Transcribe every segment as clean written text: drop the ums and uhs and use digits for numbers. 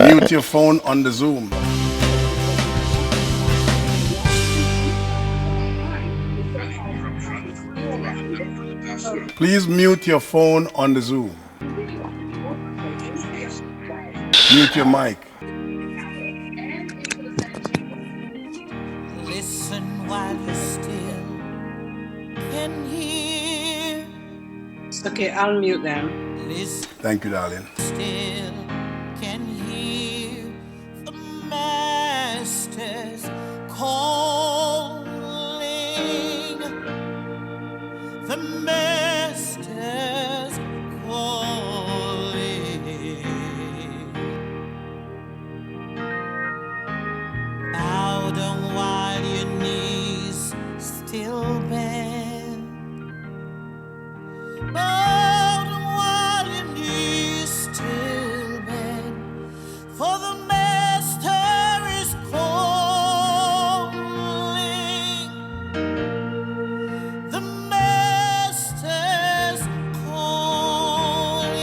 Mute your phone on the Zoom. Please mute your phone on the Zoom. Mute your mic. Listen while you still can hear. Okay, I'll mute them. Listen, Thank you, darling. still can hear the Master's calling. The Master's calling. Bow down while your knees still bend. Bow down while your knees still bend. For the Master is calling. The Master's calling.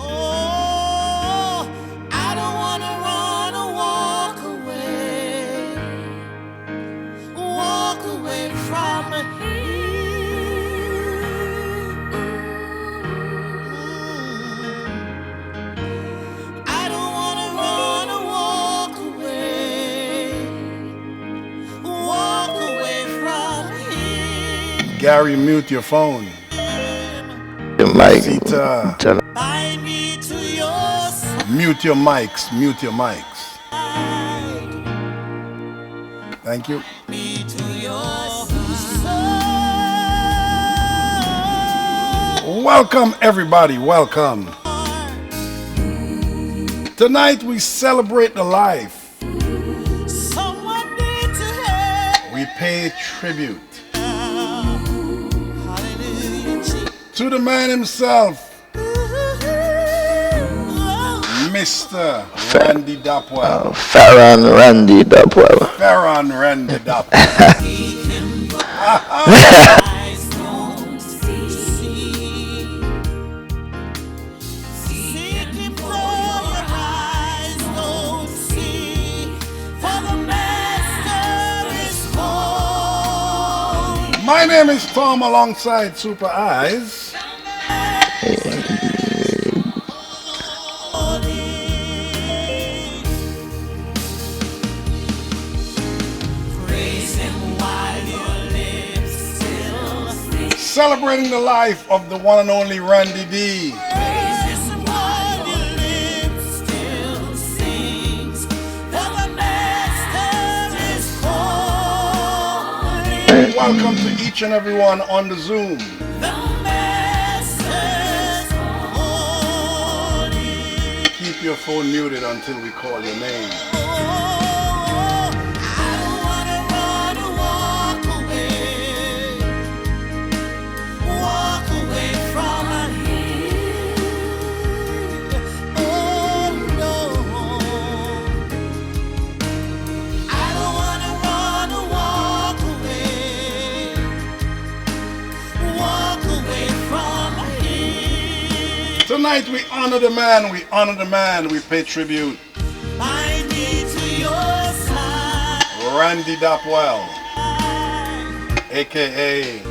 Oh, I don't wanna run or walk away from I don't wanna run or walk away from him. Gary, mute your phone. Mike. Sita, Bind me to your side. mute your mics. Mute your mics. Thank you. Me to your Welcome, everybody. Welcome. Tonight we celebrate the life. Someone need to help. We pay tribute Hallelujah, Jesus. to the man himself, Mr. Randy Dapwell. Farron Randy Dapwell. Farron Randy Dapwell. Eyes don't see. Seek him though your eyes don't see. For the Master is calling. My name is Tom alongside Super Eyes. Praise him while your lips still speak. Celebrating the life of the one and only Randy D. Praise him while your lips still sings. For the Master is calling. Welcome to each and everyone on the Zoom. The Master's calling. Keep your phone muted until we call your name. I don't wanna run or walk away from him. Oh no, I don't wanna run or walk away from him. Tonight we honor the man, we pay tribute. Bind me to your side. Randy Dapwell, aka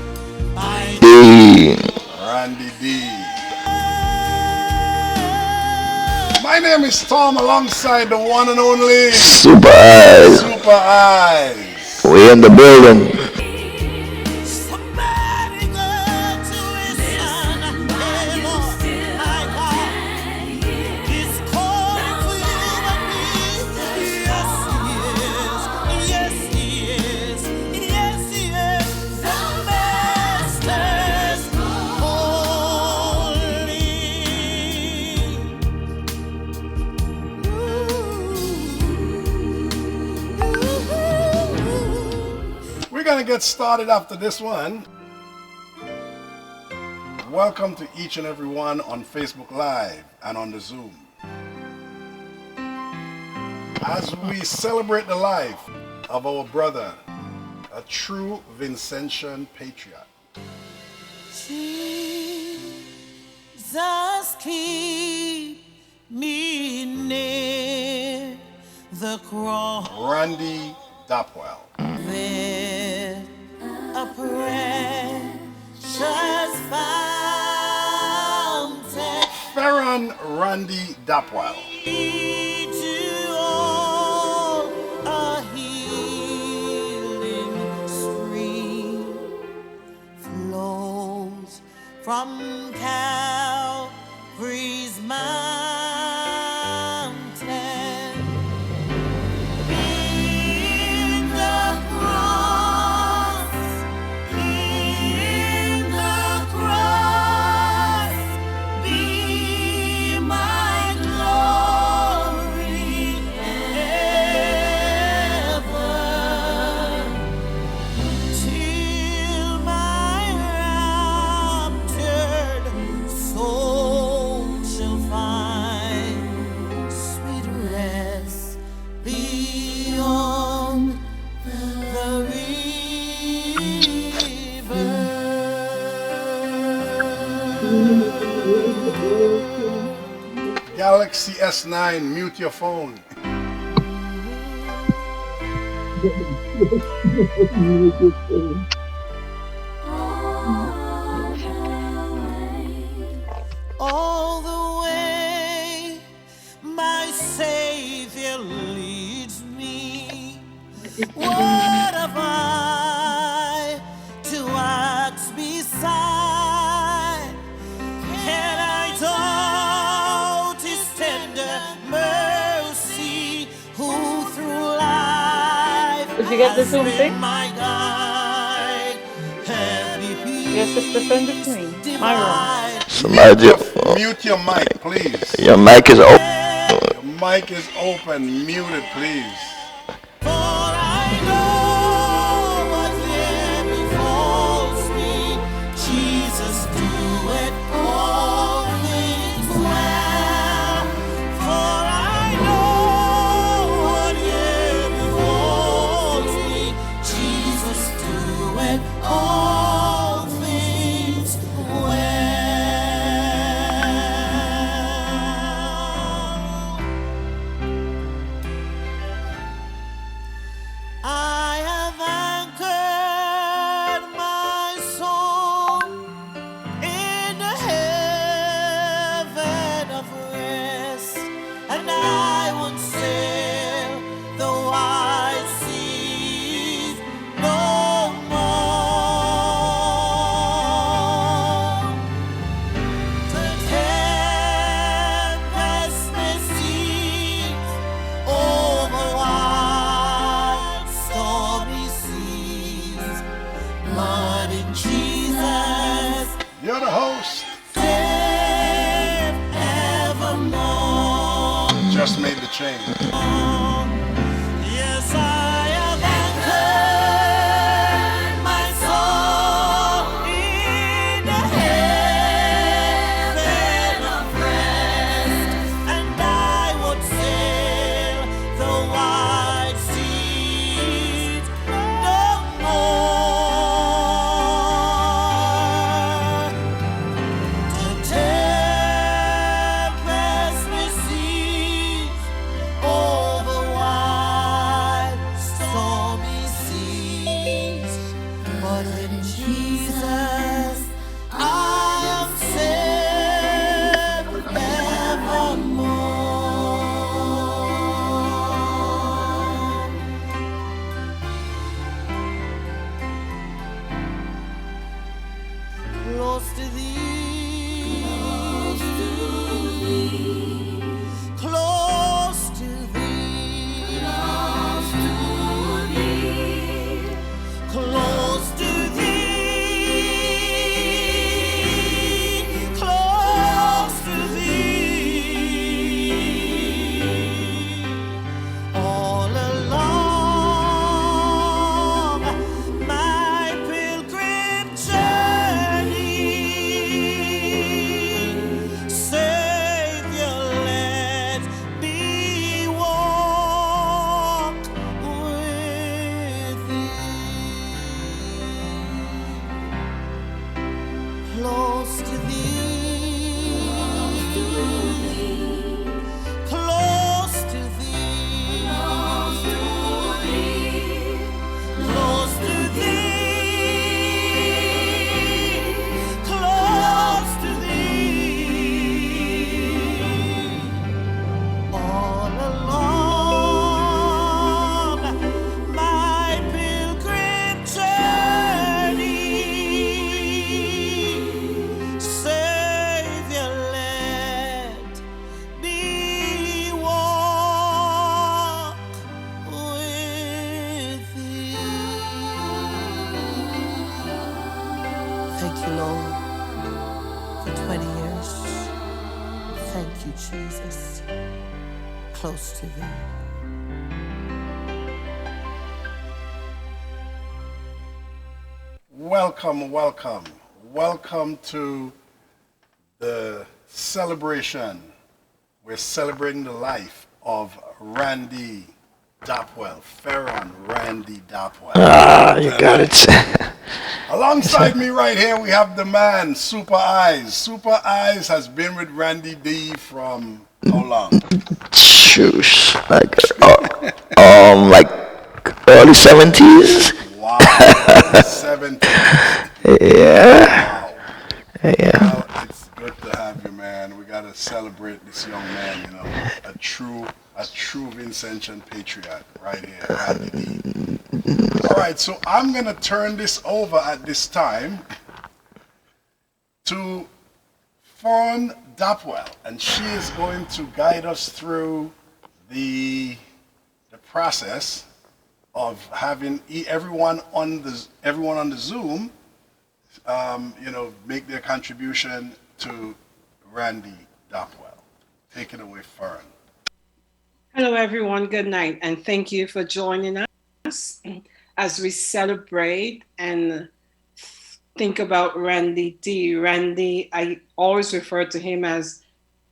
Bind Randy D. My name is Tom alongside the one and only Super Eyes. Super Eyes. We in the building. somebody go to his son. Hey, Lord, my God, he's calling for you and me. Yes, he is. Yes, he is. Yes, he is. The Master's calling. We're gonna get started after this one. Welcome to each and every one on Facebook Live and on the Zoom. As we celebrate the life of our brother, a true Vincentian patriot. Jesus, keep me near the cross. Randy Dapwell. There a precious fountain Farron Randy Dapwell. to all a healing stream flows from Calvary's mountain. In the cross, be my glory ever, till my raptured soul shall find sweet rest beyond the river. Galaxy S9, mute your phone. All the way my Savior leads me. What have I to ask beside? Can I doubt His tender mercy, who through life Did you get the has Zoom been thing? my guide? Heavy Your sister sent it to me. My room. Somebody, Mute your mic, please. your mic is open. Your mic is open. Mute it, please. For I know what there befalls me. Jesus doeth all things well. For I know what there befalls me. Jesus doeth all things well. I have anchored my soul in the heaven of rest, and I won't sail the wide seas no more. The tempest may seas over wide stormy seas, but in Jesus You're the host. safe evermore. Just made the change. Yes, I have anchored my soul in the heaven of rest, and I would sail the wide seas no more. The tempest may cease over Jesus, close to thee. Welcome, welcome. Welcome to the celebration. We're celebrating the life of Randy Dapwell, Farron Randy Dapwell. You got it. Alongside me right here, we have the man, Super Eyes. Super Eyes has been with Randy D from how long? Shoes. Like early 70s. Wow, 70. Yeah. Wow. Yeah. Well, it's good to have you, man. We gotta celebrate this young man, you know, a true Vincentian patriot right here. Randy D. All right, so I'm gonna turn this over at this time to Fawn Dapwell, and she is going to guide us through the process of having everyone on the Zoom, make their contribution to Randy Dapwell. Take it away, Fern. Hello, everyone. Good night, and thank you for joining us as we celebrate and think about Randy D. Randy, I always refer to him as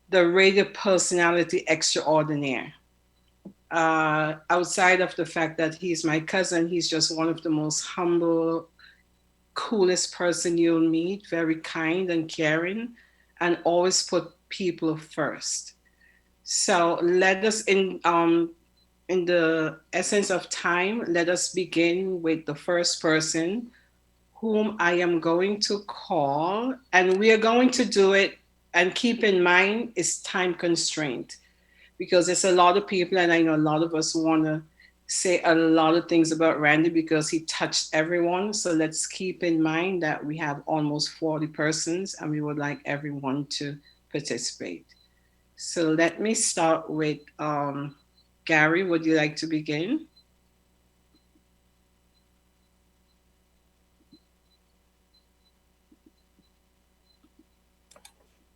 the radio personality extraordinaire. Outside of the fact that he's my cousin, he's just one of the most humble, coolest person you'll meet, very kind and caring, and always put people first. So let us in the essence of time, let us begin with the first person whom I am going to call, and we are going to do it, and keep in mind it's time constraint because there's a lot of people, and I know a lot of us want to say a lot of things about Randy because he touched everyone. So let's keep in mind that we have almost 40 persons and we would like everyone to participate. So let me start with Gary. Would you like to begin?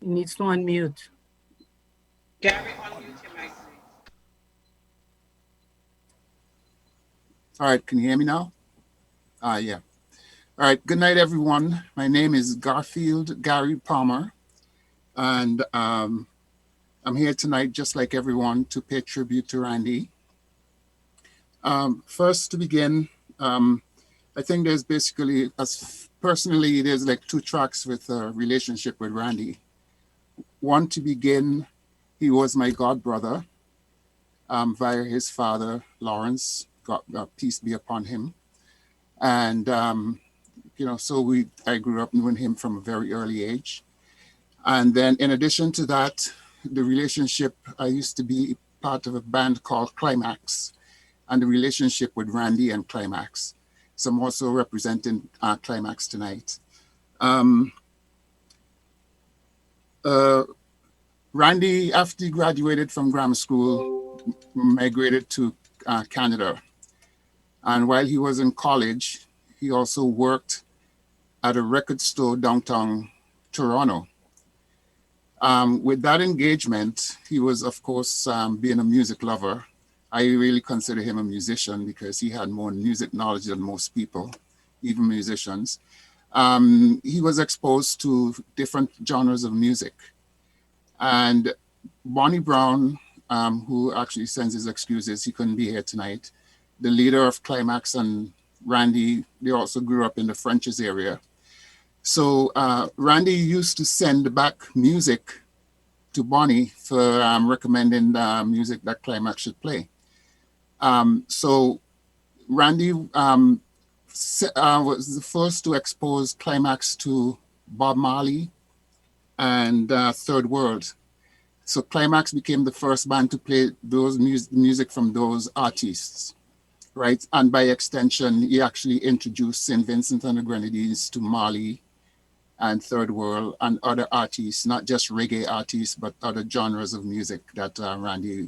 He needs to unmute. Gary, unmute your mic, please. All right, can you hear me now? Yeah. All right, good night, everyone. My name is Garfield Gary Palmer, and I'm here tonight, just like everyone, to pay tribute to Randy. First, to begin, I think there's basically, as personally, there's like two tracks with a relationship with Randy. One, to begin, he was my god brother via his father, Lawrence. God, peace be upon him. And, so I grew up knowing him from a very early age. And then in addition to that, the relationship, I used to be part of a band called Climax, and the relationship with Randy and Climax. So I'm also representing Climax tonight. Randy, after he graduated from grammar school, migrated to Canada. And while he was in college, he also worked at a record store downtown Toronto. With that engagement, he was, of course, being a music lover. I really consider him a musician because he had more music knowledge than most people, even musicians. He was exposed to different genres of music. And Bonnie Brown, who actually sends his excuses, he couldn't be here tonight, the leader of Climax, and Randy, they also grew up in the Frenches area. So Randy used to send back music to Bonnie for recommending music that Climax should play. So Randy was the first to expose Climax to Bob Marley and Third World. So Climax became the first band to play those music from those artists, right? And by extension, he actually introduced St. Vincent and the Grenadines to Marley and Third World and other artists, not just reggae artists, but other genres of music that Randy,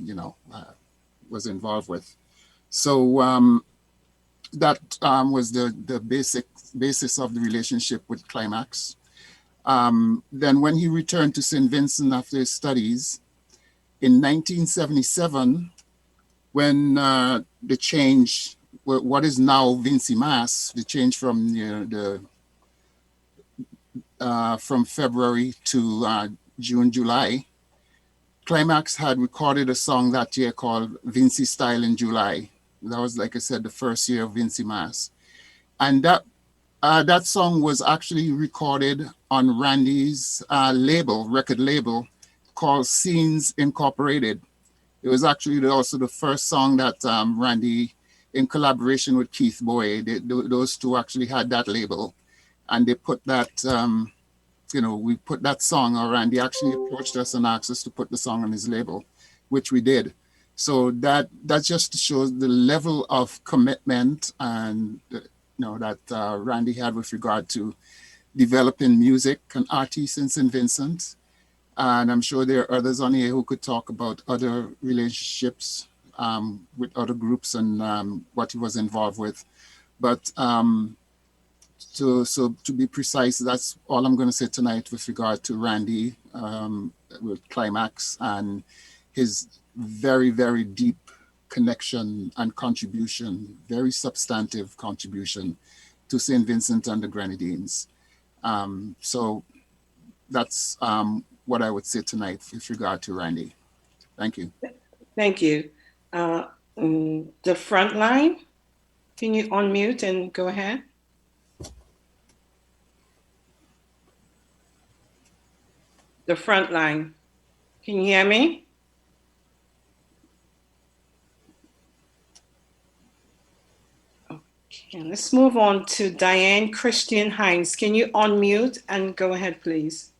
was involved with. So that was the basis of the relationship with Climax. Then when he returned to St. Vincent after his studies, in 1977, when the change, what is now Vincy Mas, the change from from February to June, July, Climax had recorded a song that year called Vincy Style in July. That was, like I said, the first year of Vincy Mas. And that song was actually recorded on Randy's record label called Scenes Incorporated. It was actually also the first song that Randy, in collaboration with Keith Boy, those two actually had that label. And they put that, we put that song, or Randy actually approached us and asked us to put the song on his label, which we did. So that just shows the level of commitment and that Randy had with regard to developing music and artists in St. Vincent. And I'm sure there are others on here who could talk about other relationships with other groups and what he was involved with. But so to be precise, that's all I'm going to say tonight with regard to Randy with Climax and his very, very deep connection and contribution, very substantive contribution to St. Vincent and the Grenadines. So that's what I would say tonight with regard to Randy. Thank you. Thank you. The front line, can you unmute and go ahead? The front line, can you hear me? Okay, let's move on to Diane Christian Hines. Can you unmute and go ahead, please?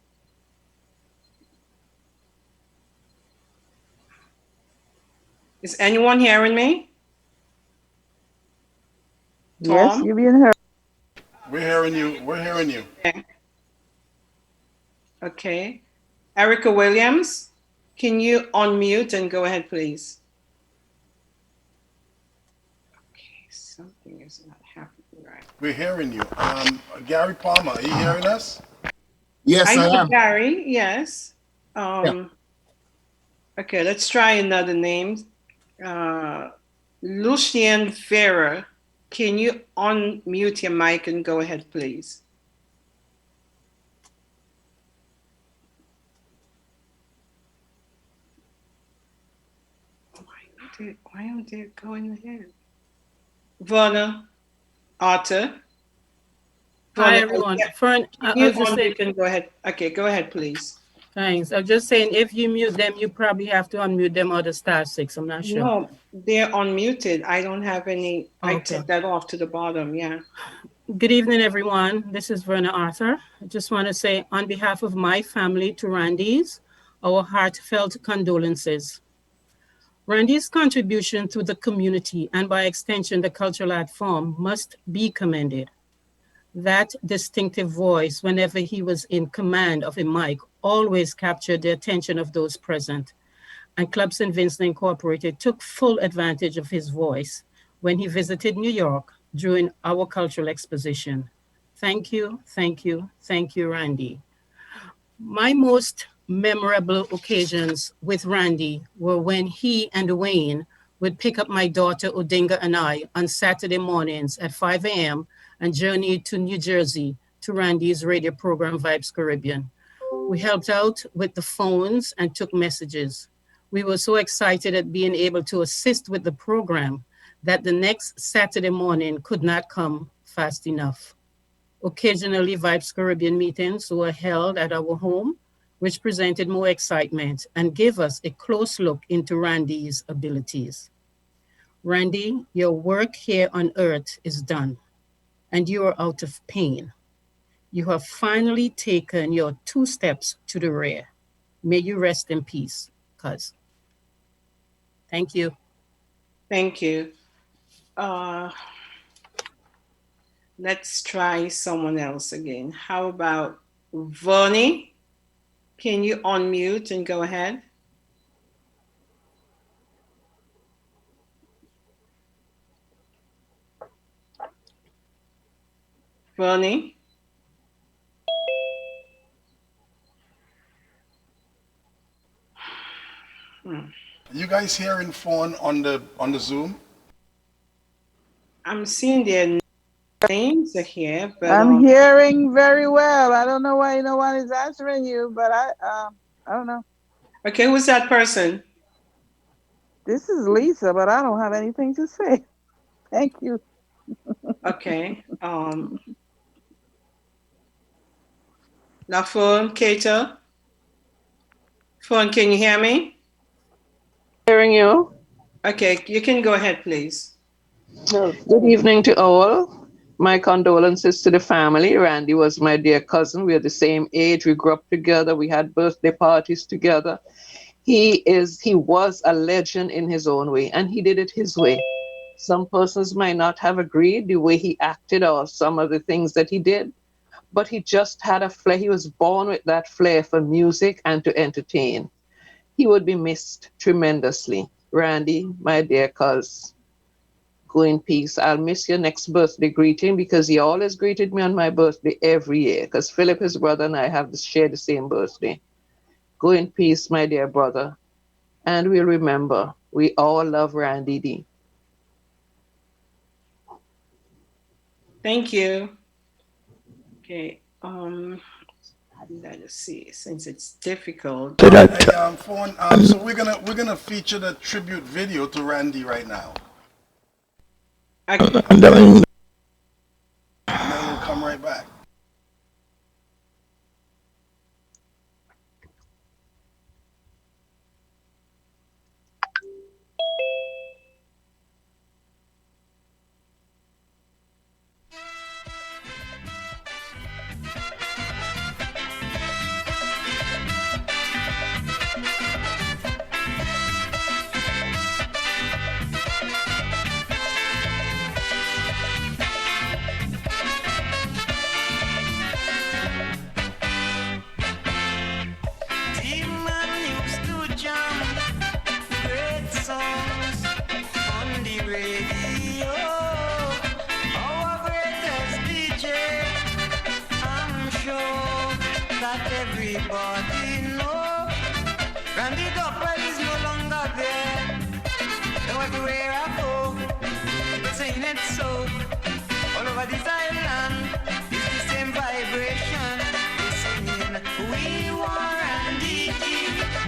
Is anyone hearing me? Yes, Tom? you're being heard. We're hearing you. We're hearing you. Okay. Erica Williams, can you unmute and go ahead, please? Okay, something is not happening right. We're hearing you. Gary Palmer, are you hearing us? Yes, I know am. Gary, yes. Okay, let's try another name. Lucien Vera, can you unmute your mic and go ahead, please? Why aren't they going ahead? Verna Arthur. Hi, everyone. Fern, You I'll just say, can go ahead. Okay, go ahead, please. thanks. I'm just saying, if you mute them, you probably have to unmute them or the *6. I'm not sure. No, they're unmuted. I don't have any. I Okay. took that off to the bottom. Yeah. Good evening, everyone. This is Verna Arthur. I just want to say, on behalf of my family to Randy's, our heartfelt condolences. Randy's contribution to the community and by extension the cultural art form must be commended. That distinctive voice, whenever he was in command of a mic, always captured the attention of those present. And Club St. Vincent Incorporated took full advantage of his voice when he visited New York during our cultural exposition. Thank you, thank you, thank you, Randy. My most memorable occasions with Randy were when he and Wayne would pick up my daughter Odinga and I on Saturday mornings at 5 a.m. and journey to New Jersey to Randy's radio program Vibes Caribbean. We helped out with the phones and took messages. We were so excited at being able to assist with the program that the next Saturday morning could not come fast enough. Occasionally, Vibes Caribbean meetings were held at our home, which presented more excitement and gave us a close look into Randy's abilities. Randy, your work here on earth is done, and you are out of pain. You have finally taken your 2 steps to the rear. May you rest in peace, cuz. Thank you. Thank you. Let's try someone else again. How about Vonnie? Can you unmute and go ahead? Vonnie? you guys hearing phone on the Zoom? I'm seeing their names here, but I'm hearing very well. I don't know why no one is answering you, but I don't know. okay, who's that person? This is Lisa, but I don't have anything to say. Thank you. Okay. Now, phone, Kato. Phone, can you hear me? Hearing you. Okay, you can go ahead, please. Good evening to all. My condolences to the family. Randy was my dear cousin. We are the same age. We grew up together. We had birthday parties together. He was a legend in his own way, and he did it his way. Some persons might not have agreed the way he acted or some of the things that he did, but he just had a flair. He was born with that flair for music and to entertain. He would be missed tremendously. Randy, my dear cuz, go in peace. I'll miss your next birthday greeting because he always greeted me on my birthday every year because Philip, his brother, and I have to share the same birthday. Go in peace, my dear brother. And we'll remember, we all love Randy D. Thank you. Okay. Let's see, since it's difficult. Hey, phone. So we're gonna feature the tribute video to Randy right now, Okay. And then and then we'll come right back. Everybody know Randy Duckwell is no longer there. Now everywhere I go, they're saying it so. All over this island, it's the same vibration. They're saying, we want Randy D.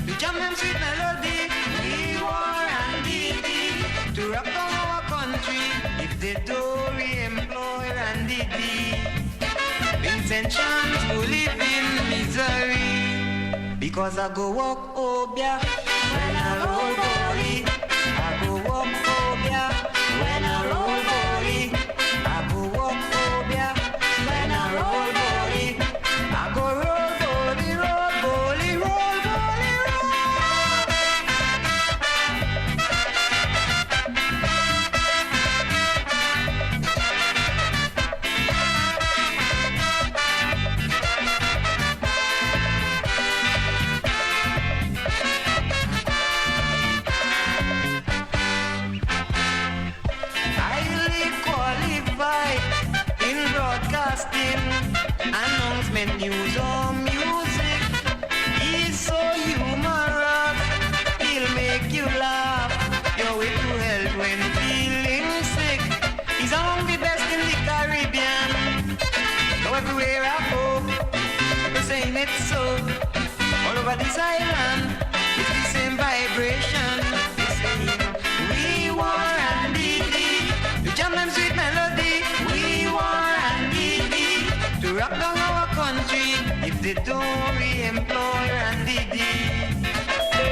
To jam them sweet melody. We want Randy D. To rock down our country. If they do re-employ Randy D. Vincent Chance will live in misery. Because I go walk Obia when I roll body. I go walk Obia when I roll body. I go walk Obia when I roll body. I go roll body, roll body, roll body, roll. In broadcasting, announcement, news or music. He's so humorous, he'll make you laugh. Your way to help when feeling sick. He's among the best in the Caribbean. So everywhere I go, they're saying it so. All over this island, it's the same vibration. They're saying, we want Randy D. To jam them sweet melody. We want Randy D. To rock down our country. If they don't re-employ Randy D,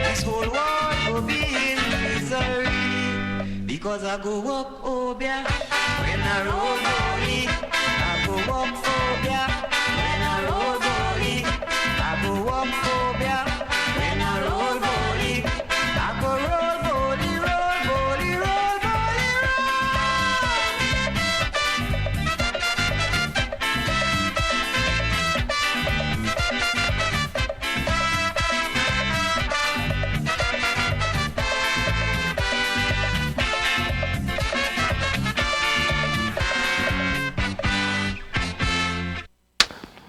this whole world will be in misery. Because I go up Obia when I roll body. I go up Obia when I roll body. I go up Obia when I roll body. I go roll body, roll body, roll body, roll.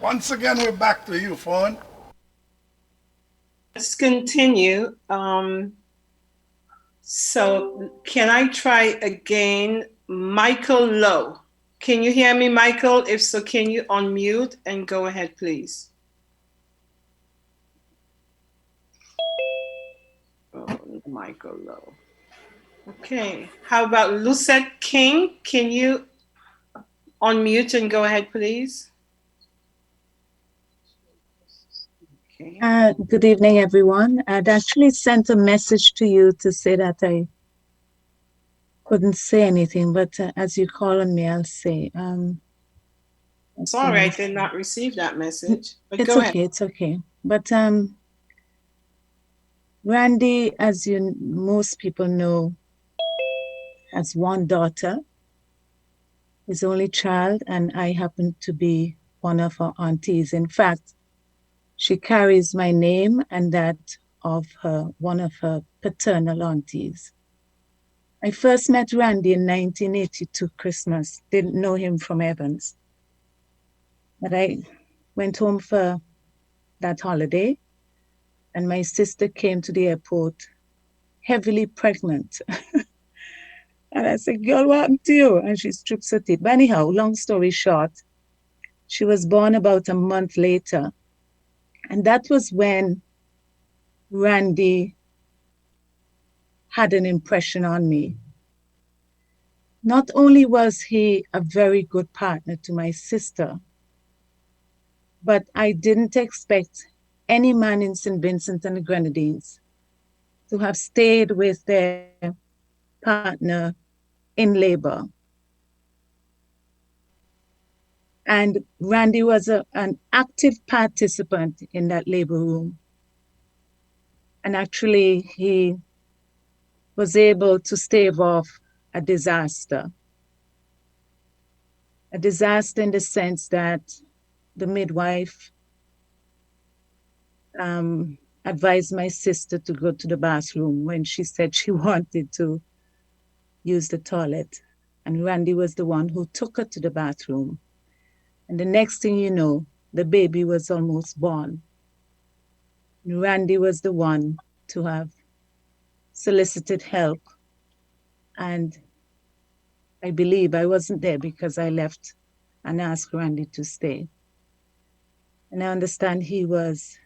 Once again, we're back to you, phone. Let's continue. So can I try again? Michael Lowe. Can you hear me, Michael? If so, can you unmute and go ahead, please? Oh, Michael Lowe. Okay. How about Lucette King? Can you unmute and go ahead, please? Okay. Good evening, everyone. I'd actually sent a message to you to say that I couldn't say anything, but as you call on me, I'll say. Sorry, I did not receive that message. But it's go okay, ahead. it's okay. But Randy, as most people know, has one daughter, his only child, and I happen to be one of her aunties. In fact, she carries my name and that of one of her paternal aunties. I first met Randy in 1982 Christmas. Didn't know him from Evans. But I went home for that holiday, and my sister came to the airport heavily pregnant. And I said, girl, what happened to you? And she strips her teeth. But anyhow, long story short, she was born about a month later. And that was when Randy had an impression on me. Not only was he a very good partner to my sister, but I didn't expect any man in St. Vincent and the Grenadines to have stayed with their partner in labor. And Randy was an active participant in that labor room. And actually, he was able to stave off a disaster. A disaster in the sense that the midwife advised my sister to go to the bathroom when she said she wanted to use the toilet. And Randy was the one who took her to the bathroom. And the next thing you know, the baby was almost born. And Randy was the one to have solicited help. And I believe I wasn't there because I left and asked Randy to stay. And I understand he was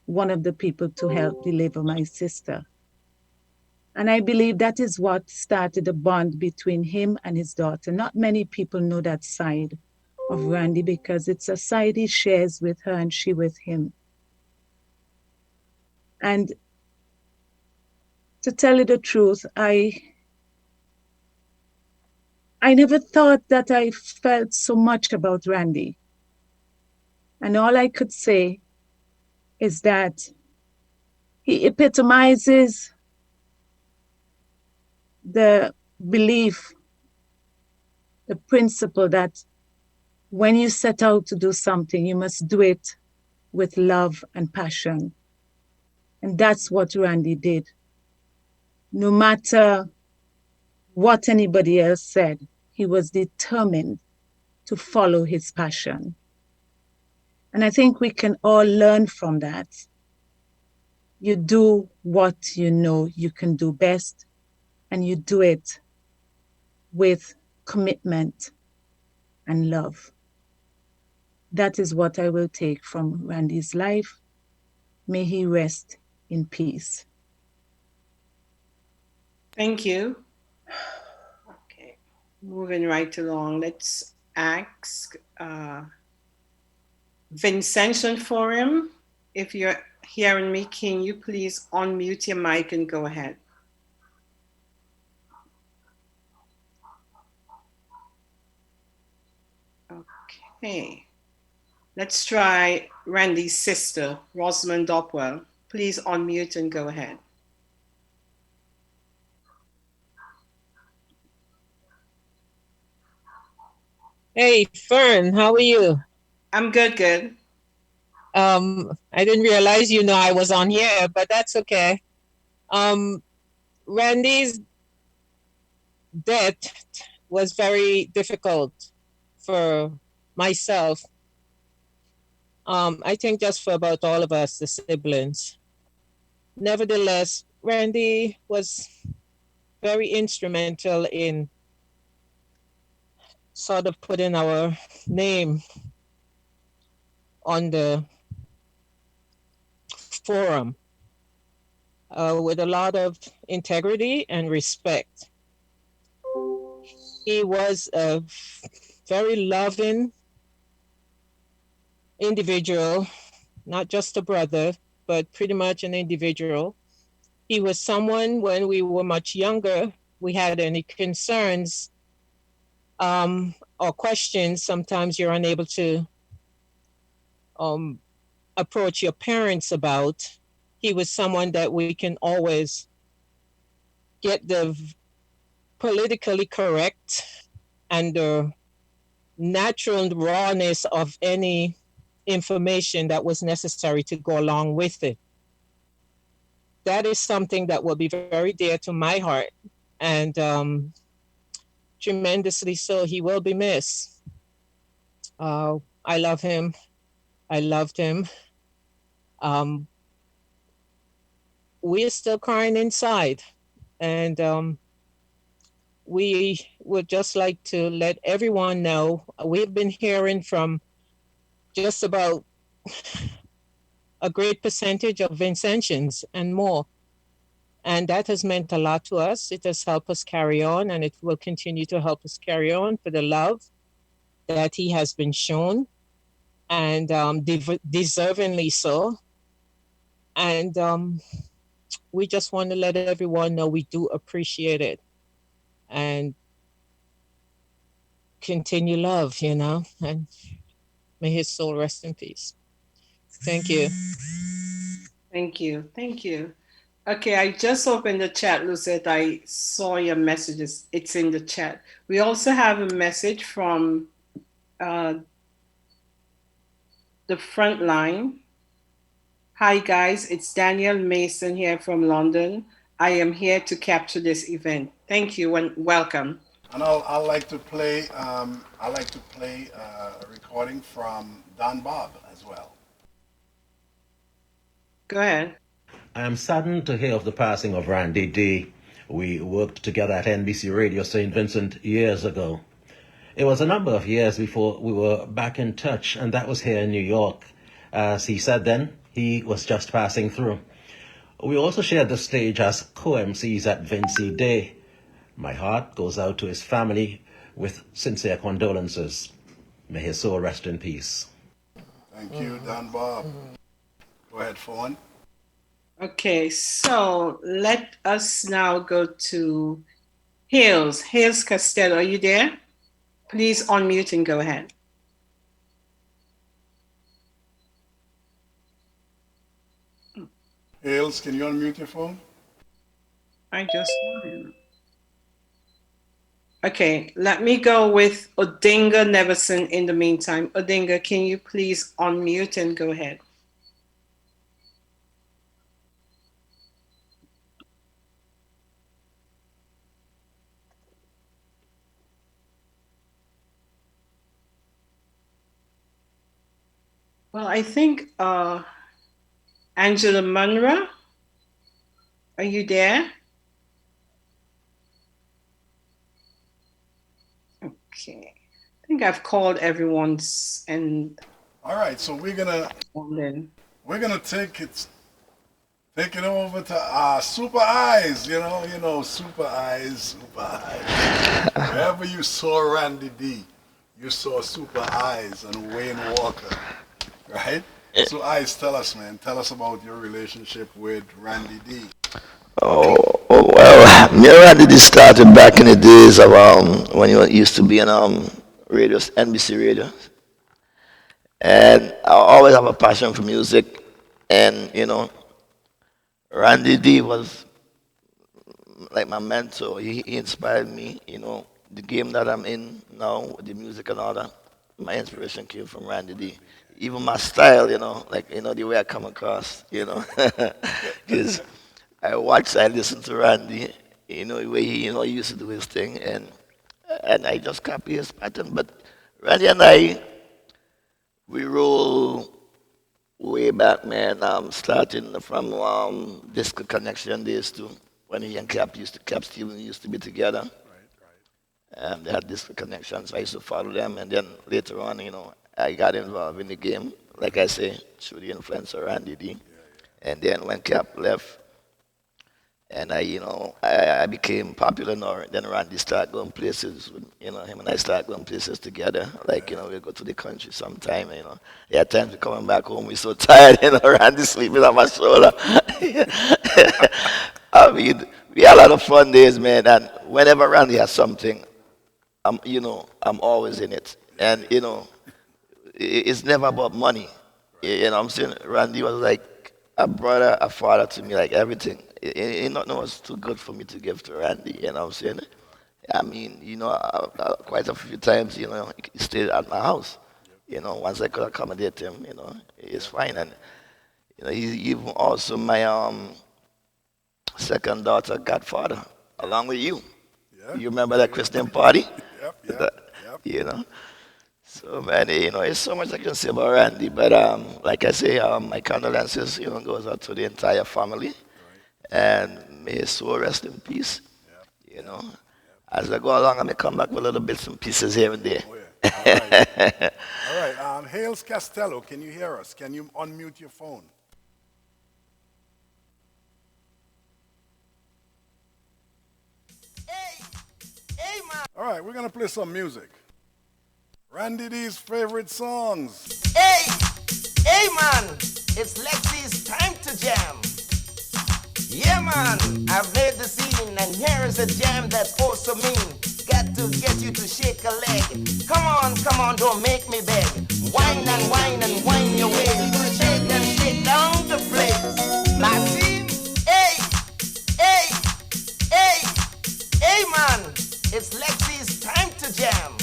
one of the people to help deliver my sister. And I believe that is what started a bond between him and his daughter. Not many people know that side of Randy because it's a side he shares with her and she with him. And to tell you the truth, I never thought that I felt so much about Randy. And all I could say is that he epitomizes the belief, the principle that when you set out to do something, you must do it with love and passion. And that's what Randy did. No matter what anybody else said, he was determined to follow his passion. And I think we can all learn from that. You do what you know you can do best, and you do it with commitment and love. That is what I will take from Randy's life. May he rest in peace. Thank you. Okay, moving right along. Let's ask Vincentian Forum. If you're hearing me, can you please unmute your mic and go ahead? Okay. Let's try Randy's sister, Rosamond Dopwell. Please unmute and go ahead. Hey, Fern, how are you? I'm good. I didn't realize, I was on here, but that's okay. Randy's death was very difficult for myself. I think just for about all of us, the siblings. Nevertheless, Randy was very instrumental in sort of putting our name on the forum with a lot of integrity and respect. He was a very loving individual, not just a brother, but pretty much an individual. He was someone when we were much younger, we had any concerns or questions, sometimes you're unable to approach your parents about. He was someone that we can always get the politically correct and the natural rawness of any information that was necessary to go along with it. That is something that will be very dear to my heart, and tremendously so. He will be missed. I love him. I loved him. We are still crying inside, and we would just like to let everyone know we've been hearing from just about a great percentage of Vincentians and more. And that has meant a lot to us. It has helped us carry on, and it will continue to help us carry on for the love that he has been shown, and deservingly so. And we just want to let everyone know we do appreciate it and continue love, and may his soul rest in peace. Thank you. Thank you. Thank you. Okay, I just opened the chat, Lucette. I saw your messages. It's in the chat. We also have a message from the front line. Hi, guys. It's Daniel Mason here from London. I am here to capture this event. Thank you and welcome. And I'd like to play a recording from Don Bob as well. Go ahead. I am saddened to hear of the passing of Randy D. We worked together at NBC Radio St. Vincent years ago. It was a number of years before we were back in touch, and that was here in New York. As he said then, he was just passing through. We also shared the stage as co-MCs at Vincy Day. My heart goes out to his family with sincere condolences. May his soul rest in peace. Thank you, Don Bob. Go ahead, Fawn. Okay, so let us now go to Hales. Hales Costello, are you there? Please unmute and go ahead. Hales, can you unmute your phone? I just saw him. Okay, let me go with Odinga Neverson in the meantime. Odinga, can you please unmute and go ahead? Well, I think Angela Munro, are you there? Okay, I think I've called everyone's and. All right, so we're gonna take it over to Super Eyes. Super Eyes. Wherever you saw Randy D, you saw Super Eyes and Wayne Walker, right? So Eyes, tell us, man. Tell us about your relationship with Randy D. Well, me and Randy D started back in the days of when he used to be in radio, NBC Radio. And I always have a passion for music. And, Randy D was like my mentor. He inspired me, the game that I'm in now with the music and all that. My inspiration came from Randy D. Even my style, the way I come across, because I listen to Randy, the way he used to do his thing, and I just copy his pattern. But Randy and I, we roll Way back, man, starting from Disco Connection days too, when he and Cap Steven used to be together. They had Disco Connection, so I used to follow them. And then later on, I got involved in the game, like I say, through the influence of Randy D. And then when Cap left, and I became popular now. Then Randy started going places with, him and I started going places together. Like, we go to the country sometime, There are times we coming back home, we're so tired, Randy sleeping on my shoulder. I mean, we had a lot of fun days, man. And whenever Randy has something, I'm always in it. And, it's never about money. You know what I'm saying? Randy was like a brother, a father to me, like everything. He not know what's too good for me to give to Randy, you know what I'm saying? I mean, quite a few times, he stayed at my house. Once I could accommodate him, it's fine. And, he's even also my second daughter godfather, along with you. Yeah. You remember that Christian party? Yep. So, man, it's so much I can say about Randy. But like I say, my condolences, goes out to the entire family. And may his soul rest in peace. As I go along, I may come back with little bits and pieces here and there. Oh, yeah. All right. Hales Castello, can you hear us? Can you unmute your phone? Hey, man. All right, we're going to play some music. Randy D's favorite songs. Hey, man. It's Lexi's time to jam. Yeah, man, I've made the scene, and here is a jam that's also mean. Got to get you to shake a leg. Come on, don't make me beg. Wine and wine your way. Shake and shake down the place. Maxine, hey, man, it's Lexi's time to jam.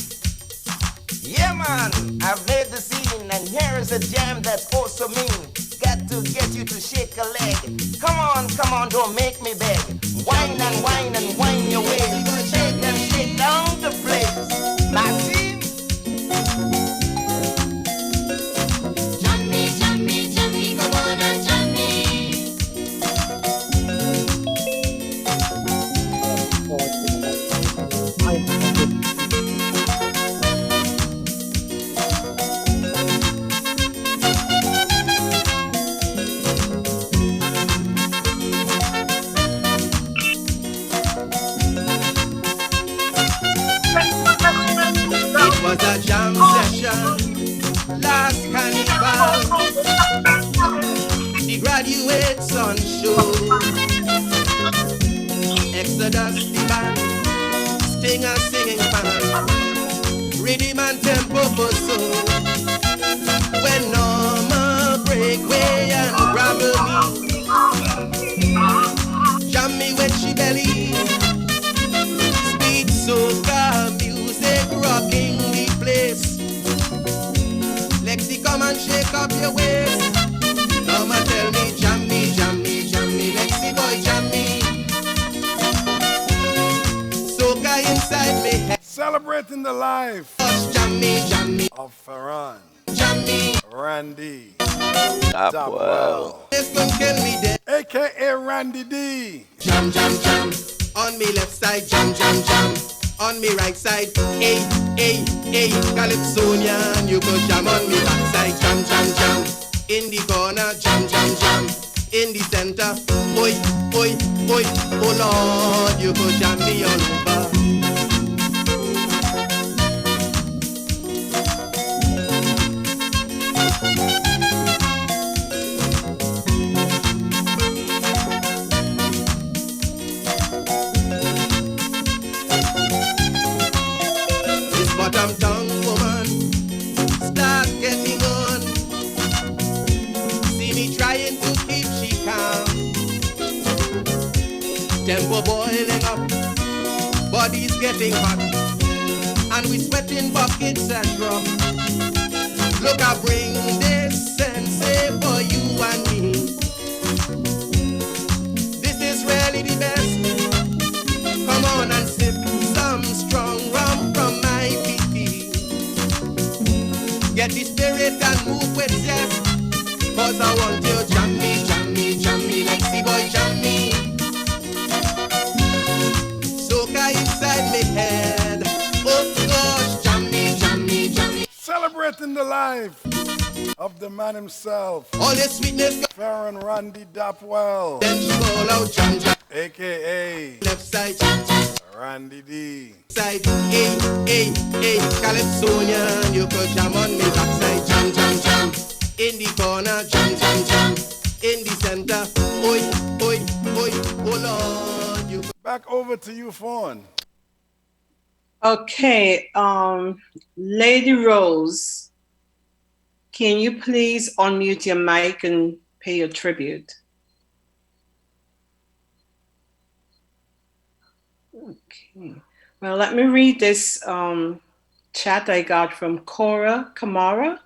Yeah, man, I've made the scene, and here is a jam that's also mean. Got to get you to shake a leg. Come on, don't make me beg. Wine and wine your way. Shake and shake down the place. Maxine. Jammy, come on and jammy. Was a jam session last carnival. The graduates on show. Exodus the band, Stinger singing fan, rhythm and tempo for soul. When Norma break way and grabble me, jam me when she belly. Speed soca music rocking the place. Lexi, come and shake up your waist. Norma tell me, jam me, Lexi boy, jam me. Soca inside me head. Celebrating the life jam me of Farran, jam me, Randy, Well. this gon' kill me dead. a.k.a. Randy D. Jam, on me left side, jam, on me right side, hey, Calypsonian, you go jam on me backside, jam, in the corner, jam, in the center, oi, oh Lord, you go jam me all over. Bottom tongue woman, start getting on. See me trying to keep she calm. Tempo boiling up, body's getting hot, and we sweating buckets and drop. Look, I bring this sensei for you and me. This is really the best. Come on and sip some strong rum from my PT. Get the spirit and move with zest, 'cause celebrating the life of the man himself. All this sweetness, Farron Randy Dapwell, then call out jam jam. aka Left side, Randy D. side, hey, Calypsonian, you could jam on me backside, jam, jam, jam. In the corner, jam, jam, jam. In the center, oi, oh Lord, you. Back over to you, Fawn. Okay, Lady Rose, can you please unmute your mic and pay your tribute? Okay, well, let me read this chat I got from Cora Kamara.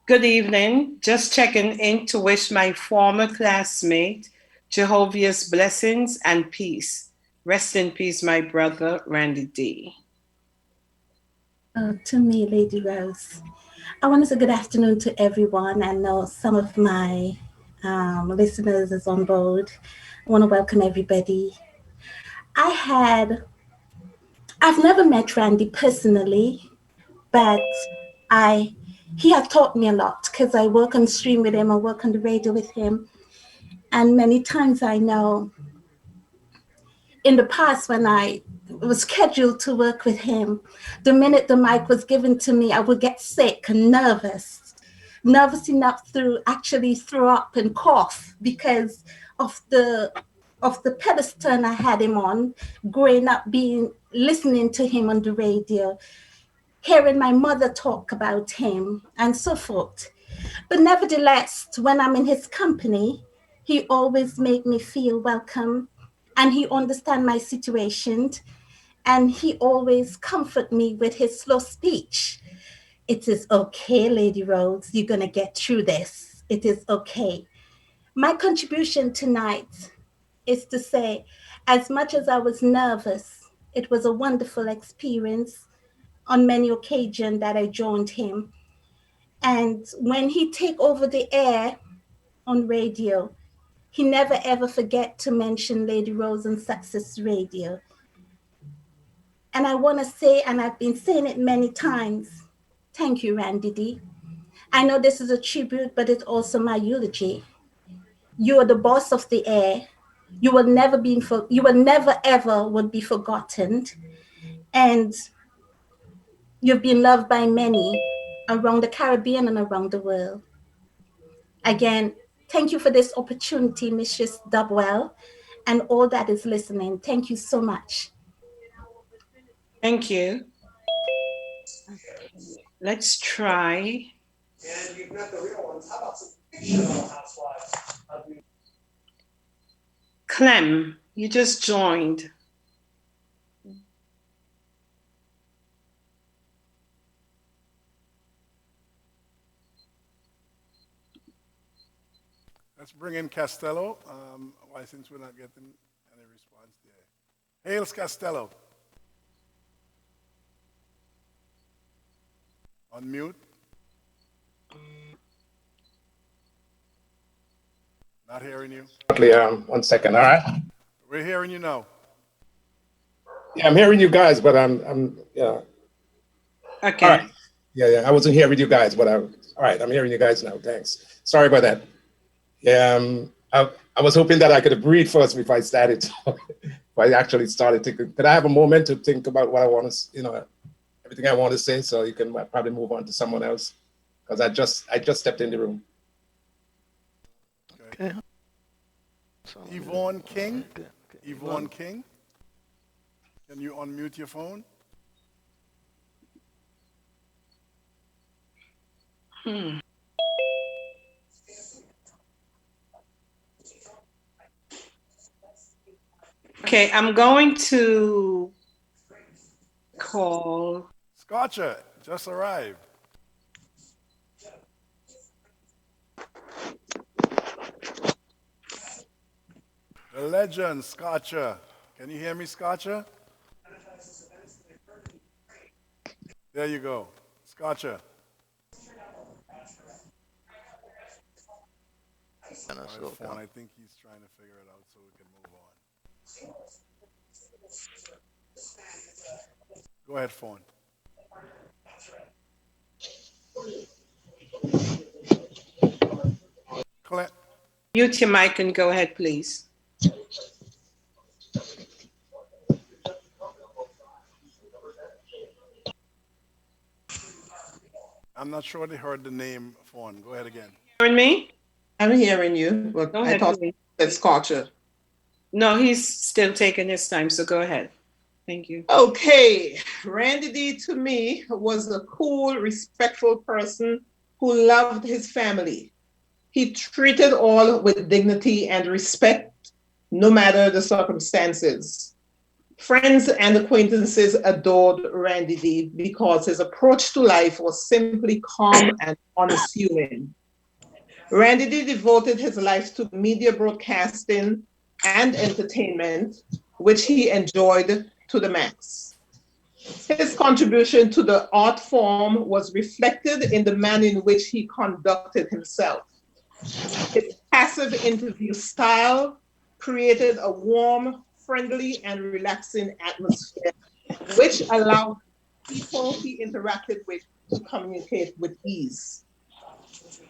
Good evening, just checking in to wish my former classmate Jehovah's blessings and peace. Rest in peace, my brother, Randy D. To me, Lady Rose. I want to say good afternoon to everyone. I know some of my listeners is on board. I want to welcome everybody. I've never met Randy personally, but he has taught me a lot because I work on stream with him, I work on the radio with him. And many times I know in the past when I was scheduled to work with him, the minute the mic was given to me, I would get sick and nervous enough to actually throw up and cough because of the pedestal I had him on, growing up listening to him on the radio, hearing my mother talk about him and so forth. But nevertheless, when I'm in his company, he always made me feel welcome and he understand my situation and he always comfort me with his slow speech. It is okay, Lady Rose, you're gonna get through this. It is okay. My contribution tonight is to say, as much as I was nervous, it was a wonderful experience on many occasions that I joined him. And when he take over the air on radio, he never ever forget to mention Lady Rose on Success Radio. And I want to say, and I've been saying it many times, thank you, Randy D. I know this is a tribute, but it's also my eulogy. You are the boss of the air. You will never ever would be forgotten. And you've been loved by many around the Caribbean and around the world. Again, thank you for this opportunity, Mrs. Dubwell, and all that is listening. Thank you so much. Thank you. Let's try. And you've met the real ones. How about some fictional housewives? Clem, you just joined. Let's bring in Costello. Why, since we're not getting any response there. Hales Costello. Unmute. Not hearing you. 1 second, all right? We're hearing you now. Yeah, I'm hearing you guys, but I'm yeah. Okay. All right. Yeah, I wasn't here with you guys, but all right, I'm hearing you guys now, thanks. Sorry about that. Yeah, I was hoping that I could have breathed first before I started. If I actually started thinking, could I have a moment to think about what I want to, everything I want to say, so you can probably move on to someone else, because I just stepped in the room. Okay. Yvonne King. Yvonne King. Can you unmute your phone? Okay, I'm going to call. Scotcher just arrived. The legend, Scotcher. Can you hear me, Scotcher? There you go. Scotcher. Phone, I think he's trying to figure it out so we can move on. Go ahead, phone. Mute your mic and go ahead, please. I'm not sure they heard the name, Fawn. Go ahead again. Hearing me? I'm hearing you, but Go I ahead, thought please. it's culture. No, he's still taking his time, so go ahead. Thank you. Okay, Randy D to me was a cool, respectful person who loved his family. He treated all with dignity and respect, no matter the circumstances. Friends and acquaintances adored Randy D because his approach to life was simply calm and unassuming. Randy D devoted his life to media broadcasting and entertainment, which he enjoyed to the max. His contribution to the art form was reflected in the manner in which he conducted himself. His passive interview style created a warm, friendly, and relaxing atmosphere, which allowed people he interacted with to communicate with ease.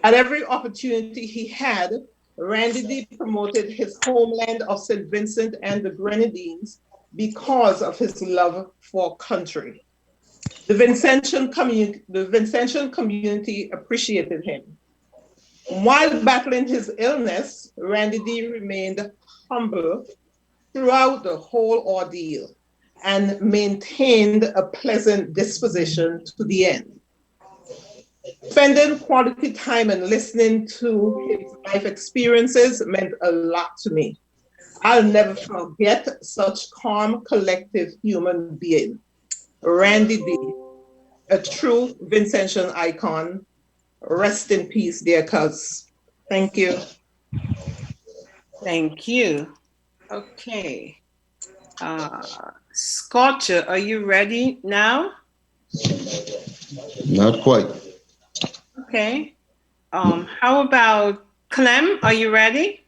At every opportunity he had, Randy D promoted his homeland of St. Vincent and the Grenadines because of his love for country. The Vincentian community appreciated him. While battling his illness, Randy D remained humble throughout the whole ordeal and maintained a pleasant disposition to the end. Spending quality time and listening to his life experiences meant a lot to me. I'll never forget such calm, collective human being. Randy D, a true Vincentian icon. Rest in peace, dear cuz. Thank you. Thank you. Okay. Scorcher, are you ready now? Not quite. Okay. How about Clem? Are you ready?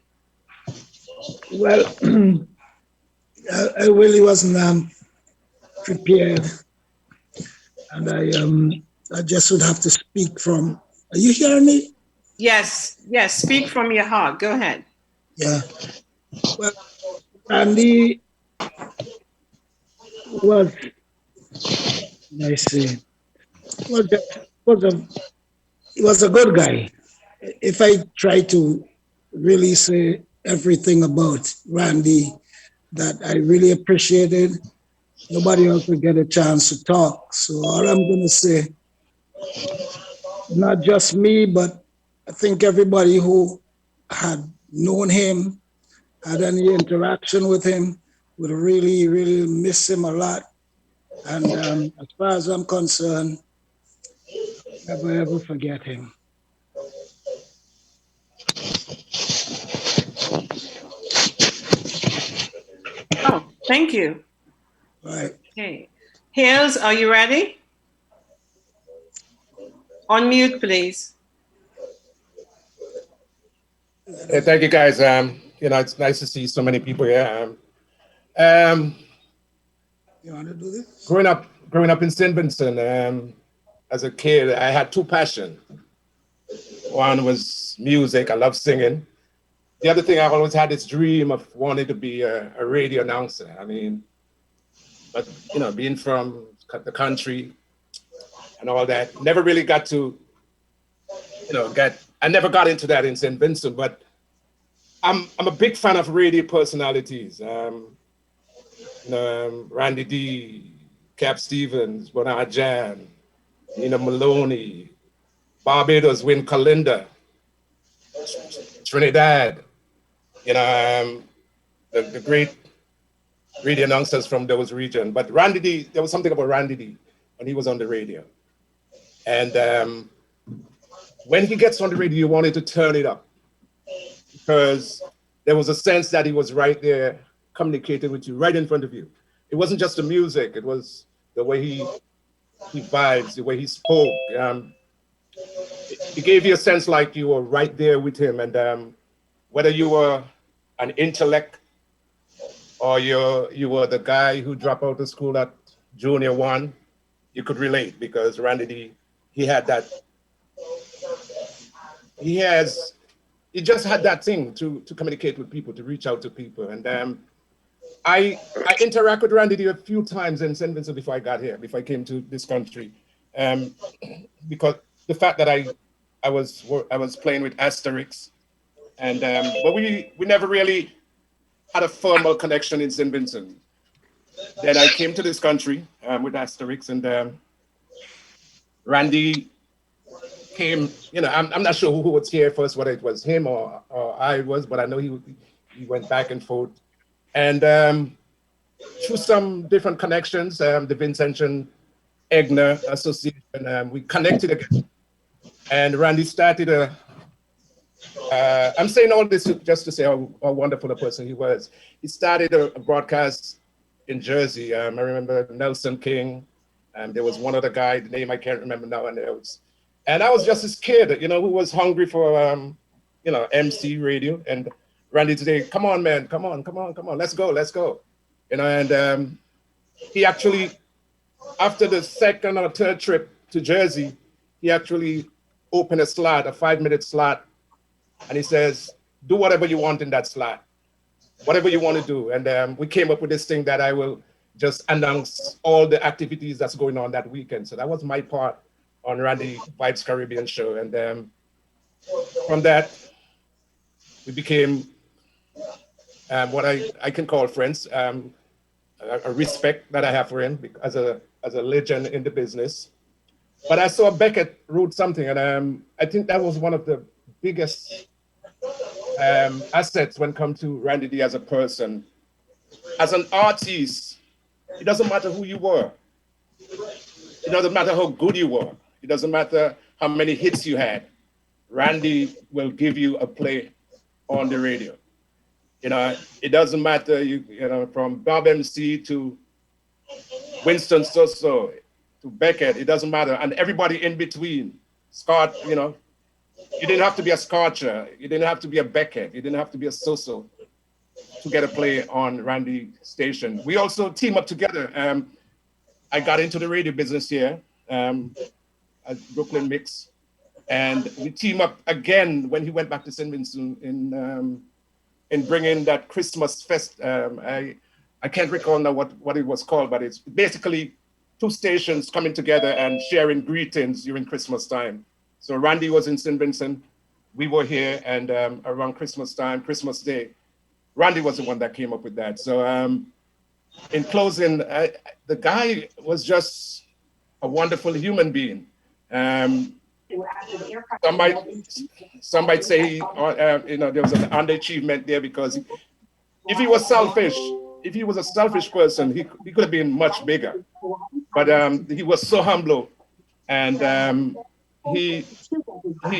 Well, I really wasn't prepared, and I just would have to speak from. Are you hearing me? Yes. Yes. Speak from your heart. Go ahead. Yeah. Well, Randy was, I see, he was a good guy. If I try to really say everything about Randy that I really appreciated, nobody else would get a chance to talk. So all I'm going to say, not just me, but I think everybody who had known him, had any interaction with him, would really, really miss him a lot. And as far as I'm concerned, never ever forget him. Oh, thank you. Right. Okay. Hales, are you ready? Unmute, please. Hey, thank you, guys. It's nice to see so many people here. You want to do this? Growing up in St. Vincent, as a kid, I had two passions. One was music. I love singing. The other thing, I always had this dream of wanting to be a radio announcer. But being from the country and all that, never really got to, I never got into that in St. Vincent, but I'm a big fan of radio personalities. Randy D, Cap Stevens, Bernard Jan, Nina Maloney, Barbados, Win Kalinda, Trinidad, the great radio announcers from those regions. But Randy D, there was something about Randy D when he was on the radio. And when he gets on the radio, you wanted to turn it up because there was a sense that he was right there communicating with you, right in front of you. It wasn't just the music, it was the way he vibes, the way he spoke. It gave you a sense like you were right there with him. And whether you were an intellect or you were the guy who dropped out of school at Junior 1, you could relate because Randy D, he had that he just had that thing to communicate with people, to reach out to people. And I interact with Randy D a few times in St. Vincent before I got here, before I came to this country, because the fact that I was playing with Asterix, and but we never really had a formal connection in St. Vincent. Then I came to this country with Asterix, and Randy came. You know, I'm not sure who was here first, whether it was him or I was, but I know he went back and forth. And through some different connections, the Vincentian Egner Association, we connected again. And Randy started I'm saying all this just to say how wonderful a person he was. He started a broadcast in Jersey. I remember Nelson King, and there was one other guy, the name I can't remember now, and I was just this kid, you know, who was hungry for, you know, MC radio. And Randy today, come on, man, come on, let's go. You know, and he actually, after the second or third trip to Jersey, he actually opened a slot, a 5-minute slot, and he says, do whatever you want in that slot, whatever you want to do. And we came up with this thing that I will just announce all the activities that's going on that weekend. So that was my part on Randy Vibes Caribbean show. And from that, we became what I can call friends, a respect that I have for him as a legend in the business. But I saw Beckett wrote something, and I think that was one of the biggest assets when it comes to Randy D as a person. As an artist, it doesn't matter who you were. It doesn't matter how good you were. It doesn't matter how many hits you had. Randy will give you a play on the radio. You know, it doesn't matter, you know, from Bob MC to Winston Soso to Beckett, it doesn't matter. And everybody in between, Scott, you know, you didn't have to be a Scotcher, you didn't have to be a Beckett, you didn't have to be a Soso to get a play on Randy station. We also team up together. I got into the radio business here at Brooklyn Mix, and we team up again when he went back to St. Vincent in bringing that Christmas fest. I can't recall now what it was called, but it's basically two stations coming together and sharing greetings during Christmas time. So Randy was in St. Vincent, we were here, and around Christmas time, Christmas Day, Randy was the one that came up with that. So in closing, the guy was just a wonderful human being. Some might say, you know, there was an underachievement there, because if he was selfish, if he was a selfish person, he could have been much bigger. But he was so humble, and he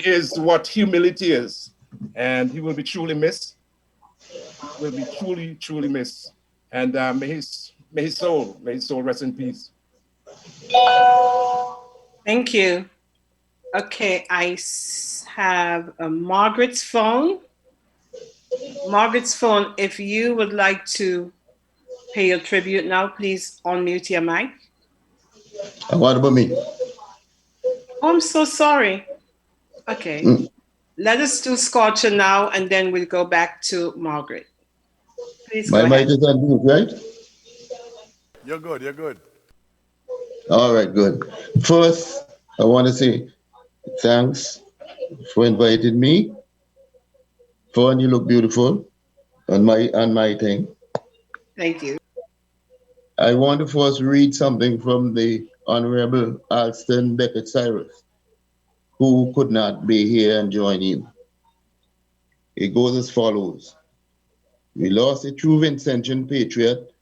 is what humility is, and he will be truly missed. Will be truly missed, and may his soul rest in peace. Thank you. Okay, I have Margaret's phone. Margaret's phone, if you would like to pay your tribute now, please unmute your mic. What about me? Oh, I'm so sorry. Okay. Let us do Scorcher now, and then we'll go back to Margaret. Please go My mic ahead. is on mute, right? You're good. All right, good. First, I want to say thanks for inviting me. Fawn, you look beautiful on my thing. Thank you. I want to first read something from the Honorable Alston Beckett Cyrus, who could not be here and join you. It goes as follows. We lost a true Vincentian patriot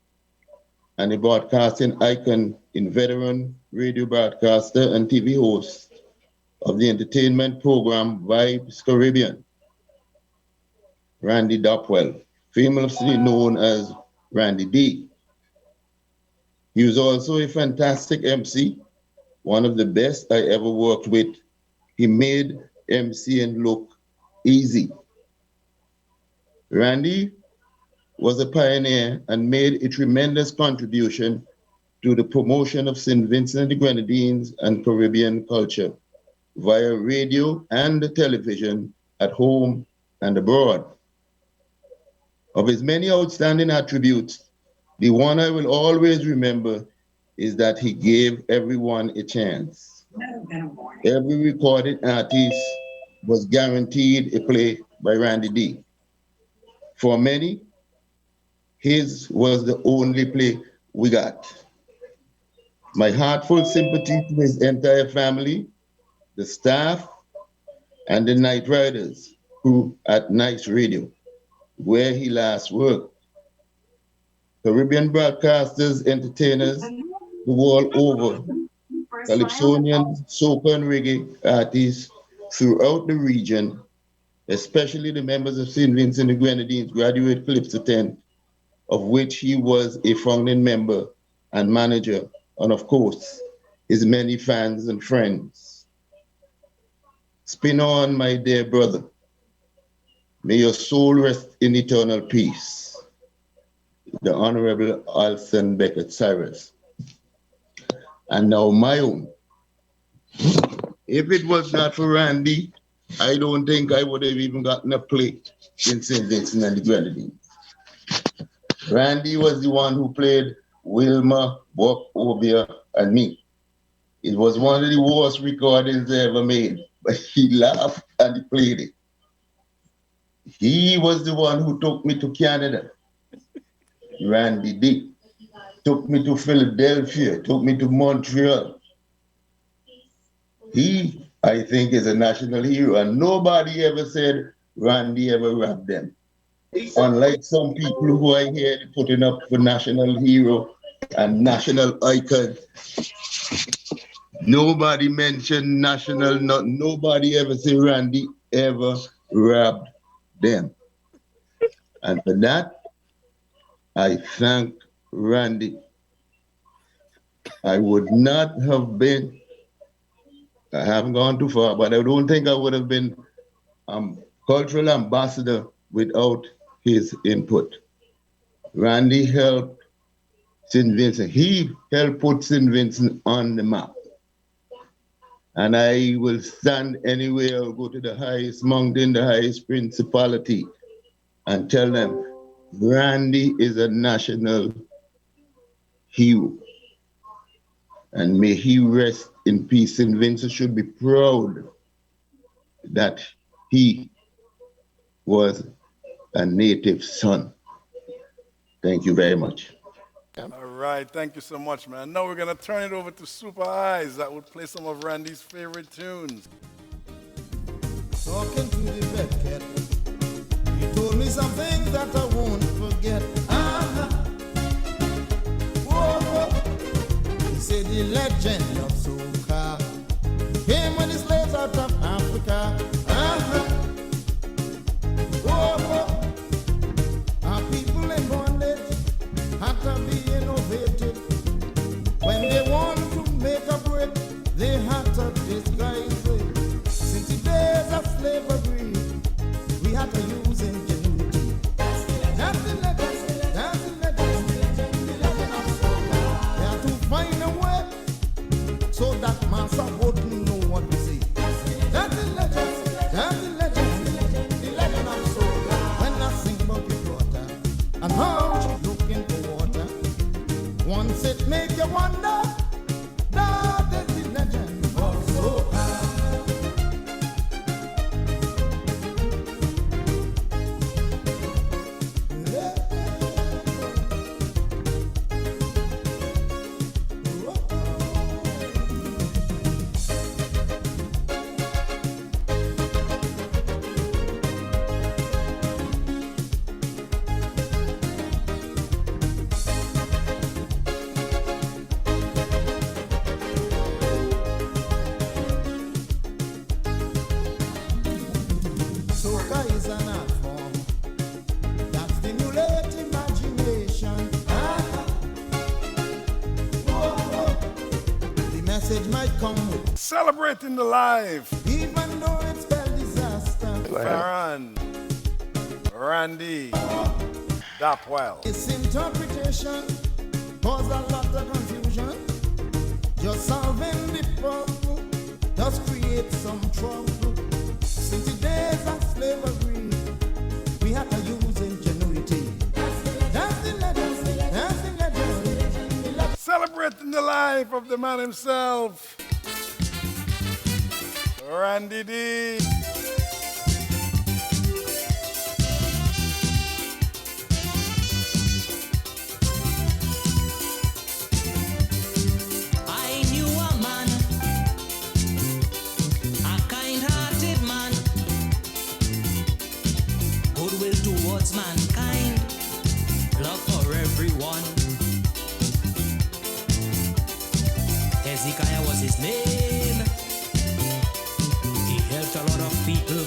and a broadcasting icon in veteran radio broadcaster and TV host of the entertainment program Vibes Caribbean, Randy Dopwell, famously known as Randy D. He was also a fantastic MC, one of the best I ever worked with. He made MCing look easy. Randy was a pioneer and made a tremendous contribution to the promotion of St. Vincent and the Grenadines and Caribbean culture. via radio and television at home and abroad. Of his many outstanding attributes, the one I will always remember is that he gave everyone a chance. Every recorded artist was guaranteed a play by Randy D. For many, his was the only play we got. My heartfelt sympathy to his entire family, the staff, and the Night Riders crew at Nice Radio, where he last worked. Caribbean broadcasters, entertainers, the world over, Calypsonian, soca and reggae artists throughout the region, especially the members of St. Vincent and Grenadines Graduate Calypso 10, of which he was a founding member and manager, and of course, his many fans and friends. Spin on, my dear brother. May your soul rest in eternal peace. The Honorable Alston Beckett Cyrus. And now my own. If it was not for Randy, I don't think I would have even gotten a play in St. Vincent and the Grenadines. Randy was the one who played Wilma, Buck, Obia, and me. It was one of the worst recordings I ever made, but he laughed and he played it. He was the one who took me to Canada. Randy D. Took me to Philadelphia, took me to Montreal. He, I think, is a national hero, and nobody ever said Randy ever rapped them. Unlike some people who I hear putting up for national hero and national icon, nobody mentioned national, nobody ever said Randy ever rapped them. And for that, I thank Randy. I would not have been, I haven't gone too far, but I don't think I would have been cultural ambassador without his input. Randy helped St. Vincent. He helped put St. Vincent on the map. And I will stand anywhere or go to the highest mountain, the highest principality, and tell them, Randy is a national hero. And may he rest in peace. St. Vincent should be proud that he was a native son. Thank you very much. All right, thank you so much, man. Now we're going to turn it over to Super Eyes that will play some of Randy's favorite tunes. Talking to the red cat, he told me some things that I won't forget. He said the legend of soca came when the slaves out of Africa. Our people in bondage had to be innovative. When they want to make a break, they had to disguise it. Since the days of slavery, we had to use ingenuity. That's the legend, that's the legend, the legend of soca. They had to find a way so that master wouldn't know what to say. That's the legend, that's the legend, the legend of soca. When I sing about your daughter and how she looking for water, once it make you wonder, that is the legend of soca. Soca is an art form that stimulates imagination. The message might come with celebrating the life. Even though it spelled disaster. Farron, Randy, Dapwell. Its interpretation cause a lot of confusion. Just solving the puzzle, just create create some trouble. Since the days of slavery, we had to use ingenuity. That's the legend, that's the legend. Celebrating the life of the man himself, Randy D. I knew a man, a kind-hearted man, goodwill towards mankind, love for everyone. Hezekiah was his name. He helped a lot of people.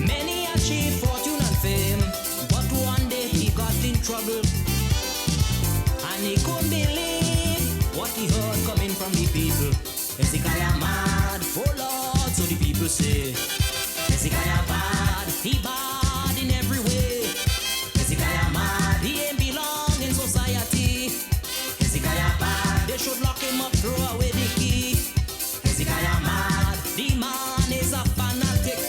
Many achieved fortune and fame, but one day he got in trouble, and he couldn't believe what he heard coming from the people. Hezekiah mad, oh Lord, so the people say. Hezekiah bad, he bad in every way. Hezekiah mad, he ain't belong in society. Hezekiah bad, they should lock him up, throw away the key. Hezekiah mad, the man is a fanatic.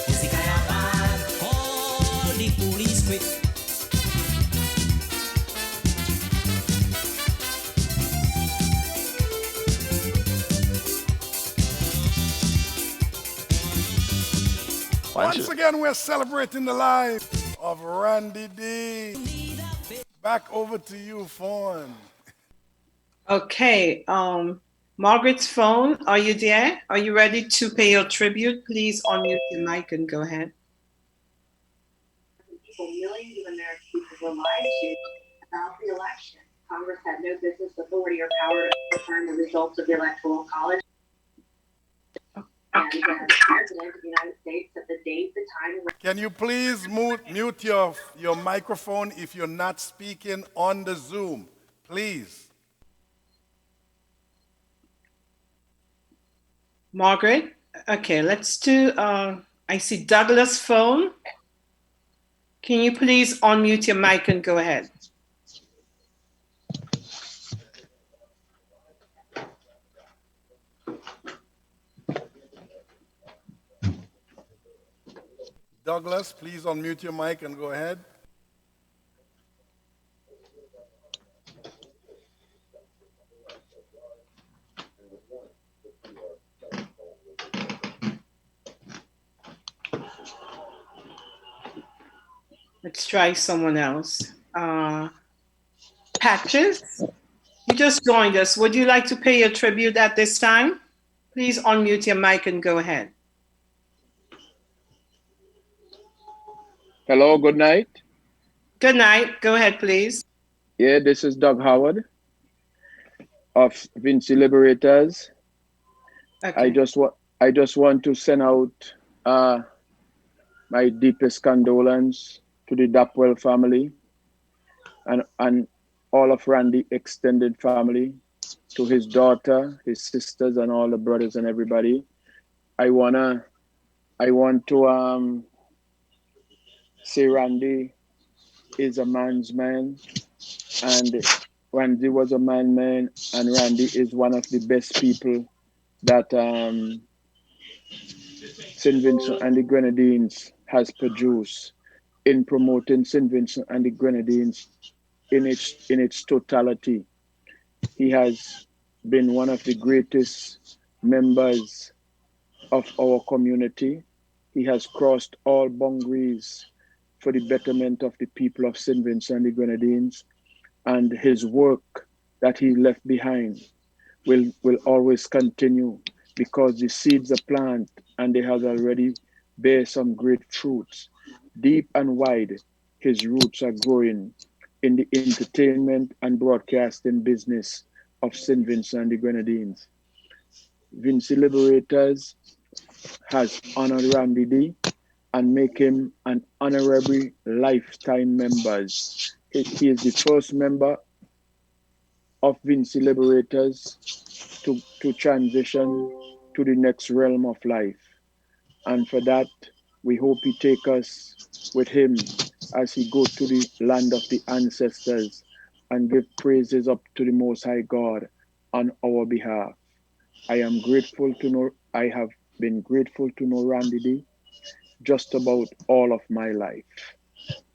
Hezekiah bad, call the police quick. Once again, we're celebrating the life of Randy D. Back over to you, Fawn. Okay, Margaret's phone, are you there? Are you ready to pay your tribute? Please unmute your mic and go ahead. Millions of American people were lied to about the election. Congress had no business authority or power to overturn the results of the Electoral College. And the President of the United States set the date, the time. Can you please mute your microphone if you're not speaking on the Zoom, please? Margaret? Okay, let's do, I see Douglas' phone. Can you please unmute your mic and go ahead? Douglas, please unmute your mic and go ahead. Let's try someone else. Patches, you just joined us. Would you like to pay your tribute at this time? Please unmute your mic and go ahead. Hello, good night. Good night. Go ahead, please. Yeah, this is Doug Howard of Vinci Liberators. Okay. I just want to send out my deepest condolence to the Dapwell family and all of Randy extended family, to his daughter, his sisters, and all the brothers and everybody. I want to say Randy is a man's man, and Randy was a man, and Randy is one of the best people that St. Vincent and the Grenadines has produced in promoting St. Vincent and the Grenadines in its totality. He has been one of the greatest members of our community. He has crossed all boundaries for the betterment of the people of St. Vincent and the Grenadines, and his work that he left behind will always continue, because the seeds are planted and they have already bear some great fruits. Deep and wide, his roots are growing in the entertainment and broadcasting business of St. Vincent and the Grenadines. Vinci Liberators has honored Randy D and make him an honorary lifetime member. He is the first member of Vinci Liberators to transition to the next realm of life. And for that, we hope he take us with him as he go to the land of the ancestors and give praises up to the Most High God on our behalf. I am grateful to know I have been grateful to know Randy D just about all of my life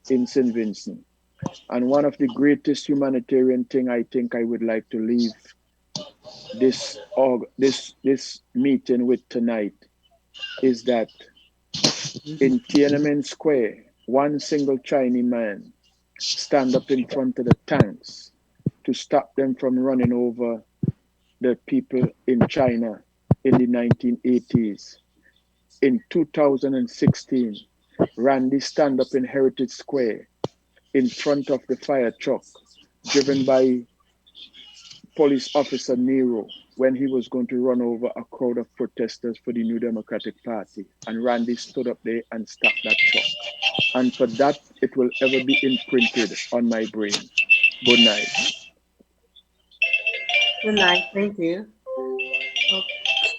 in St. Vincent. And one of the greatest humanitarian thing I think I would like to leave this meeting with tonight is that in Tiananmen Square, one single Chinese man stand up in front of the tanks to stop them from running over the people in China in the 1980s. In 2016, Randy stand up in Heritage Square in front of the fire truck driven by police officer Nero when he was going to run over a crowd of protesters for the New Democratic Party. And Randy stood up there and stopped that truck. And for that, it will ever be imprinted on my brain. Good night. Good night. Thank you.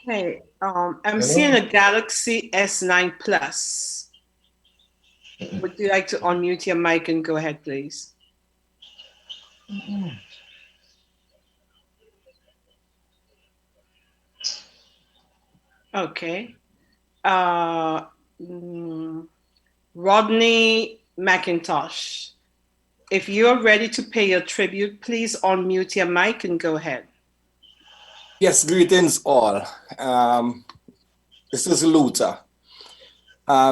Okay. I'm seeing a Galaxy S9 Plus. Would you like to unmute your mic and go ahead, please? Okay. Rodney McIntosh, if you're ready to pay your tribute, please unmute your mic and go ahead. Yes, greetings all. This is Luther.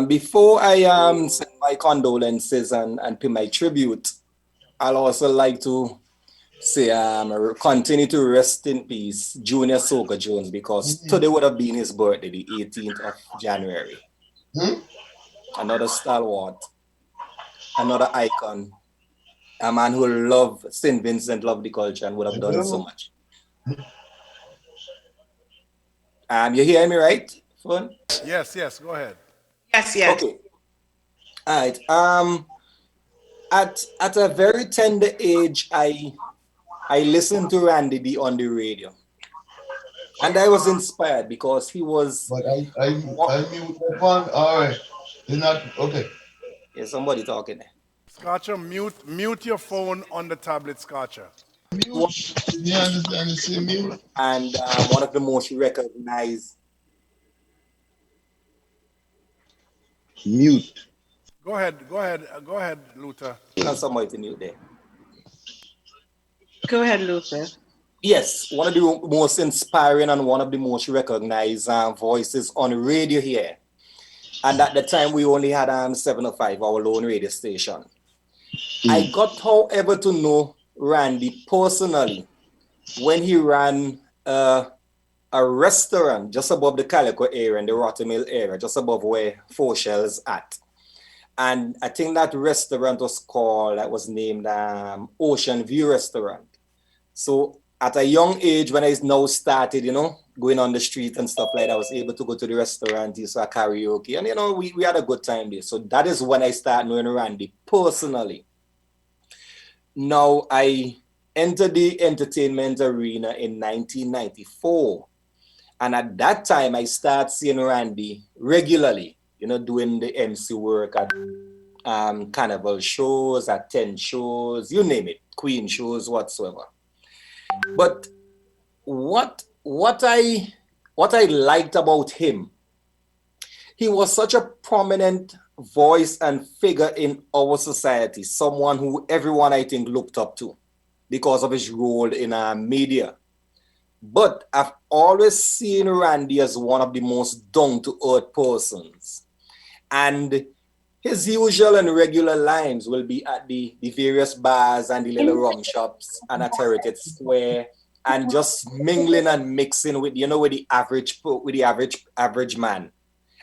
Before I send my condolences and pay my tribute, I'll also like to say continue to rest in peace, Junior Soca Jones, because today would have been his birthday, the 18th of January. Another stalwart, another icon, a man who loved St. Vincent, loved the culture, and would have done so much. You hear me right, Fun? Yes, go ahead. Yes. Okay. All right. At a very tender age, I listened to Randy D on the radio, and I was inspired because he was. But I mute the phone. All right. You're not okay. Yeah, somebody talking there. Scotcher, mute your phone on the tablet, Scotcher. Mute. You understand? You see mute. And one of the most recognized. Mute. Go ahead, Luther. Not somebody to mute there. Go ahead, Luther. Yes, one of the most inspiring and one of the most recognized voices on radio here. And at the time, we only had 705, our lone radio station. I got, however, to know Randy personally when he ran a restaurant just above the Calico area in the Rotten Mill area, just above where Four Shells at. And I think that restaurant was named Ocean View Restaurant. So at a young age, when I now started, going on the street and stuff like that, I was able to go to the restaurant, so a karaoke, and we had a good time there. So that is when I started knowing Randy personally. Now I entered the entertainment arena in 1994. And at that time, I started seeing Randy regularly, doing the MC work at carnival shows, at 10 shows, you name it, Queen shows, whatsoever. But what I liked about him, he was such a prominent voice and figure in our society, someone who everyone, I think, looked up to because of his role in media. But I've always seen Randy as one of the most down-to-earth persons. And his usual and regular lines will be at the various bars and the little rum shops and at Heritage Square, and just mingling and mixing with the average man.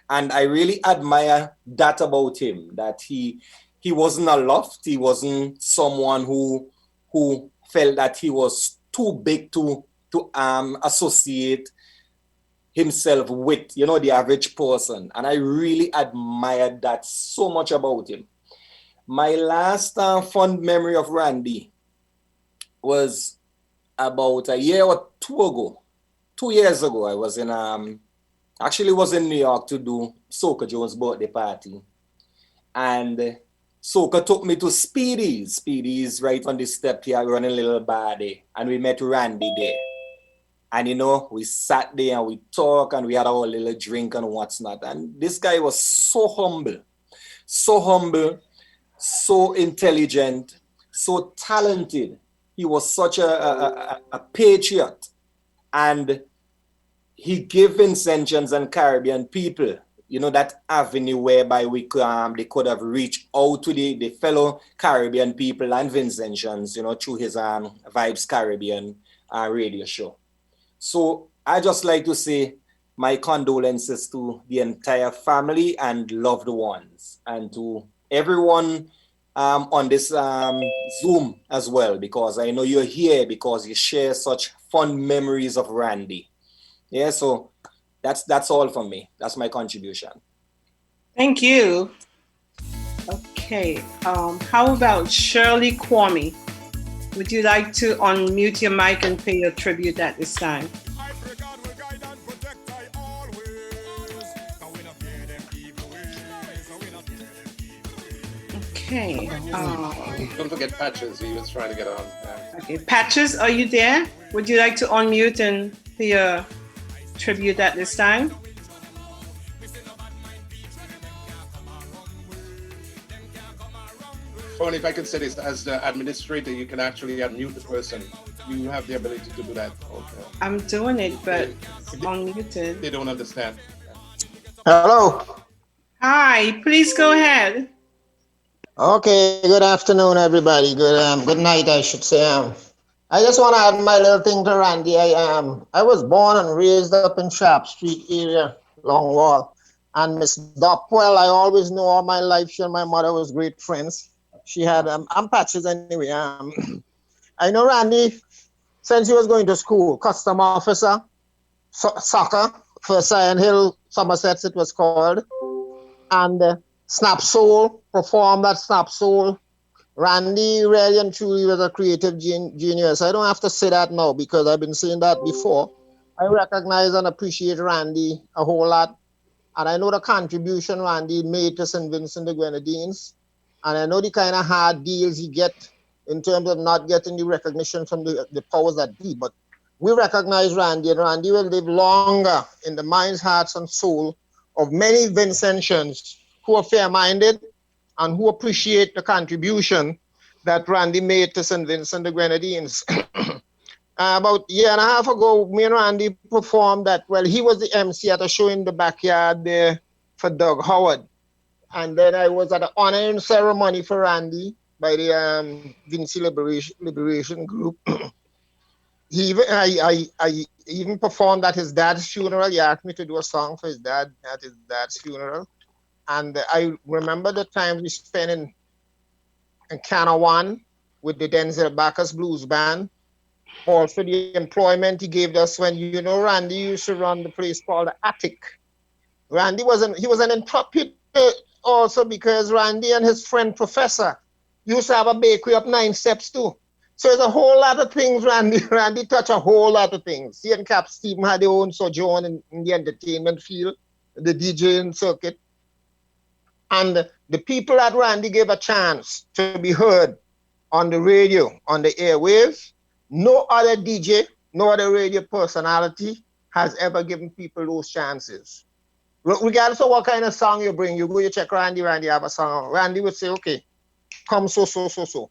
And I really admire that about him, that he wasn't aloft, he wasn't someone who felt that he was too big to associate himself with, the average person. And I really admired that so much about him. My last fond memory of Randy was about a year or two ago. 2 years ago, I was in New York to do Soca Jones' birthday party. And Soca took me to Speedy's. Speedy's right on the step here, running a little bar there. And we met Randy there. And we sat there and we talked and we had our little drink and what's not. And this guy was so humble, so intelligent, so talented. He was such a patriot. And he gave Vincentians and Caribbean people, that avenue whereby they could have reached out to the fellow Caribbean people and Vincentians, through his Vibes Caribbean radio show. So I just like to say my condolences to the entire family and loved ones, and to everyone on this Zoom as well, because I know you're here because you share such fond memories of Randy. Yeah, so that's all from me. That's my contribution. Thank you. Okay, how about Shirley Kwame? Would you like to unmute your mic and pay your tribute at this time? Okay. Don't forget Patches. He was trying to get on. Okay, Patches, are you there? Would you like to unmute and pay your tribute at this time? Phone, if I could say this, as the administrator, you can actually unmute the person. You have the ability to do that. Okay. I'm doing it, but it's unmuted. They don't understand. Hello. Hi, please go ahead. Okay, good afternoon, everybody. Good night, I should say. I just want to add my little thing to Randy. I was born and raised up in Sharp Street area, Long Wall. And Miss Dockwell, I always knew all my life. She and my mother was great friends. She had, I'm Patches anyway. I know Randy since he was going to school, custom officer, soccer for Sion Hill, Somerset it was called. And Snap Soul, performed at Snap Soul. Randy really and truly was a creative genius. I don't have to say that now because I've been saying that before. I recognize and appreciate Randy a whole lot. And I know the contribution Randy made to St. Vincent the Grenadines. And I know the kind of hard deals he get in terms of not getting the recognition from the powers that be. But we recognize Randy, and Randy will live longer in the minds, hearts, and soul of many Vincentians who are fair-minded and who appreciate the contribution that Randy made to St. Vincent the Grenadines. About a year and a half ago, me and Randy performed that. Well, he was the MC at a show in the backyard there for Doug Howard. And then I was at an honoring ceremony for Randy by the Vinci Liberation Group. I even performed at his dad's funeral. He asked me to do a song for his dad at his dad's funeral. And I remember the time we spent in Canawan with the Denzel Backus Blues Band. Also the employment he gave us when, Randy used to run the place called the Attic. Randy was an intrepid also because Randy and his friend Professor used to have a bakery up 9 Steps too. So there's a whole lot of things Randy touched a whole lot of things. He and Cap Stephen had their own sojourn in the entertainment field, the DJing circuit. And the people that Randy gave a chance to be heard on the radio, on the airwaves, no other DJ, no other radio personality has ever given people those chances. Regardless of what kind of song you bring, you go, you check Randy have a song. Randy would say, okay, come so.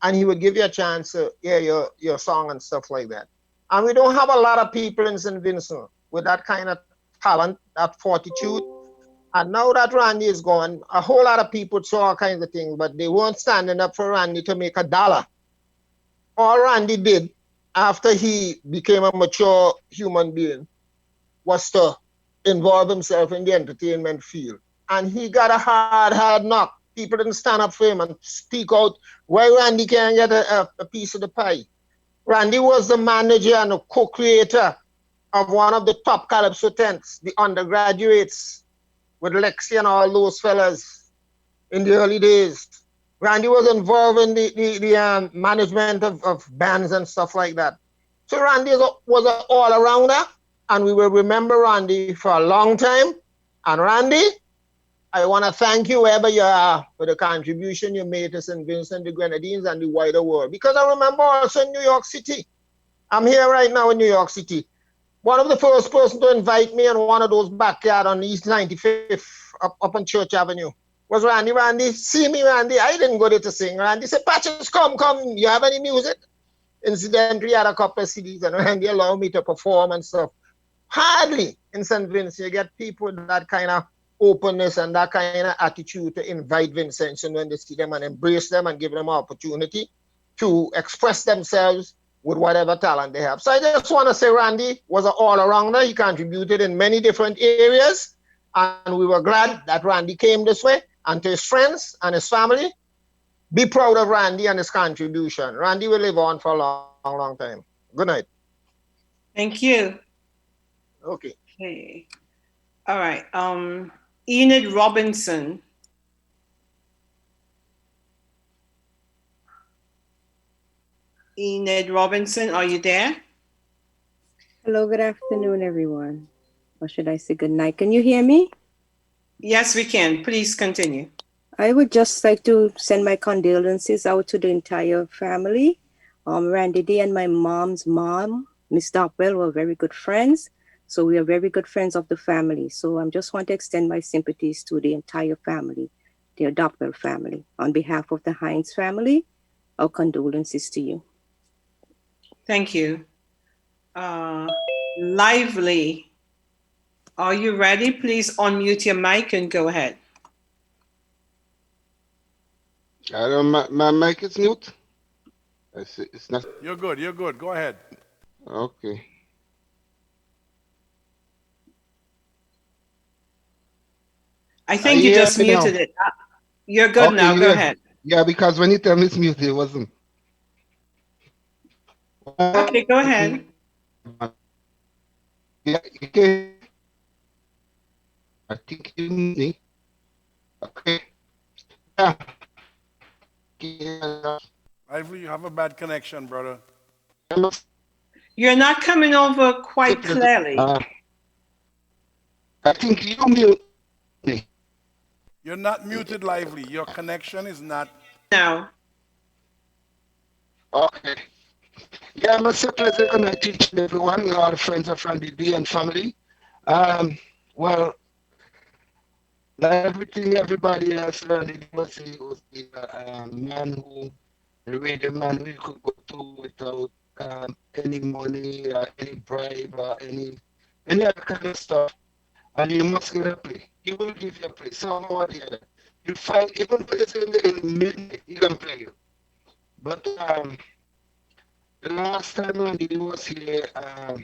And he would give you a chance to hear your song and stuff like that. And we don't have a lot of people in St. Vincent with that kind of talent, that fortitude. And now that Randy is gone, a whole lot of people saw all kinds of things, but they weren't standing up for Randy to make $1. All Randy did after he became a mature human being was to involve himself in the entertainment field. And he got a hard knock. People didn't stand up for him and speak out why Randy can't get a piece of the pie. Randy was the manager and the co-creator of one of the top Calypso tents, the Undergraduates, with Lexi and all those fellas in the early days. Randy was involved in the management of bands and stuff like that. So Randy was an all-arounder, and we will remember Randy for a long time. And Randy, I want to thank you wherever you are for the contribution you made to St. Vincent the Grenadines and the wider world. Because I remember also in New York City. I'm here right now in New York City. one of the first person to invite me in one of those backyard on East 95th up on Church Avenue was Randy. Randy, see me, Randy. I didn't go there to sing. Randy said, Patches, come. You have any music? Incidentally, I had a couple of CDs and Randy allowed me to perform and stuff. Hardly in St. Vincent you get people with that kind of openness and that kind of attitude to invite Vincentians when they see them and embrace them and give them an opportunity to express themselves with whatever talent they have. So I just want to say Randy was an all-arounder. He contributed in many different areas, and we were glad that Randy came this way. And to his friends and his family, be proud of Randy and his contribution. Randy will live on for a long, long time. Good night. Thank you. Okay. Okay. All right. Enid Robinson. Enid Robinson, are you there? Hello, good afternoon, everyone. Or should I say good night? Can you hear me? Yes, we can. Please continue. I would just like to send my condolences out to the entire family. Randy D and my mom's mom, Miss Dockwell, were very good friends. So we are very good friends of the family. So I just want to extend my sympathies to the entire family, the Dockwell family. On behalf of the Hines family, our condolences to you. Thank you. Lively, are you ready? Please unmute your mic and go ahead. I don't, my mic is mute. It's not. You're good. You're good. Go ahead. Okay. I think you just muted it. You're good Okay, now. Go yeah. ahead. Yeah, because when you tell me it's muted, it wasn't. Okay, go ahead. Yeah, okay. I think you need me. Okay. Yeah. Lively, you have a bad connection, brother. You're not coming over quite clearly. I think you mute me. You're not muted, Lively. Your connection is not. No. Okay. Yeah, I'm a pleasure and I teach everyone, all the friends of Randy D and family. Well, like everything everybody else, Randy D was a man who, the radio man we could go to without any money or any bribe or any other kind of stuff. And you must get a play. He will give you a play. Somehow or the other. You find, even if it's in the midnight, he can play you. But the last time Randy was here, I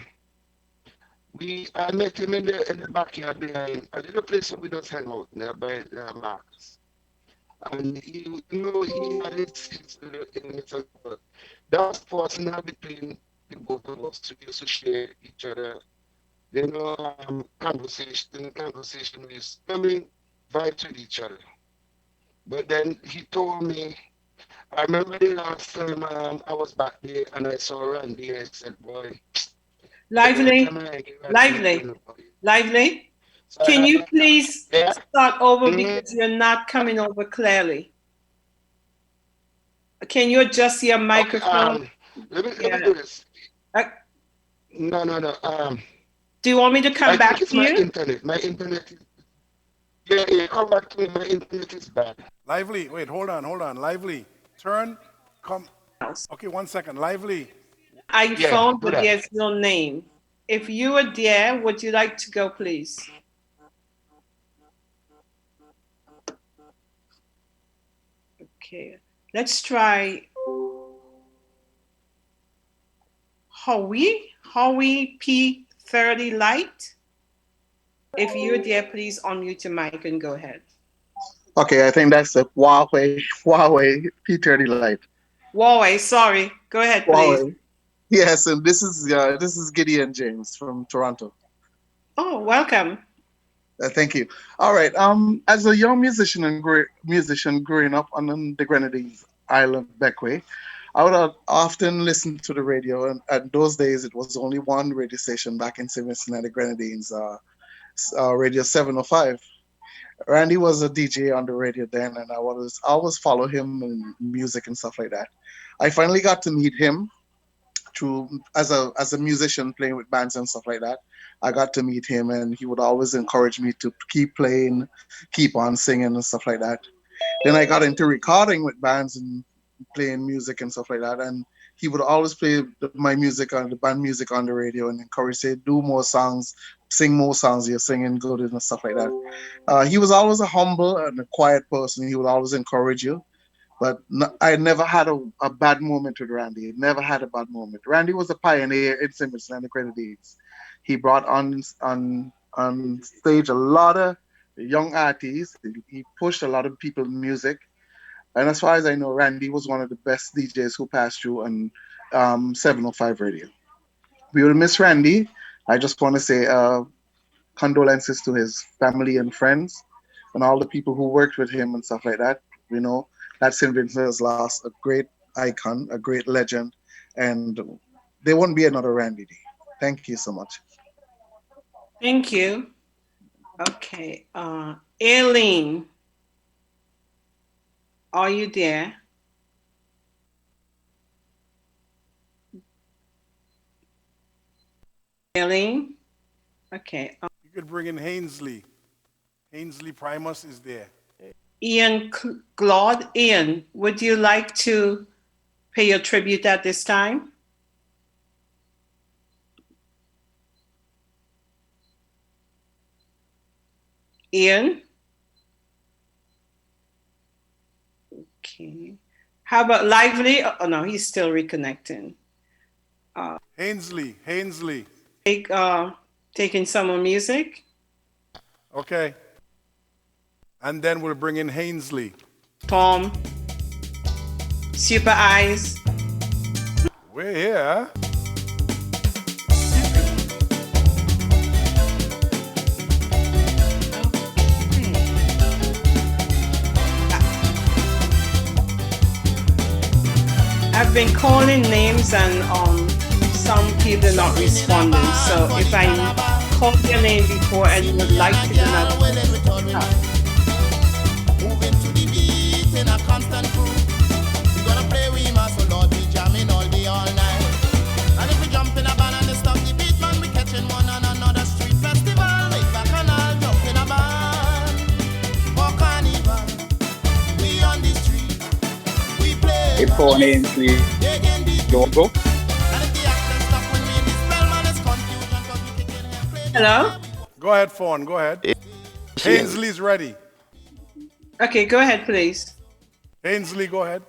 met him in the backyard behind a little place where we just hang out there by Marcus. And he had his that was personal between the both of us. We used to share each other, conversation we used to vibe with each other. But then he told me, I remember the last time I was back there and I saw Randy, I said, boy. Lively. Can you please start over because you're not coming over clearly? Can you adjust your microphone? Let me do this. No. Do you want me to come back to you? My internet is. Yeah, come back to me. My internet is bad. Lively, wait, hold on. Lively, come. Okay, 1 second. Lively. I found that there's no name. If you are there, would you like to go, please? Okay, let's try Howie P30 Light. If you're there, please unmute your mic and go ahead. Okay, I think that's the Huawei P30 Lite. Huawei, sorry. Go ahead, please. Huawei. Yes, and this is Gideon James from Toronto. Oh, welcome. Thank you. All right. As a young musician growing up on the Grenadines Island Beckway, I would often listen to the radio, and at those days it was only one radio station back in St. Vincent and the Grenadines, Radio 705. Randy was a DJ on the radio then, and I always follow him in music and stuff like that. I finally got to meet him through as a musician playing with bands and stuff like that. I got to meet him, and he would always encourage me to keep playing, keep on singing and stuff like that. Then I got into recording with bands and playing music and stuff like that. And he would always play my music on the band music on the radio and encourage, say, do more songs, sing more songs. You're singing good and stuff like that. He was always a humble and a quiet person. He would always encourage you. But I never had a bad moment with Randy. Never had a bad moment. Randy was a pioneer in St. Vincent and the Grenadines. He brought on stage a lot of young artists. He pushed a lot of people's music. And as far as I know, Randy was one of the best DJs who passed through on 705 Radio. We will miss Randy. I just want to say condolences to his family and friends and all the people who worked with him and stuff like that. You know, that St. Vincent has lost a great icon, a great legend, and there won't be another Randy D. Thank you so much. Thank you. Okay. Aileen, are you there? Aileen? Okay. You could bring in Hainsley. Hainsley Primus is there. Ian Claude, Ian, would you like to pay your tribute at this time? Ian? Okay. How about Lively? Oh, no, he's still reconnecting. Hainsley. Taking some more music. Okay. And then we'll bring in Hainsley. Tom. Super Eyes. We're here. I've been calling names and some people are not responding. So if I call your name before and you would like to do that, Moving to the beat in a constant groove. We gonna play we must, so Lord, we jamming all day, all night. And if we jump in a band and they stop the beat, man, we catching one on another street festival. Like back and all jump in a band. For carnival, we on the street, we play. Hey, Paul Hainsley. Logo. Hello? Go ahead, Fawn, go ahead. Hainsley's ready. Okay, go ahead, please. Hainsley, go ahead.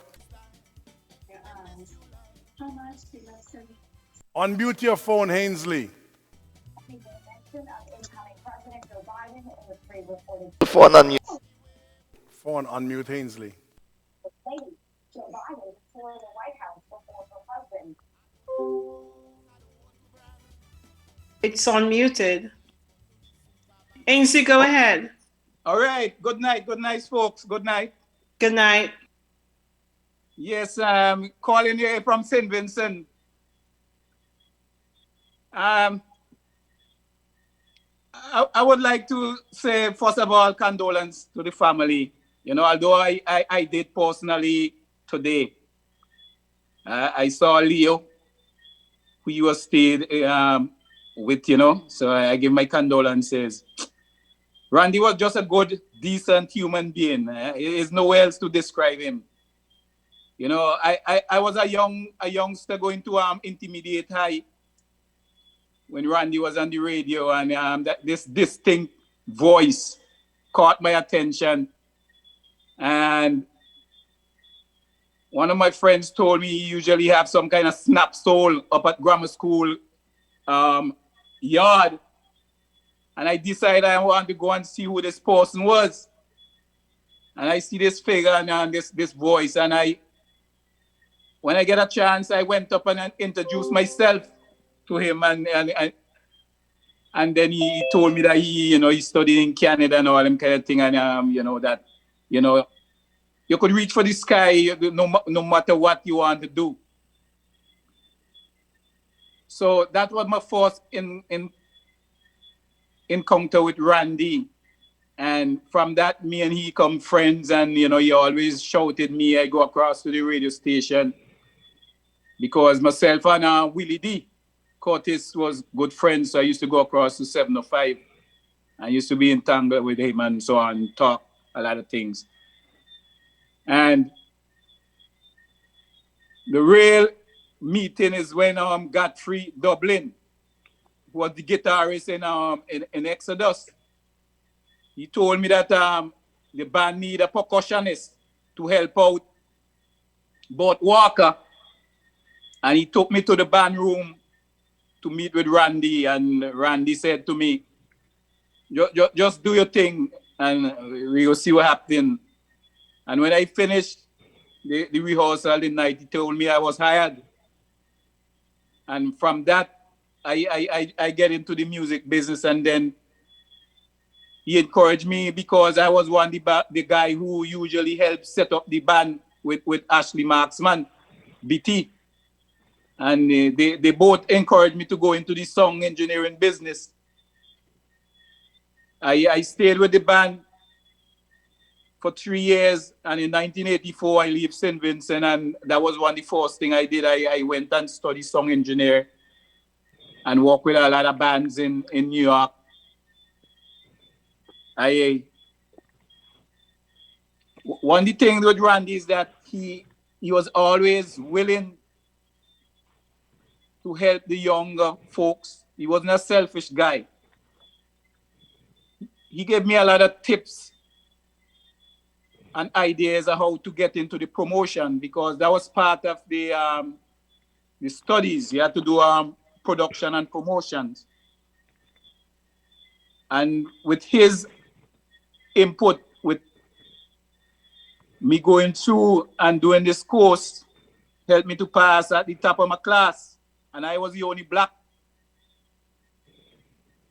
Unmute your phone, Hainsley. Phone unmute. Phone unmute, Hainsley. It's unmuted. Ainsley, go ahead. All right. Good night, folks. Good night. Good night. Yes, calling you from St. Vincent. I would like to say, first of all, condolence to the family. You know, although I did personally today. I saw Leo, who you were stayed with, you know, so I give my condolences. Randy was just a good, decent human being. There's nowhere else to describe him. You know, I was a youngster going to intermediate high when Randy was on the radio, and this distinct voice caught my attention. And one of my friends told me he usually have some kind of snap soul up at grammar school yard. And I decided I want to go and see who this person was. And I see this figure and this voice. And when I get a chance, I went up and introduced myself to him. And then he told me that he studied in Canada and all them kind of thing. And that you could reach for the sky no matter what you want to do. So that was my first encounter with Randy. And from that, me and he become friends. And, he always shouted me. I go across to the radio station. because myself and Willie D. Curtis was good friends, so I used to go across to 705. I used to be entangled with him and so on, talk a lot of things. And the real meeting is when Godfrey Dublin, who was the guitarist in Exodus, he told me that the band need a percussionist to help out Burt Walker. And he took me to the band room to meet with Randy, and Randy said to me, just do your thing and we'll see what happens. And when I finished the rehearsal the night, he told me I was hired. And from that, I get into the music business, and then he encouraged me because I was the guy who usually helped set up the band with Ashley Marksman, BT. And they both encouraged me to go into the song engineering business. I stayed with the band for 3 years, and in 1984 I left St. Vincent, and that was one of the first things I did. I went and studied song engineer and worked with a lot of bands in New York. One of the things with Randy is that he was always willing to help the younger folks. He wasn't a selfish guy. He gave me a lot of tips and ideas of how to get into the promotion, because that was part of the studies. You had to do production and promotions. And with his input, with me going through and doing this course, helped me to pass at the top of my class. And I was the only black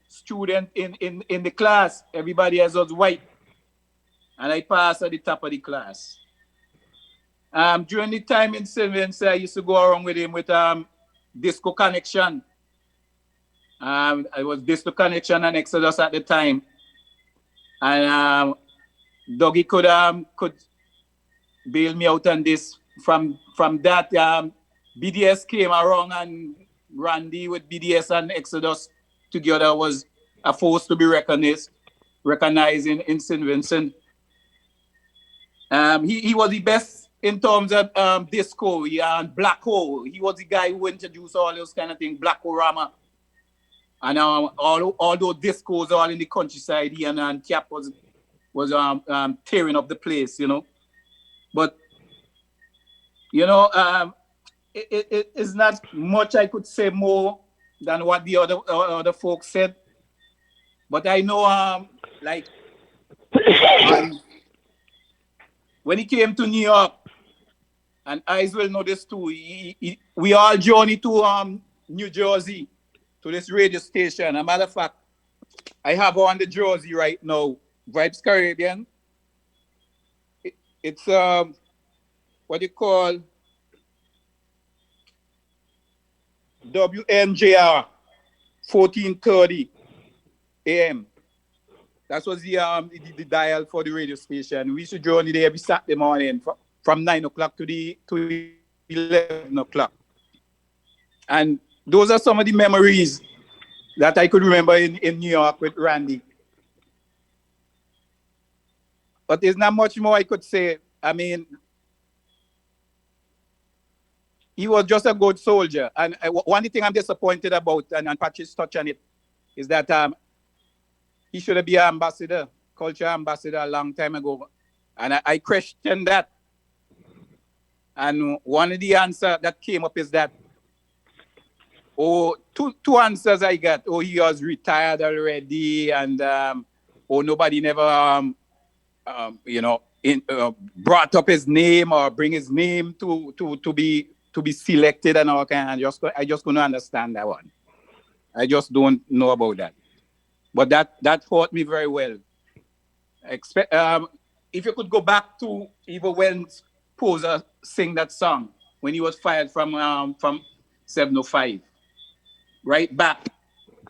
student in the class. Everybody else was white. And I passed at the top of the class. During the time in St. Vincent, I used to go around with him with Disco Connection. I was Disco Connection and Exodus at the time. And Dougie could bail me out on this. From that, BDS came around, and Randy with BDS and Exodus together was a force to be recognized in St. Vincent. He was the best in terms of disco and Black Hole. He was the guy who introduced all those kind of things, Black Orama. And all those discos all in the countryside, he and Cap was tearing up the place, you know. But, you know, it is not much I could say more than what the other folks said. But I know, when he came to New York, and Eyes will know this too, we all journeyed to New Jersey, to this radio station. As a matter of fact, I have on the jersey right now, Vibes Caribbean. It's what you call WNJR 1430 AM. That was the dial for the radio station. We used to journey there every Saturday morning from 9 o'clock to 11 o'clock. And those are some of the memories that I could remember in New York with Randy. But there's not much more I could say. I mean, he was just a good soldier. And one thing I'm disappointed about, and Patrice touched on it, is that he should have been an ambassador, culture ambassador a long time ago. And I questioned that. And one of the answers that came up is that, two answers I got. He was retired already, and nobody never, brought up his name or bring his name to be selected and all kind. I just couldn't understand that one. I just don't know about that. But that hurt me very well. If you could go back to even when Poser sang that song when he was fired from 705, right back.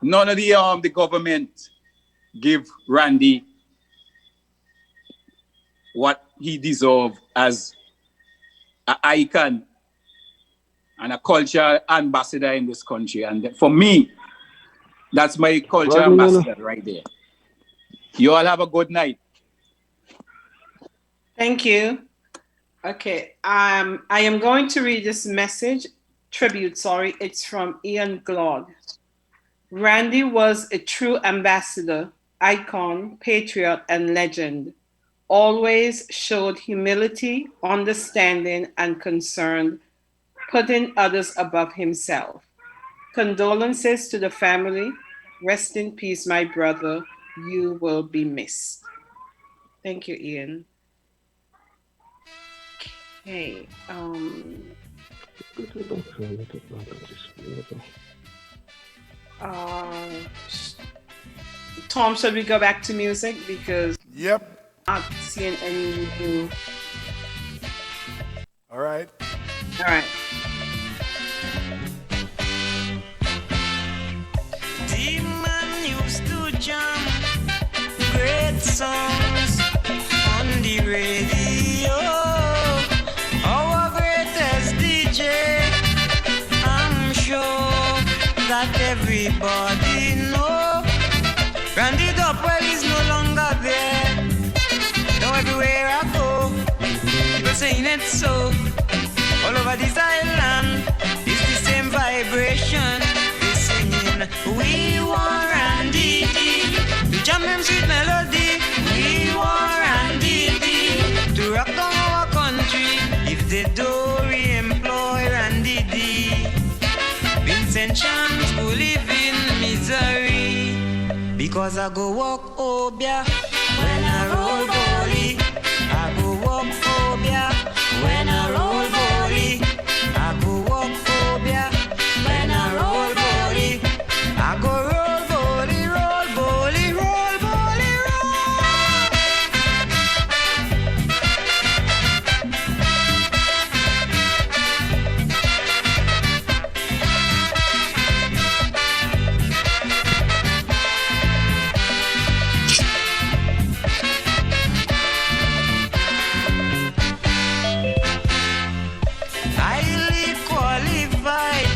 None of the government give Randy what he deserved as an icon and a culture ambassador in this country. And for me, that's my culture Well, no, no. ambassador right there. You all have a good night. Thank you. Okay, I am going to read this message, tribute, sorry. It's from Ian Glaude. Randy was a true ambassador, icon, patriot, and legend. Always showed humility, understanding, and concern, putting others above himself. Condolences to the family. Rest in peace, my brother. You will be missed. Thank you, Ian. Okay. Tom, should we go back to music? Because yep, I'm not seeing any new. All right. All right. Demon used to jam great songs on the radio. Our greatest DJ, I'm sure that everybody know. Randy Dopwell is no longer there. Now everywhere I go, people saying it so. All over this island, it's the same vibration. They're singing, we want Randy D. To jam them sweet melody. We want Randy D. To rock down our country. If they do re-employ Randy D. Vincent Chance will live in misery. Because I go walk Obia when I roll volley. I go walk Obia when I roll volley. I go walk Obia when I roll volley. I go roll volley, roll volley, roll volley, highly qualified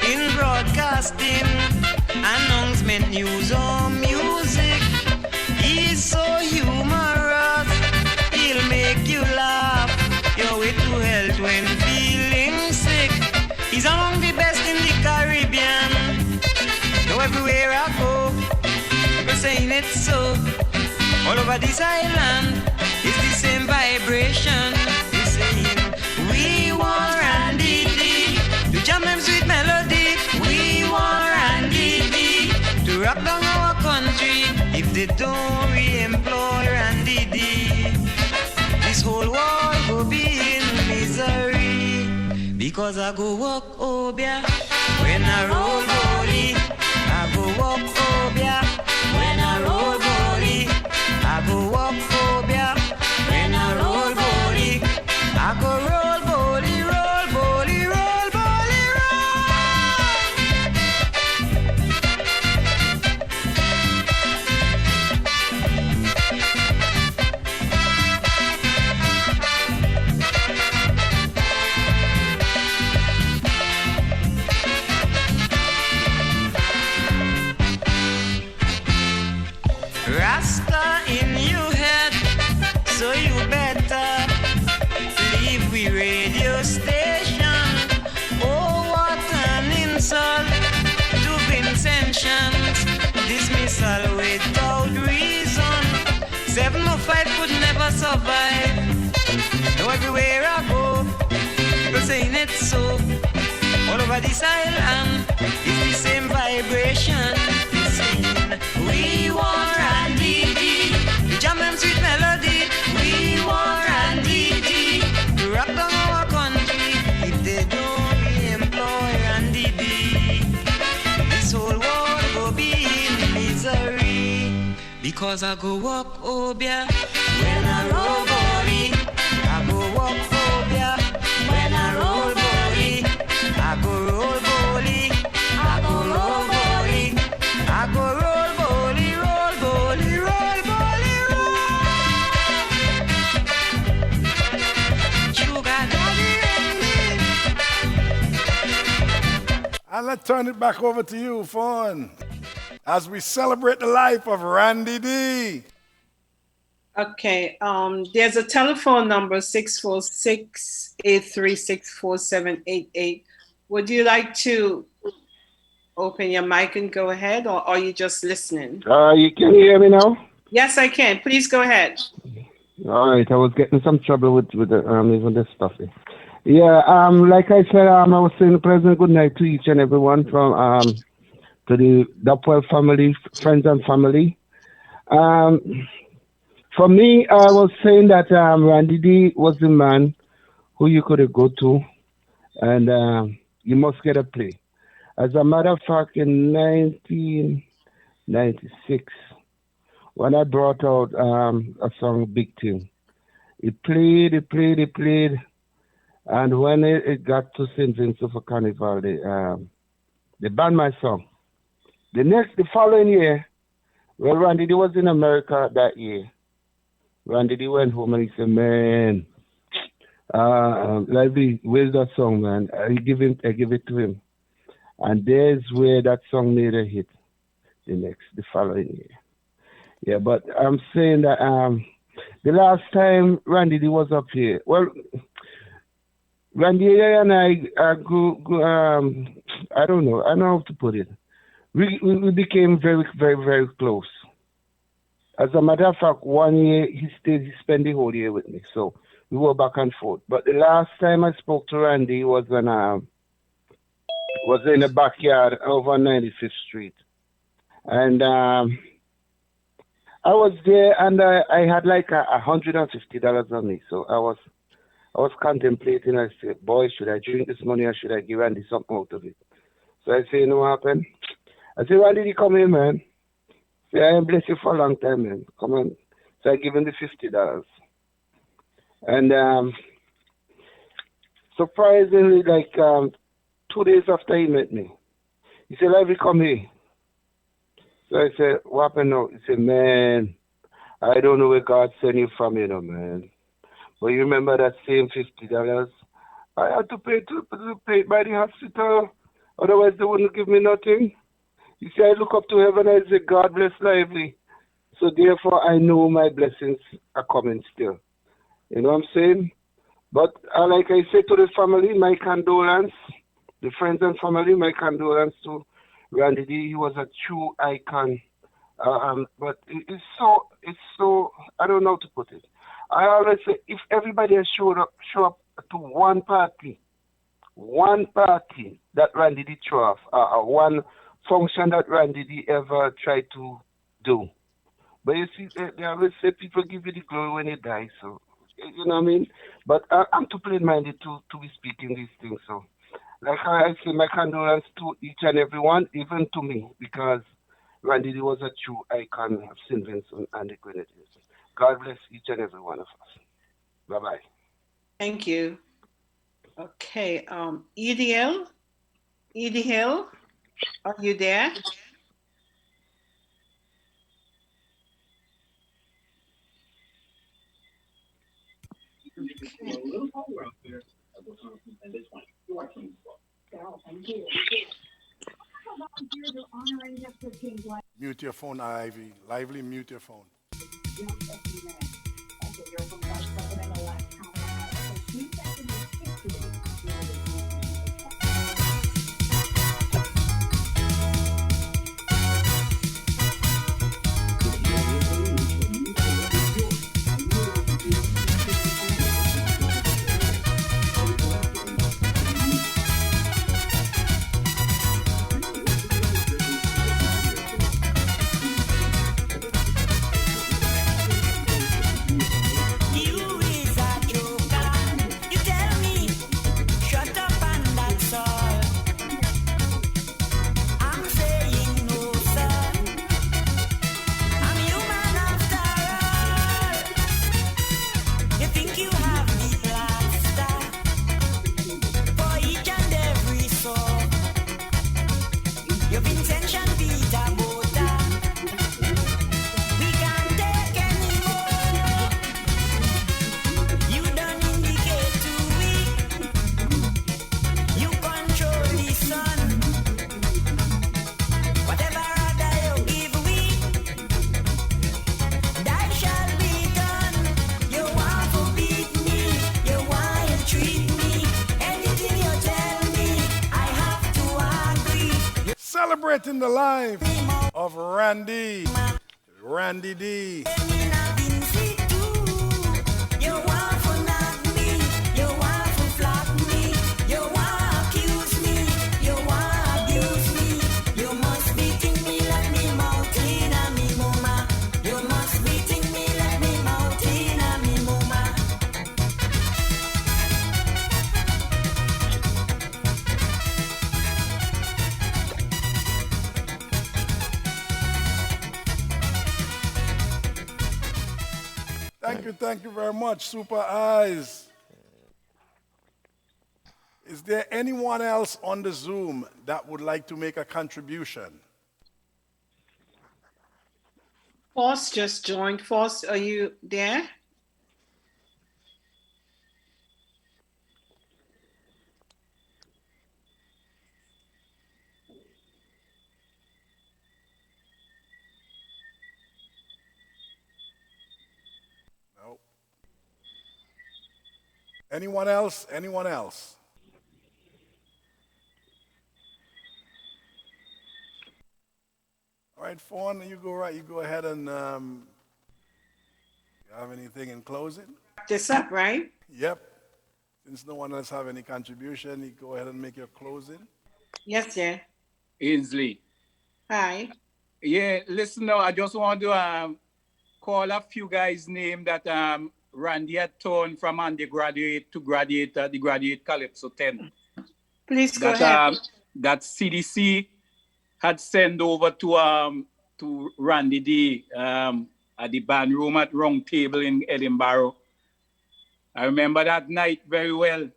in broadcasting, announcement, news or music. He's so humorous, he'll make you laugh. Your way to health when feeling sick. He's among the best in the Caribbean. Now everywhere I go, people saying it so. All over this island, it's the same vibration. They're saying, we want Randy D. To jam them sweet melody. We want Randy D. To rock down our country. If they don't re-employ Randy D, this whole world will be in misery. Because I go walk Obia when I roll volley. I go walk Obia when I roll volley. I go walk Obia when I roll volley. I go roll volley, roll volley, roll volley, Rasta in your head, so you better leave we radio station. Oh, what an insult to Vincent Chance. Dismissal without reason. 705 could never survive. Now everywhere I go, people saying it so. All over this island, it's the same vibration. They're saying, we want Randy D. To jam them sweet melody. We want Randy D. To rock down our country. If they don't re-employ Randy D, this whole world will be in misery. Because I go walk Obia when I roll volley. I go walk Obia when I roll volley. I go roll volley. I go roll volley. I go roll volley, roll volley, roll volley, roll. Sugar daddy Randy. let's turn it back over to you, Fawn, as we celebrate the life of Randy D. Okay, there's a telephone number, 646-836-4788. Would you like to open your mic and go ahead, or are you just listening? You can hear me now? Yes, I can. Please go ahead. All right, I was getting some trouble with even this stuff. Yeah, like I said, I was saying pleasant good night to each and everyone from to the Dapwell family, friends and family. For me, I was saying that Randy D was the man who you could go to, and you must get a play. As a matter of fact, in 1996, when I brought out a song, Big Thing, it played, and when it got to St. Vincent for Carnival, they banned my song. The following year, well, Randy D was in America that year. Randy D went home and he said, man, Lively, where's that song, man? I give it to him. And there's where that song made a hit the following year. Yeah, but I'm saying that the last time Randy D was up here, well, Randy and I grew, I don't know how to put it. We became very, very, very close. As a matter of fact, 1 year he spent the whole year with me, so we were back and forth. But the last time I spoke to Randy was in the backyard over 95th Street, and I was there, and I had like $150 on me, so I was contemplating. I said, boy, should I drink this money or should I give Randy something out of it? So I said, you know what happened? I said, Randy, you come here, man. Say, I am blessed you for a long time, man. Come on. So I give him the $50. And surprisingly, like 2 days after he met me, he said, Lively, come here. So I said, what happened now? He said, man, I don't know where God sent you from, you know, man. But you remember that same $50? I had to pay it by the hospital. Otherwise, they wouldn't give me nothing. You see, I look up to heaven and I say, God bless Lively. So therefore, I know my blessings are coming still. You know what I'm saying? But like I said to the family, my condolence, the friends and family, my condolence to Randy D. He was a true icon. But it's so, I don't know how to put it. I always say, if everybody has show up to one party that Randy D threw off, one function that Randy D ever tried to do. But you see, they always say people give you the glory when you die, so, you know what I mean? But I'm too plain-minded to be speaking these things, so. Like I say, my condolence to each and everyone, even to me, because Randy D was a true icon of St. Vincent and the Grenadines. God bless each and every one of us. Bye-bye. Thank you. Okay, EDL, are you there? Mute your phone, Ivy. Lively, mute your phone. You reside celebrating the life of Randy D. Thank you very much, Super Eyes. Is there anyone else on the Zoom that would like to make a contribution? Force just joined. Force, are you there? No. Anyone else? Anyone else? All right, Fawn, you go ahead and you have anything in closing? This up, right? Yep. Since no one else have any contribution, you go ahead and make your closing. Yes, sir. Ainsley. Hi. Yeah, listen now, I just want to call a few guys' name that Randy had turned from undergraduate to graduate at the Graduate Calypso 10. Please go ahead. That CDC had sent over to Randy D at the band room at Round Table in Edinburgh. I remember that night very well.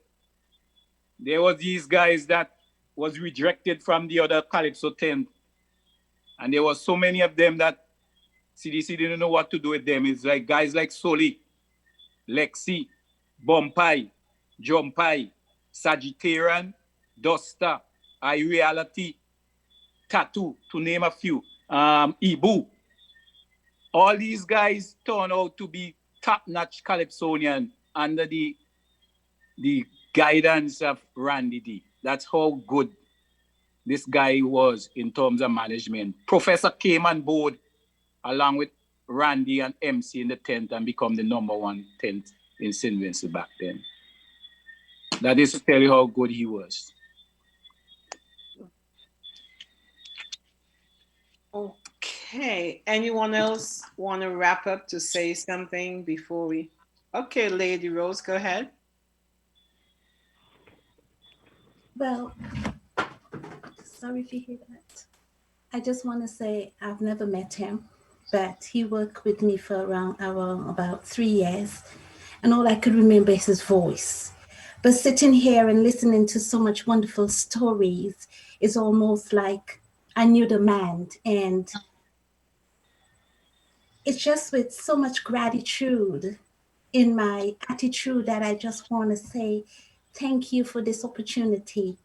There was these guys that was rejected from the other Calypso 10. And there was so many of them that CDC didn't know what to do with them. It's like guys like Soli, Lexi, Bompai, Jumpai, Sagittarian, Duster, iReality, Tattoo, to name a few, Ibu. All these guys turned out to be top-notch Calypsonian under the guidance of Randy D. That's how good this guy was in terms of management. Professor came on board along with Randy and MC in the 10th and become the #1 10th in St. Vincent back then. That is to tell you how good he was. Okay. Anyone else want to wrap up to say something before we? Okay, Lady Rose, go ahead. Well, sorry if you hear that. I just want to say I've never met him, but he worked with me for around about 3 years, and all I could remember is his voice. But sitting here and listening to so much wonderful stories is almost like I knew the man, and it's just with so much gratitude in my attitude that I just want to say thank you for this opportunity,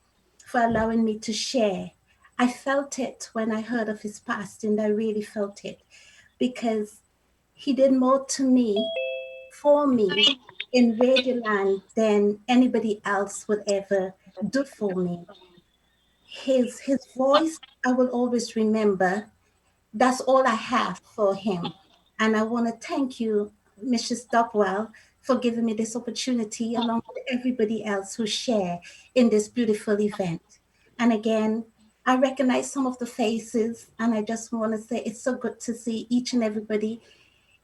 for allowing me to share. I felt it when I heard of his passing. I really felt it because he did more to me, for me, in Radioland than anybody else would ever do for me. His voice, I will always remember. That's all I have for him. And I want to thank you, Mr. Stopwell, for giving me this opportunity along with everybody else who share in this beautiful event. And again, I recognize some of the faces, and I just want to say it's so good to see each and everybody.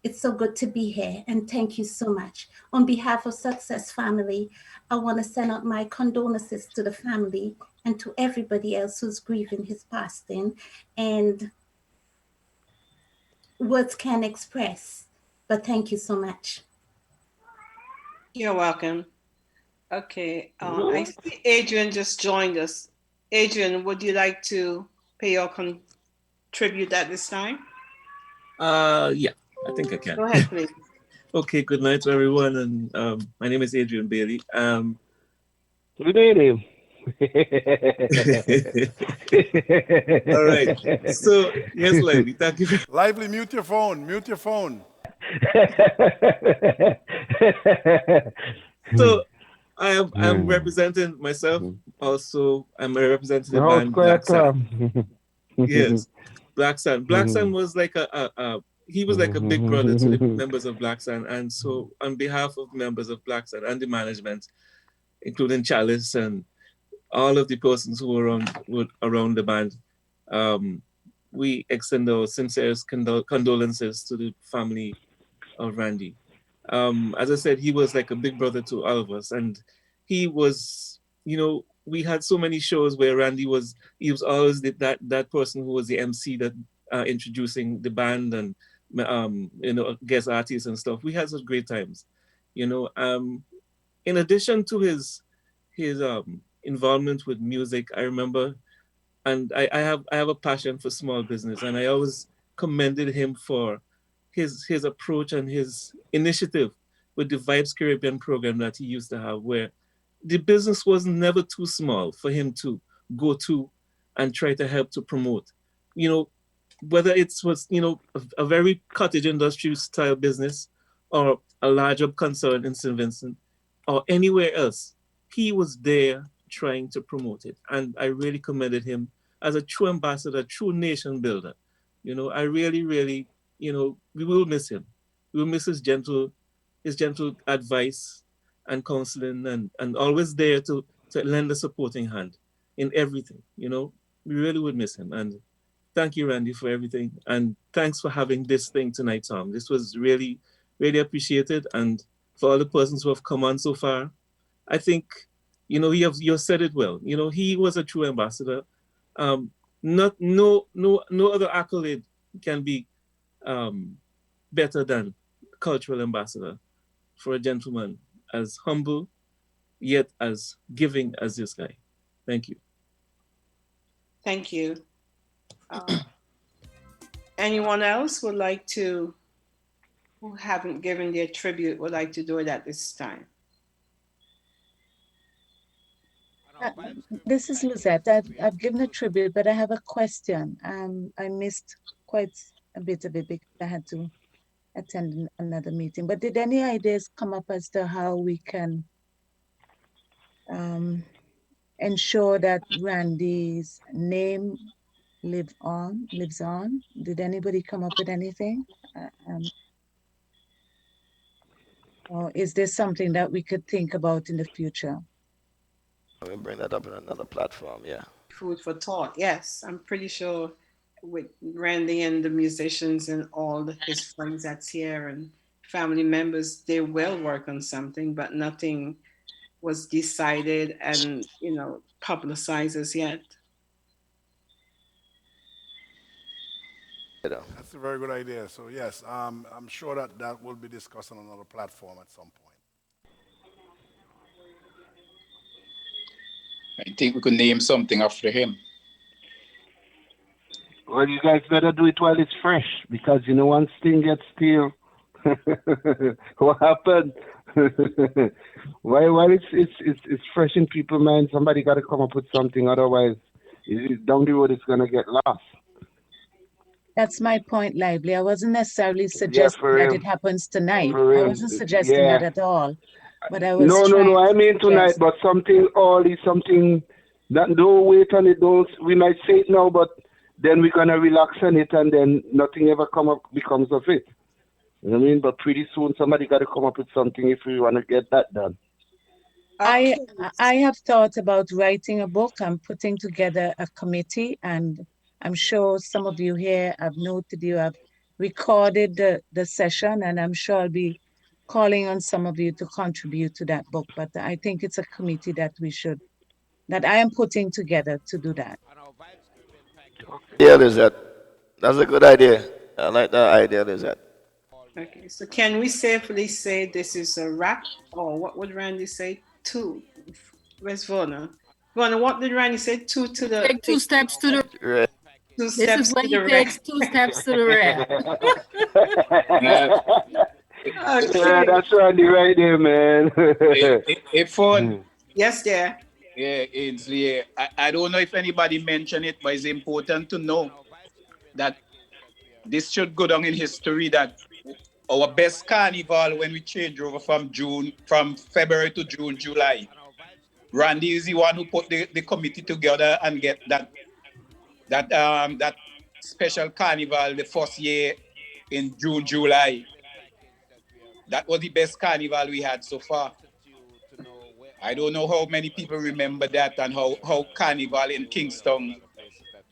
It's so good to be here, and thank you so much. On behalf of Success Family, I want to send out my condolences to the family and to everybody else who's grieving his passing. And words can't express, but thank you so much. You're welcome. Okay, I see Adrian just joined us. Adrian, would you like to pay your tribute at this time? Yeah, I think I can. Go ahead, please. Okay, good night to everyone. And my name is Adrian Bailey. Good name. All right. So, yes, Lively, thank you. Lively, mute your phone. Mute your phone. So, I'm representing myself. Also, I'm representing the band Black Sabbath. Yes, Black Sun. Black Sun was like he was like a big brother to the members of Black Sun, and so on behalf of members of Black Sun and the management, including Chalice and all of the persons who were around the band, we extend our sincerest condolences to the family of Randy. As I said, he was like a big brother to all of us, and he was, we had so many shows where Randy was always that person who was the MC that introducing the band and guest artists and stuff. We had such great times, In addition to his involvement with music, I remember, and I have a passion for small business, and I always commended him for his approach and his initiative with the Vibes Caribbean program that he used to have, where the business was never too small for him to go to and try to help to promote. Whether it was, a very cottage industry style business or a larger concern in St. Vincent or anywhere else, he was there trying to promote it. And I really commended him as a true ambassador, true nation builder. I really, really, we will miss him. We will miss his gentle advice and counseling and always there to lend a supporting hand in everything. We really would miss him. And thank you, Randy, for everything. And thanks for having this thing tonight, Tom. This was really, really appreciated. And for all the persons who have come on so far, I think, you said it well. He was a true ambassador. No other accolade can be better than cultural ambassador for a gentleman as humble yet as giving as this guy. Thank you. Thank you. Anyone else who haven't given their tribute would like to do it at this time? This is Lizette. I've given a tribute, but I have a question. I missed quite a bit of it because I had to attend another meeting. But did any ideas come up as to how we can ensure that Randy's name lives on? Did anybody come up with anything? Or is this something that we could think about in the future? We'll bring that up on another platform, yeah. Food for thought, yes. I'm pretty sure with Randy and the musicians and all his friends that's here and family members, they will work on something, but nothing was decided and, publicized as yet. That's a very good idea. So yes, I'm sure that will be discussed on another platform at some point. I think we could name something after him. Well, you guys better do it while it's fresh, because once thing gets stale, what happened? While it's fresh in people's minds, somebody got to come up with something. Otherwise, down the road, it's gonna get lost. That's my point, Lively. I wasn't necessarily suggesting that it happens tonight. I wasn't suggesting that at all. But I was No. I mean tonight, but something early, something that don't wait on it. We might say it now, but then we're gonna relax on it, and then nothing ever becomes of it. You know what I mean? But pretty soon somebody got to come up with something if we want to get that done. I have thought about writing a book. I'm putting together a committee, and I'm sure some of you here have noted you have recorded the session, and I'm sure I'll be calling on some of you to contribute to that book. But I think it's a committee that I am putting together to do that. Yeah, Lizette. That's a good idea. I like that idea, Lizette. Okay, so can we safely say this is a wrap, or what would Randy say? Where's Vona? Vona, what did Randy say? Take 2 steps to the right. 2 steps This is when to he the takes right. 2 steps to the right. Yeah, that's Randy right there, man. Hey, Fon. Yes, dear. Yeah, Ainsley. I don't know if anybody mentioned it, but it's important to know that this should go down in history that our best carnival when we change over from February to June, July. Randy is the one who put the committee together and get that that special carnival the first year in June, July. That was the best carnival we had so far. I don't know how many people remember that and how carnival in Kingston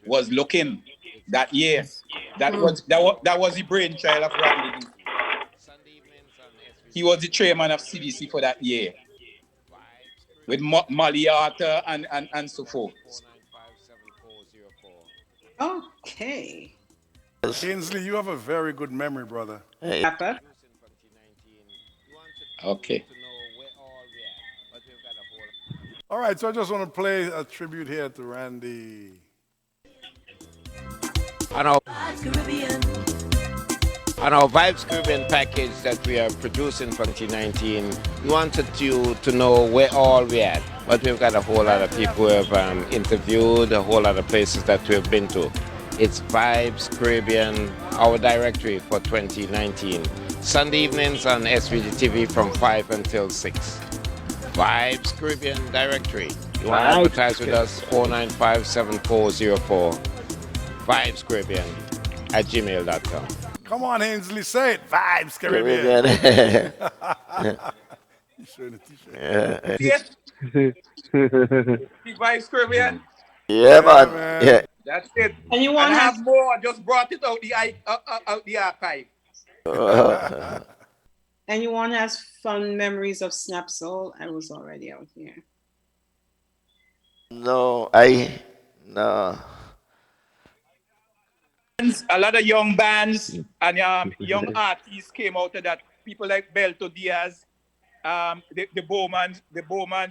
was looking that year. That was the brainchild of Randy D. He was the chairman of CDC for that year, with Molly Arthur and so forth. Okay. Ainsley, you have a very good memory, brother. Papa. Okay. All right, so I just want to play a tribute here to Randy. On our Vibes Caribbean package that we are producing for 2019, we wanted you to know where all we at. But we've got a whole lot of people who have interviewed, a whole lot of places that we've been to. It's Vibes Caribbean, our directory for 2019. Sunday evenings on SVG TV from 5 until 6. Vibes Caribbean directory. You want to advertise with us? 495-7404. Vibes Caribbean at gmail.com. Come on, Ainsley, say it. Vibes Caribbean. He's showing a t-shirt. Yes. Vibes Caribbean. Yeah, man. Yeah. That's it. And you want to to have more? I just brought it out the archive. And you want to have fun memories of Snap Soul? I was already out here. No. A lot of young bands and young artists came out of that. People like Belto Diaz, the Bowmans,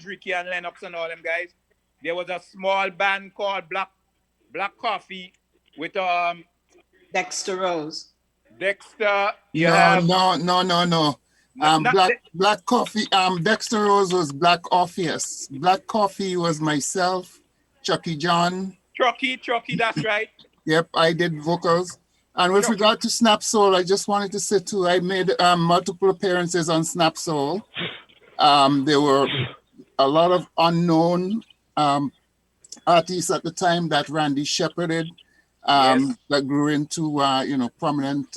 Ricky and Lennox and all them guys. There was a small band called Black Coffee with Dexter Rose. Dexter. No. Black Coffee. Dexter Rose was Black Orpheus. Black Coffee was myself, Chucky John. Chucky, that's right. Yep, I did vocals. And with regard to Snap Soul, I just wanted to say too, I made multiple appearances on Snap Soul. There were a lot of unknown artists at the time that Randy shepherded, that grew into prominent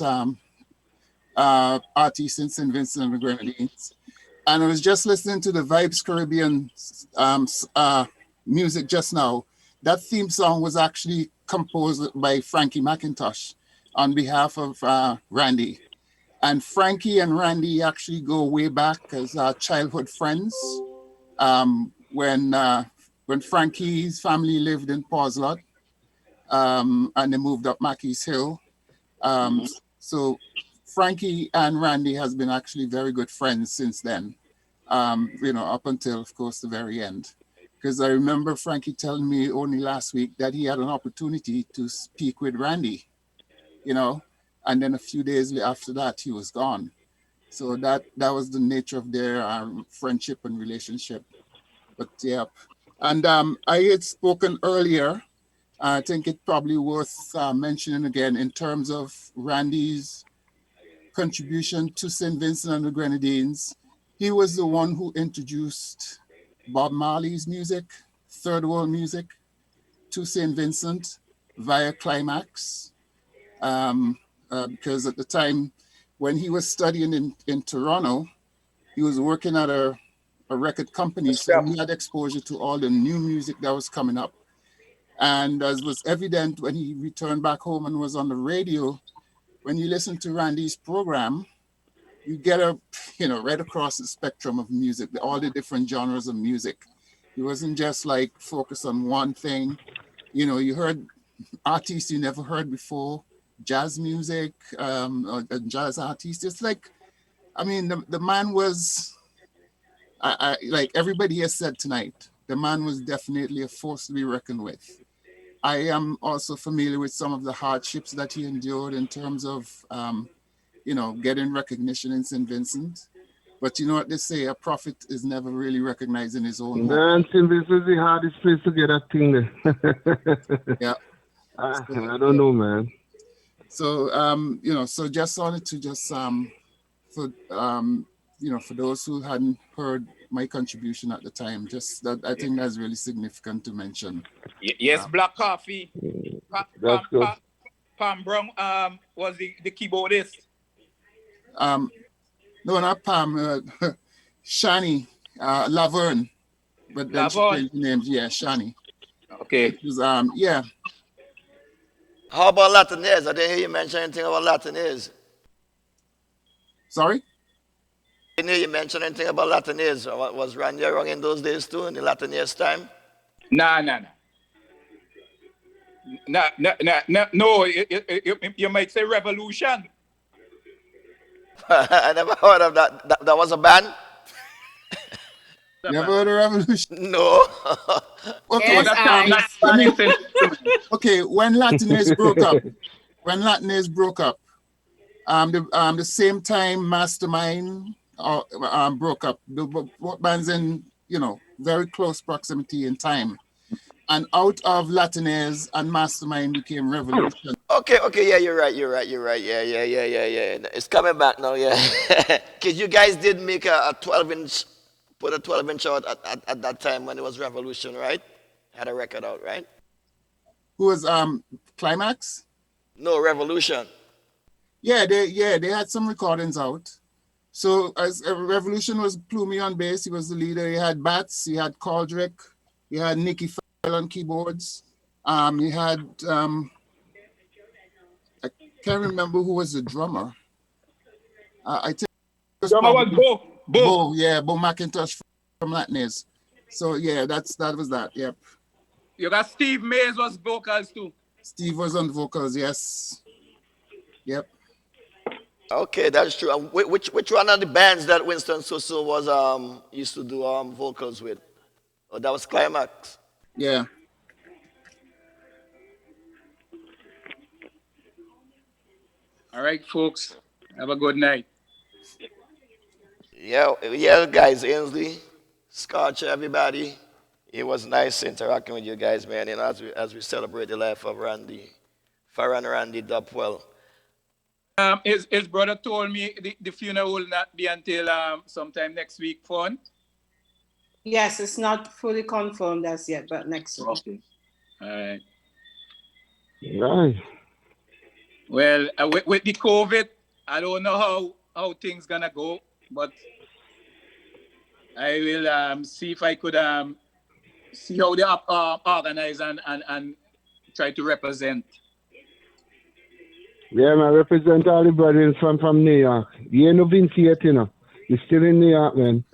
artists in St. Vincent and the Grenadines. And I was just listening to the Vibes Caribbean music just now. That theme song was actually composed by Frankie McIntosh on behalf of Randy. And Frankie and Randy actually go way back as childhood friends. When Frankie's family lived in Portslade, and they moved up Mackey's Hill. So Frankie and Randy has been actually very good friends since then, up until, of course, the very end. Because I remember Frankie telling me only last week that he had an opportunity to speak with Randy, and then a few days after that, he was gone. So that was the nature of their friendship and relationship. But yeah, and I had spoken earlier, I think it's probably worth mentioning again in terms of Randy's contribution to St. Vincent and the Grenadines. He was the one who introduced Bob Marley's music, third world music, to St. Vincent via Climax. Because at the time when he was studying in Toronto, he was working at a record company, so he had exposure to all the new music that was coming up. And as was evident when he returned back home and was on the radio, when you listen to Randy's program, you get right across the spectrum of music, all the different genres of music. He wasn't just like focused on one thing. You heard artists you never heard before, jazz music, jazz artists. It's like, the man was, like everybody has said tonight, the man was definitely a force to be reckoned with. I am also familiar with some of the hardships that he endured in terms of, getting recognition in St. Vincent. But you know what they say, a prophet is never really recognized in his own home. Man, St. Vincent is the hardest place to get that thing there. Yeah. I don't know, man. So, so just wanted to for those who hadn't heard my contribution at the time, just that I think that's really significant to mention. Yes, Black Coffee. That's good. Pam Brown was the keyboardist. No, not Pam. Shani Laverne, but then she Laverne. changed the names. Yeah, Shani. Okay. It was, yeah. How about Latineers? I didn't hear you mention anything about Latineers. Sorry? I didn't hear you mention anything about Latineers. Was Randy around in those days too, in the Latineers time? Nah. No, you might say Revolution. I never heard of that. That was a band? Never heard of Revolution? No. Okay, Yes, okay, when Latineers broke up, the same time Mastermind broke up. Both bands in, very close proximity in time. And out of Latineers and Mastermind became Revolution. Okay, yeah, you're right. Yeah. It's coming back now, yeah. Because you guys did make a 12-inch, put a 12-inch out at that time when it was Revolution, right? Had a record out, right? Who was Climax? No, Revolution. Yeah, they had some recordings out. So as Revolution was Plumie on bass, he was the leader. He had Bats, he had Caldrick, he had Nicky Fell on keyboards. He had I can't remember who was the drummer. I think it was drummer was Bo. Yeah, Bo McIntosh from Latineers. So yeah, that was that. Yep. You got Steve Mays was vocals too. Steve was on vocals, yes. Yep. Okay, that's true. Which one of the bands that Winston Soso was used to do vocals with? Oh, that was Climax. Yeah. All right, folks. Have a good night. Yeah, guys, Ainsley, Scotch, everybody. It was nice interacting with you guys, man. As we celebrate the life of Randy, Farron Randy Dupwell. His brother told me the funeral will not be until sometime next week. Fun. Yes, it's not fully confirmed as yet, but next week. Okay. All right. Right. Well, with the COVID, I don't know how things gonna go, but I will see if I could see how they organize and try to represent. Yeah, man, represent all the brothers from New York. You ain't no Vince yet, You're still in New York, man.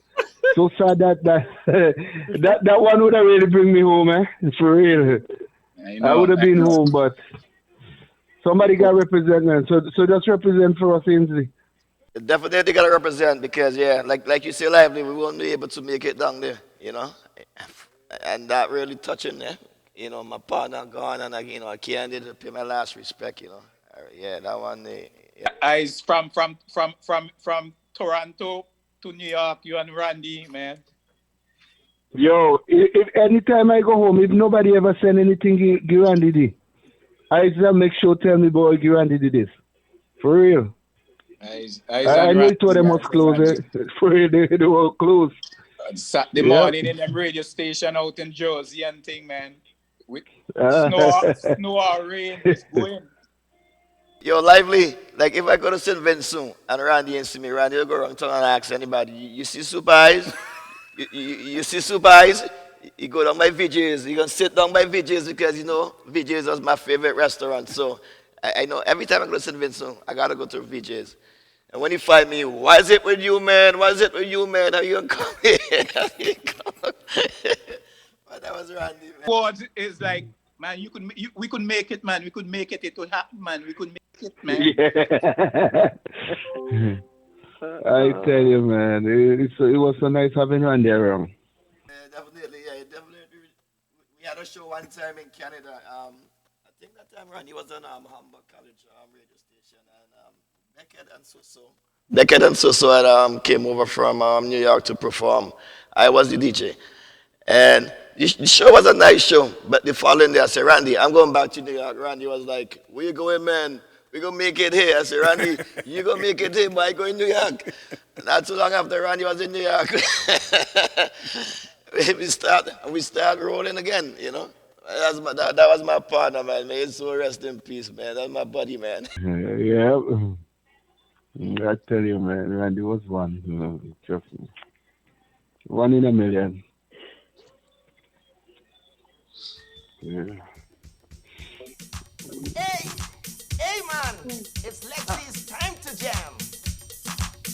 So sad that one would have really bring me home, eh? For real. I would have been home, but somebody got to represent, man. So just represent for us, Ainsley. Definitely got to represent because, yeah, like you say, Lively, we won't be able to make it down there, And that really touching, my partner gone and, I can't pay my last respect, Yeah, that one. Eyes from Toronto to New York, you and Randy, man. Yo, if anytime I go home, if nobody ever send anything, give Randy D. I just make sure tell me, boy, give Randy D this. For real. I know it was them was close. For real, they were close. Saturday morning in the radio station out in Jersey and thing, man. With snow or rain, it's going. Yo, Lively, like if I go to St. Vincent and Randy ain't see me, Randy will go around town and ask anybody, you see Super Eyes? you see Super Eyes? You go down by VJ's. You're going to sit down by VJ's because, VJ's was my favorite restaurant. So I know every time I go to St. Vincent, I got to go to VJ's. And when he find me, why is it with you, man? Why is it with you, man? How you going to come here? But that was Randy, man. Words is like, man, we could make it, man. We could make it. It would happen, man. We could make it, man. Yeah. I tell you, man, it was so nice having Randy around. Definitely. We had a show one time in Canada. I think that time Randy was on Hamburg College radio station, and Beckett and Soso had came over from New York to perform. I was the DJ, and the show was a nice show. But the following day, I said, Randy, I'm going back to New York. Randy was like, where you going, man? We're going to make it here. I said, Randy, you're going to make it here, but I go in New York. Not too long after Randy was in New York, we start rolling again, That was my partner, man. May his soul rest in peace, man. That's my buddy, man. Yeah. I tell you, man, Randy was one. Trust me. 1 in a million. Yeah. Hey man, it's Lexi's time to jam.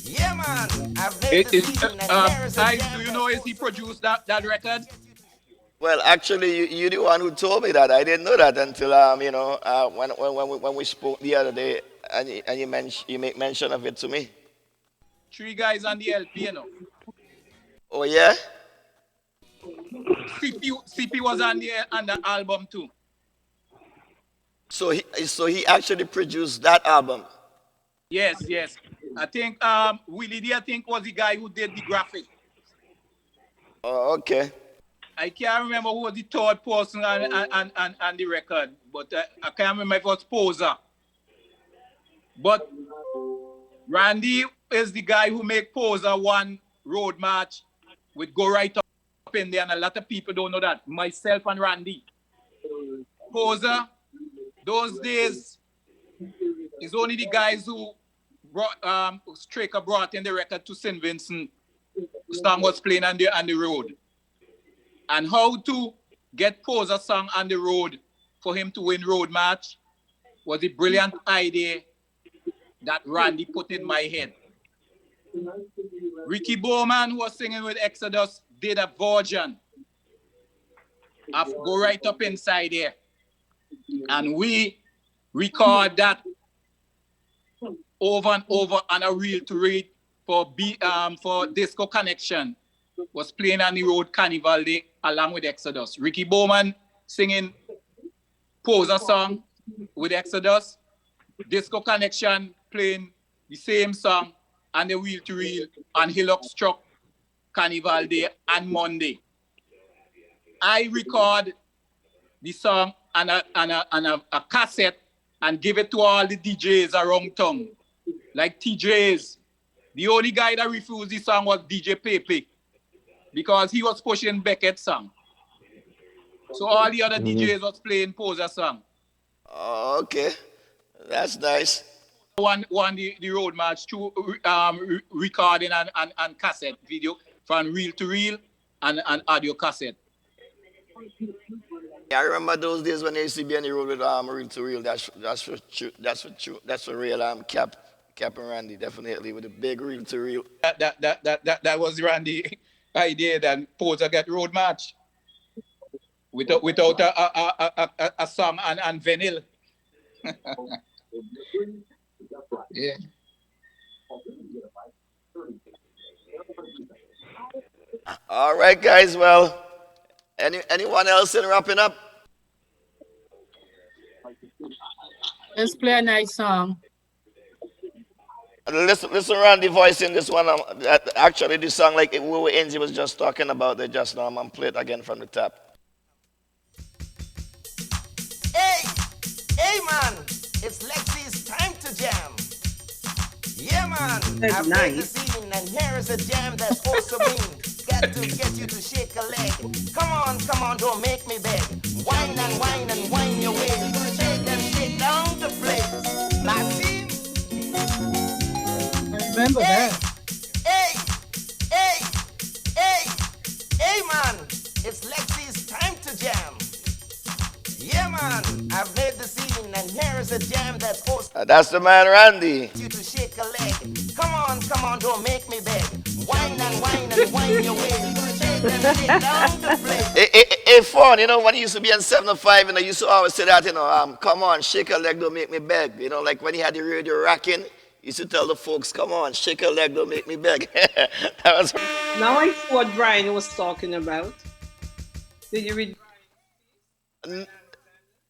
Yeah man, I've made the scene and there is a jam. Do you know is he produced that record? Well, actually, you're the one who told me that. I didn't know that until when we spoke the other day, and you make mention of it to me. 3 guys on the LP, you know. Oh yeah. CP was on the album too. So he actually produced that album. Yes. I think Willie D, I think, was the guy who did the graphic. Oh, okay. I can't remember who was the third person on the record, but I can't remember if it was Poser. But Randy is the guy who made Poser one road march with Go Right Up in there, and a lot of people don't know that. Myself and Randy. Poser, those days, is only the guys who brought Straker brought in the record to St. Vincent. Storm was playing on the road. And how to get Poser song on the road for him to win road match was a brilliant idea that Randy put in my head. Ricky Bowman, who was singing with Exodus, did a version of Go Right Up Inside There. And we record that over and over on a reel-to-reel for Disco Connection. Was playing on the road Carnival Day along with Exodus. Ricky Bowman singing Poser song with Exodus. Disco Connection playing the same song on the reel-to-reel on Hillock Struck Carnival Day and Monday. I record the song on a cassette and give it to all the DJs around town. Like TJs. The only guy that refused the song was DJ Pepe, because he was pushing Beckett's song. So all the other DJs was playing Poser song. Oh, okay. That's nice. One the road march to recording and cassette video from reel to reel and audio cassette. Yeah, I remember those days when they used to be on the road with reel to reel. That's for true. That's for real. Cap and Randy, definitely with a big reel to reel. That was Randy idea that Poser get road march without a song and vinyl. Yeah. All right, guys. Well, anyone else in wrapping up? Let's play a nice song. Listen, Randy voice in this one. Actually, this song, like what Angie was just talking about, they just now. I'm gonna play it again from the top. Hey man, it's Lexi's time to jam. Yeah man, That's I've nice. made the scene and here is a jam that's also mean. Got to get you to shake a leg. Come on, don't make me beg. Wine and wine your way. Shake down the place. Maxine. Remember that. Hey man, it's Lexi's time to jam. Yeah man, I've made the scene and here is a jam that's supposed That's the man, Randy. you to shake a leg. Come on, don't make me beg. Wine and wine your way. Shake down the place. Hey, fun, when he used to be on 705, and I used to always say that, come on, shake a leg, don't make me beg. Like when he had the radio rocking, he used to tell the folks, come on, shake a leg, don't make me beg. That was... Now I see what Brian was talking about. Did you read?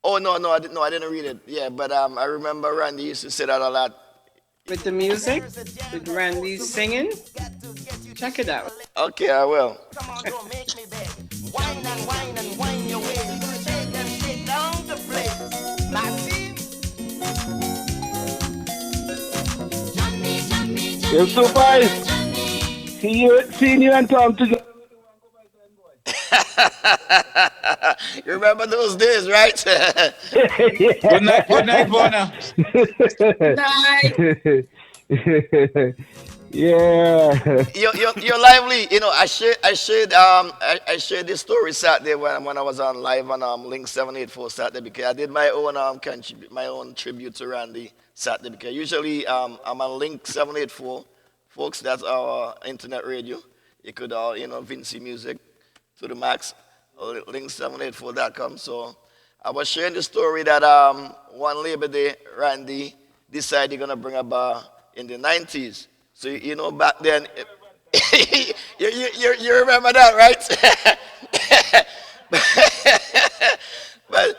Oh, no, I didn't read it. Yeah, but I remember Randy used to say that a lot. With the music, with Randy singing. Check it out. Okay, I will. Wine and wine your way. Shake down the place. Maxine. You're so fine. Seeing you and talking to you. You remember those days, right? Good night, Bona. Yeah. You're lively. You know, I shared this story Saturday when I was on live on Link 784 Saturday, because I did my own my own tribute to Randy Saturday, because usually I'm on Link 784, folks. That's our internet radio. You could Vinci Music to the max, link784.com. So I was sharing the story that one Labor Day, Randy decided he's gonna bring a bar in the 90s. So back then, you remember that, right? But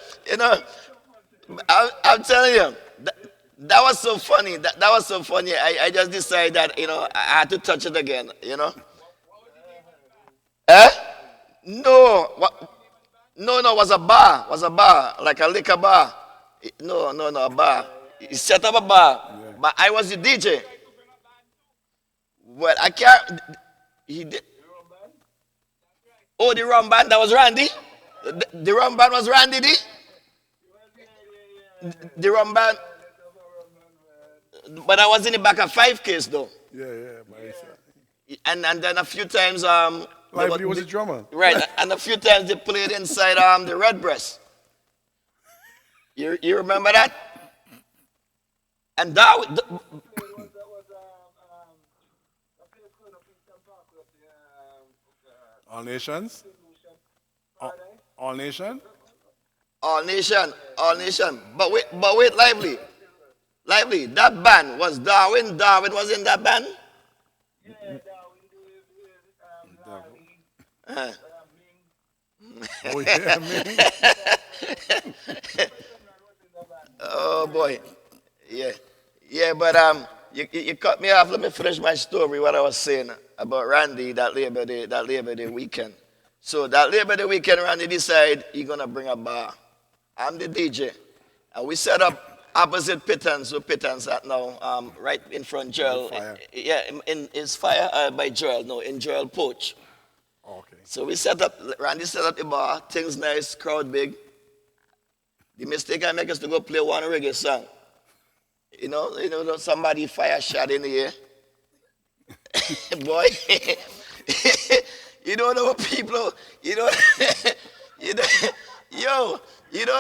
I'm telling you, that was so funny. That was so funny. I just decided that I had to touch it again. No, no, it was a bar. Like a liquor bar. No, a bar. He set up a bar, but I was the DJ. Well, I can't. He did. Oh, the rum band. That was Randy. The rum band was Randy D. The rum band. But I was in the back of 5 case though. Yeah. And then a few times Lively was a drummer. Right, and a few times they played inside the Redbreast. You remember that? And that. All Nations? All Nation? All Nation. But wait, Lively. That band was Darwin. Darwin was in that band? Oh, yeah, man. Oh, boy. Yeah, but you cut me off. Let me finish my story, what I was saying about Randy that Labor Day weekend. So that Labor Day weekend, Randy decided he's going to bring a bar. I'm the DJ. And we set up opposite Pittance, so Pittance at now, right in front Joel. Yeah, it's Fire by Joel, no, in Joel Poach. Okay. So Randy set up the bar, things nice, crowd big. The mistake I make is to go play one reggae song. Somebody fire shot in the air. Boy, you don't know what people, you don't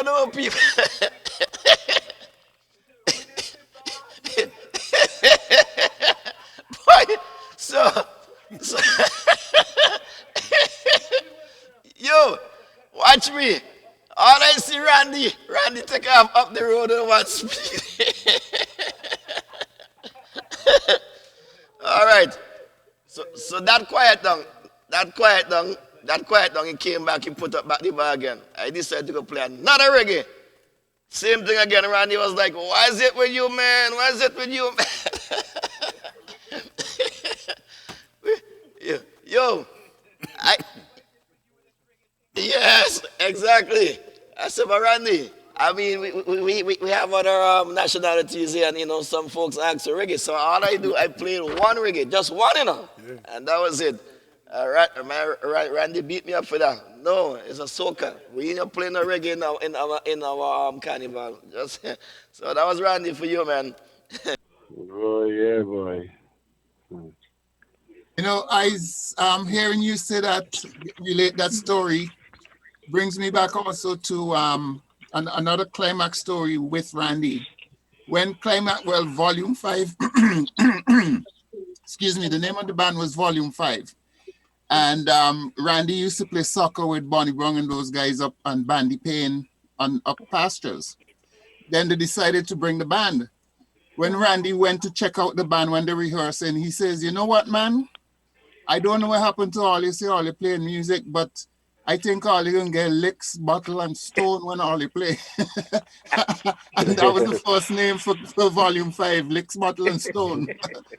know what people. Boy, so yo, watch me. All I see Randy take off up the road at one speed. All right. So that quiet down, he came back, he put up back the bar again. I decided to go play another reggae. Same thing again. Randy was like, "Why is it with you, man? Why is it with you, man?" Yo, yes, exactly. I said, but Randy, I mean, we have other nationalities here, and some folks ask for reggae. So all I do, I played one reggae, just one, and that was it. Randy beat me up for that. No, it's a soca. We ain't playing no reggae in our carnival. So that was Randy for you, man. Oh yeah, boy. Hearing you say that, relate that story, brings me back also to another Climax story with Randy. When Volume 5, excuse me, the name of the band was Volume 5. And Randy used to play soccer with Bonnie Brown and those guys up on Bandy Payne up pastures. Then they decided to bring the band. When Randy went to check out the band when they rehearsed, and he says, "You know what, man? I don't know what happened to all you playing music, but I think all you can get licks, bottle, and stone when all you play." And that was the first name for Volume 5, Licks, Bottle, and Stone.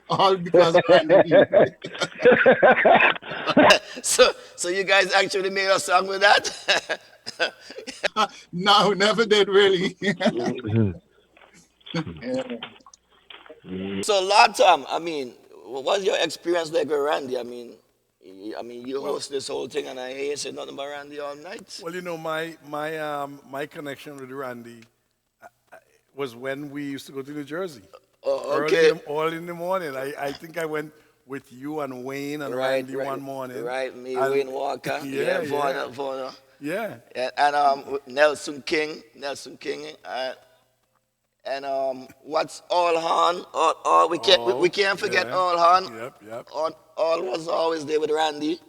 All because of Randy. So you guys actually made a song with that? No, never did really. So Lord Tom, I mean, what was your experience like with Randy? I mean, I mean, you host this whole thing, and I hear you say nothing about Randy all night. Well, you know, my connection with Randy was when we used to go to New Jersey. Oh, okay. Early in the morning. I think I went with you and Wayne and Randy one morning. Right, me, And- Wayne Walker. Yeah, Vaughan. Yeah. And Nelson King. And what's All Han? All we can't forget yeah. All Han. Yep. All was always there with Randy.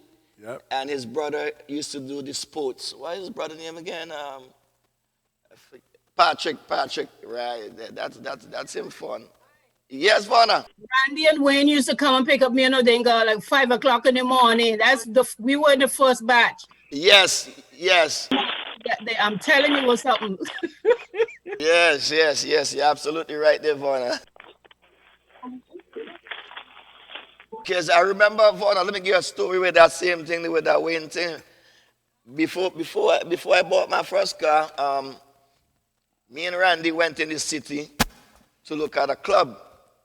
Yep. And his brother used to do the sports. What is his brother name again? Patrick. Right. That's him fun. Yes, Vanna. Randy and Wayne used to come and pick up me and Odinga like 5 o'clock in the morning. We were the first batch. Yes. I'm telling you what's something. Yes. You're absolutely right there, Vanna. Because I remember, Vanna, let me give you a story with that same thing, with that Wayne thing. Before I bought my first car, me and Randy went in the city to look at a club.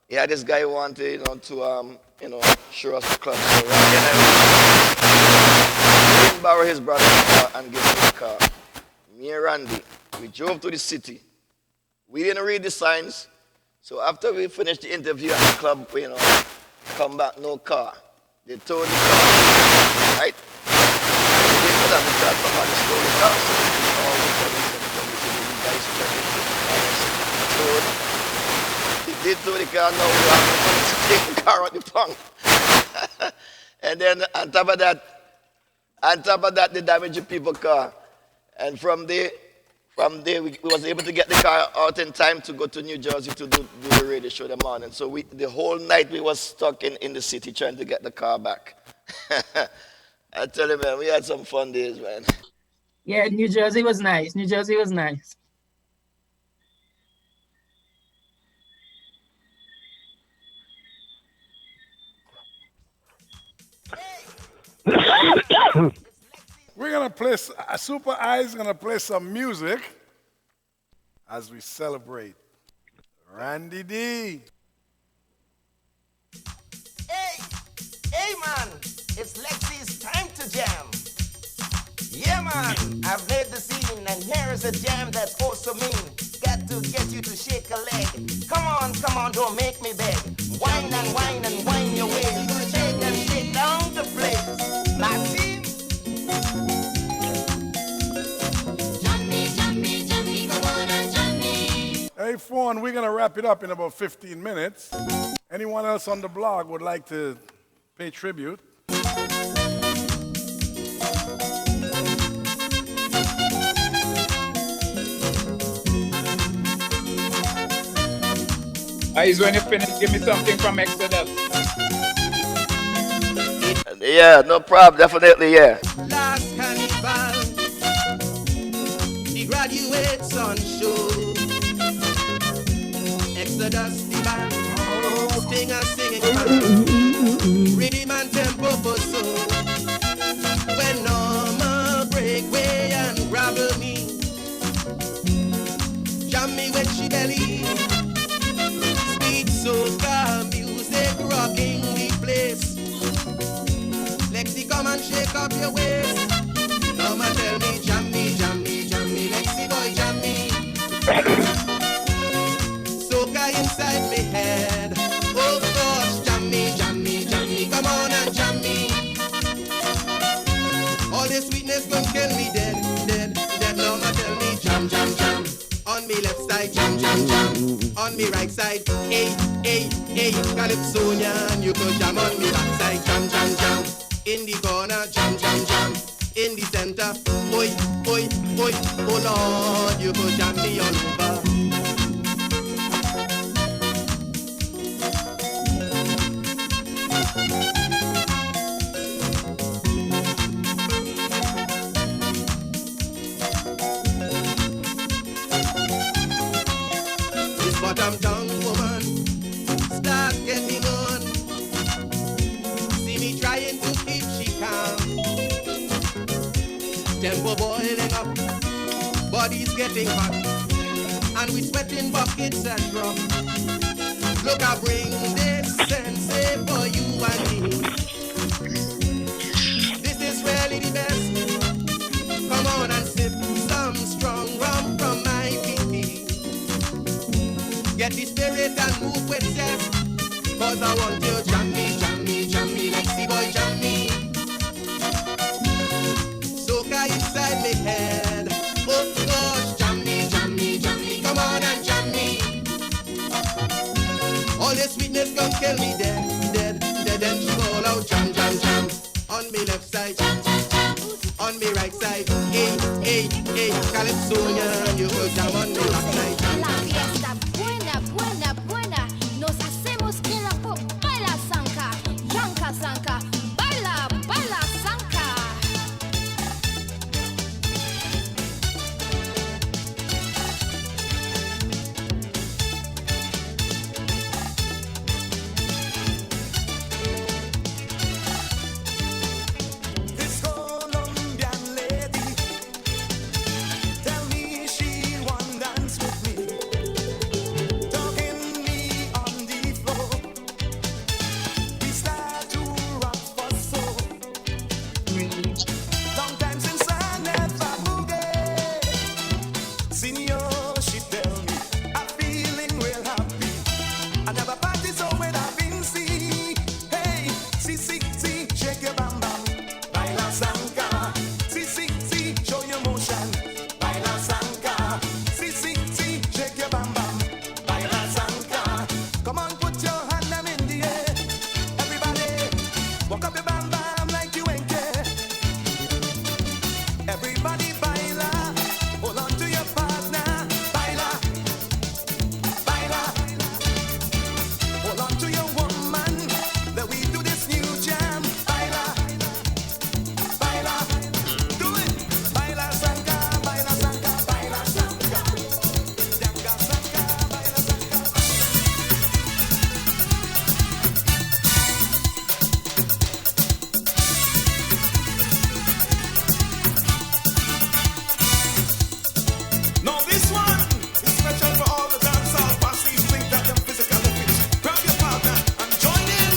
He had this guy who wanted, to show us the club. So Randy and I didn't borrow his brother's car and give him the car. Me and Randy, we drove to the city. We didn't read the signs. So after we finished the interview at the club, come back, no car. They towed the car, right? They could have because somebody stole the car. So all the police and the did tow the car, now we have to take the car out the punk. And then on top of that, they damaged the people's car. And from there, we was able to get the car out in time to go to New Jersey to do the radio show in the morning. So the whole night we was stuck in the city trying to get the car back. I tell you, man, we had some fun days, man. Yeah, New Jersey was nice. We're going to play, Super I's going to play some music as we celebrate Randy D. Hey man, it's Lexi's time to jam. Yeah man, I've made the scene and here is a jam that's also mean. Got to get you to shake a leg. Come on, don't make me beg. Wine and wine your way. Shake down the place. My team. Hey, Fawn, we're going to wrap it up in about 15 minutes. Anyone else on the blog would like to pay tribute? Eyes, when you finish, give me something from Exodus. Yeah, no problem. Definitely, yeah. Last carnival, the graduates on show. Exodus, the band, singing, rhythm and tempo for soul. When Norma break way and gravel me, jam me when she belly. Sweet soca music rocking the place. Lexi, come and shake up your waist. Norma tell me, jam me, Lexi boy, jam me. Soca inside me head. Oh gosh, jam me, come on and jam me. All this sweetness gon' kill me dead. Norma tell me, jam. On me left side, jam. On me right side, hey, Calypsonia, and you could jam on me backside, jam. In the corner, jam. In the center, oi, oh Lord, you could jam me all over. This bottom down woman, start getting on. See me trying to keep she calm. Tempo boiling up, body's getting hot, and we sweating buckets and drum. Look, I bring this sensei for you and me. Get the spirit and move with zest. Cause I want you jam me, jam me, jam me, Lexi boy jam me. Soca inside me head. Oh gosh, jam me, jam me, jam me. Come on and jam me. All your sweetness gon' kill me dead, dead, dead and fall out. Jam, jam, jam. On me left side, on me right side. Hey, hey, hey, Calypsonian, you go jam on me left side. Jam, jam, jam. Buena, buena, buena. Nos hacemos que la pop baila zanca, yanca zanca, baila, baila zanca. This Colombian lady tell me she want dance with me, talking me on the floor. We start to rock for so long time since I never boogie. Senior, she tell me I'm feeling real happy. I never party so when I've been see. Hey, see, shake your bam bam. Baila zanca, see, show your motion. Baila zanca, see, shake your bam bam. Baila zanca, come on, put your hand them in the air. Everybody, walk up your bam bam like you ain't care. Everybody baila, hold on to your partner. Baila, baila, hold on to your woman. That we do this new jam. Baila, baila, do it. Baila zanca, baila zanca, baila zanca. Zanca, zanca, baila zanca. Now this one is special for all the dancehall passes. Think that them physical fit. Grab your partner and join in.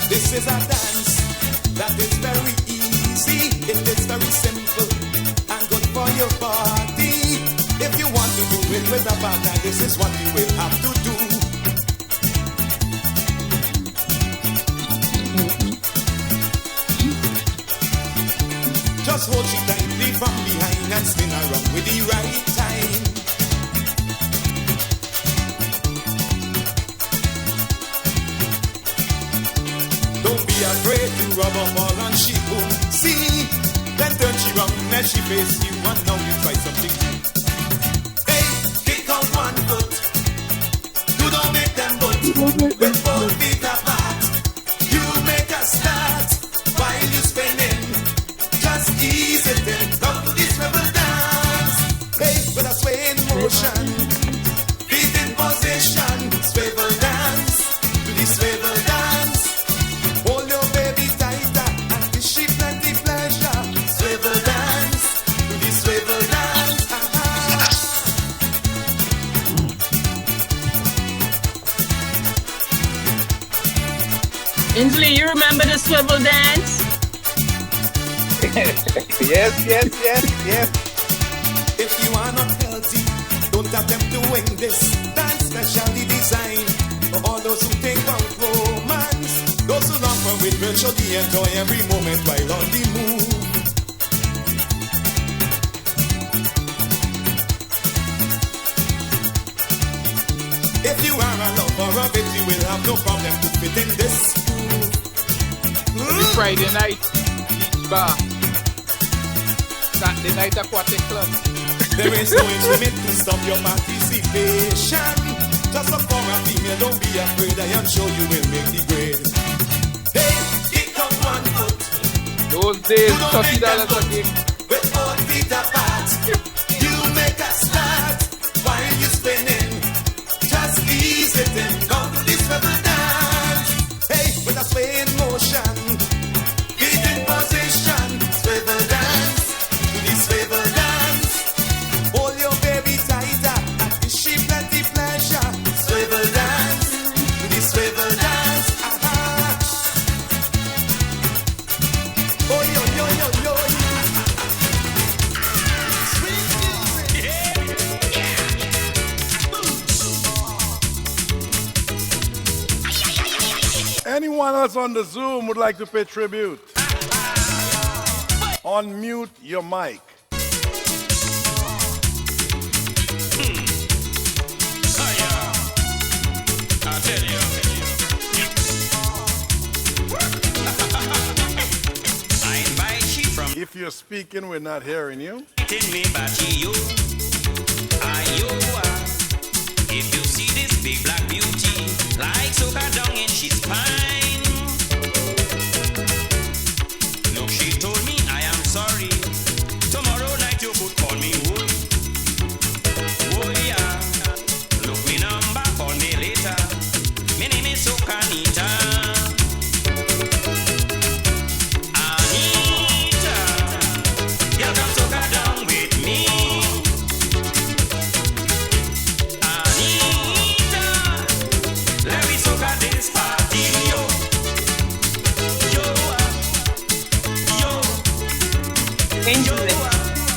This is a dance that is very easy. It is very simple and good for your body. If you want to do it with a partner, this is what you will have to do. Just hold she tightly from behind and spin around with the right time. Don't be afraid to rub up all on she boom. See, then turn she round and she face you and now you try something new. Hey, kick out one foot. You don't make them but with both feet apart. You make a start while you spinning. Just ease it in. Come to this rebel dance. Hey, with a swaying motion. Feet in position. Swivel dance. To the swivel dance. Hold your baby tighter and give she plenty pleasure. Swivel dance. To the swivel dance. Inslee, you remember the swivel dance? Yes. If you are not healthy, don't attempt doing this. Dance specially designed for all those who think about romance. Those who long for it will surely enjoy every moment while on the move. If you are a lover of it, you will have no problem to fit in this groove. Every Friday night, beach bar. Saturday night, aquatic club. There is no limit to stop your participation. Just look for a female, don't be afraid. I am sure you will make the grade. Hey, kick up one foot. Those days, $30 a gig. With both feet apart, you make a start while you spinning. Just ease it in, come to this rebel dance. Hey, with a swaying motion, feet in position, swivel dance, to the swivel dance. Hold your baby tighter and give she plenty pleasure. Swivel dance, Anyone else on the Zoom would like to pay tribute? Unmute your mic. I tell you. If you're speaking, we're not hearing you. If you see this big black beauty, like soca down and she's fine. Look, she told me I am sorry. Tomorrow night you could call me home. Oh yeah. Look, me number, call me later. My name is Soca Anita.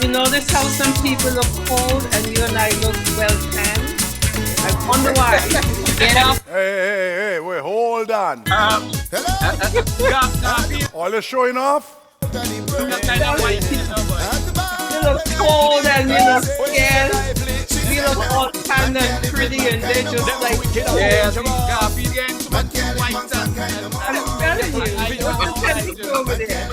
You notice how some people look cold and you and I look well tanned? I wonder why. Get up. Hey, wait, hold on. All you're showing off? You look cold and you look scared. We look all tanned and pretty and they just like, I'm telling you, over there.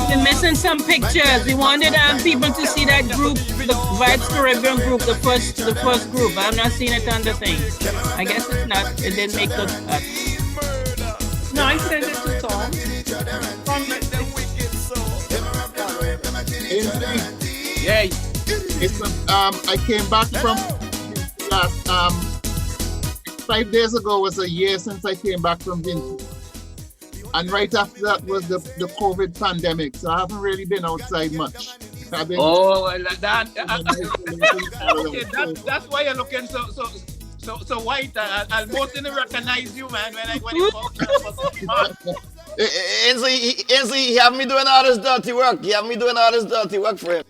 We're missing some pictures. We wanted people to see that group, the Vibes Caribbean group, the first group. I'm not seeing it on the thing. I guess it's not. It didn't make the cut. No, I sent it to Tom. Yeah. I came back from last 5 days ago was a year since I came back from Vinci. And right after that was the COVID pandemic, so I haven't really been outside much. I've been that's why you're looking so white. I'll mostly recognize you, man, when you walk. Ainsley, he have me doing all this dirty work. He have me doing all this dirty work for him.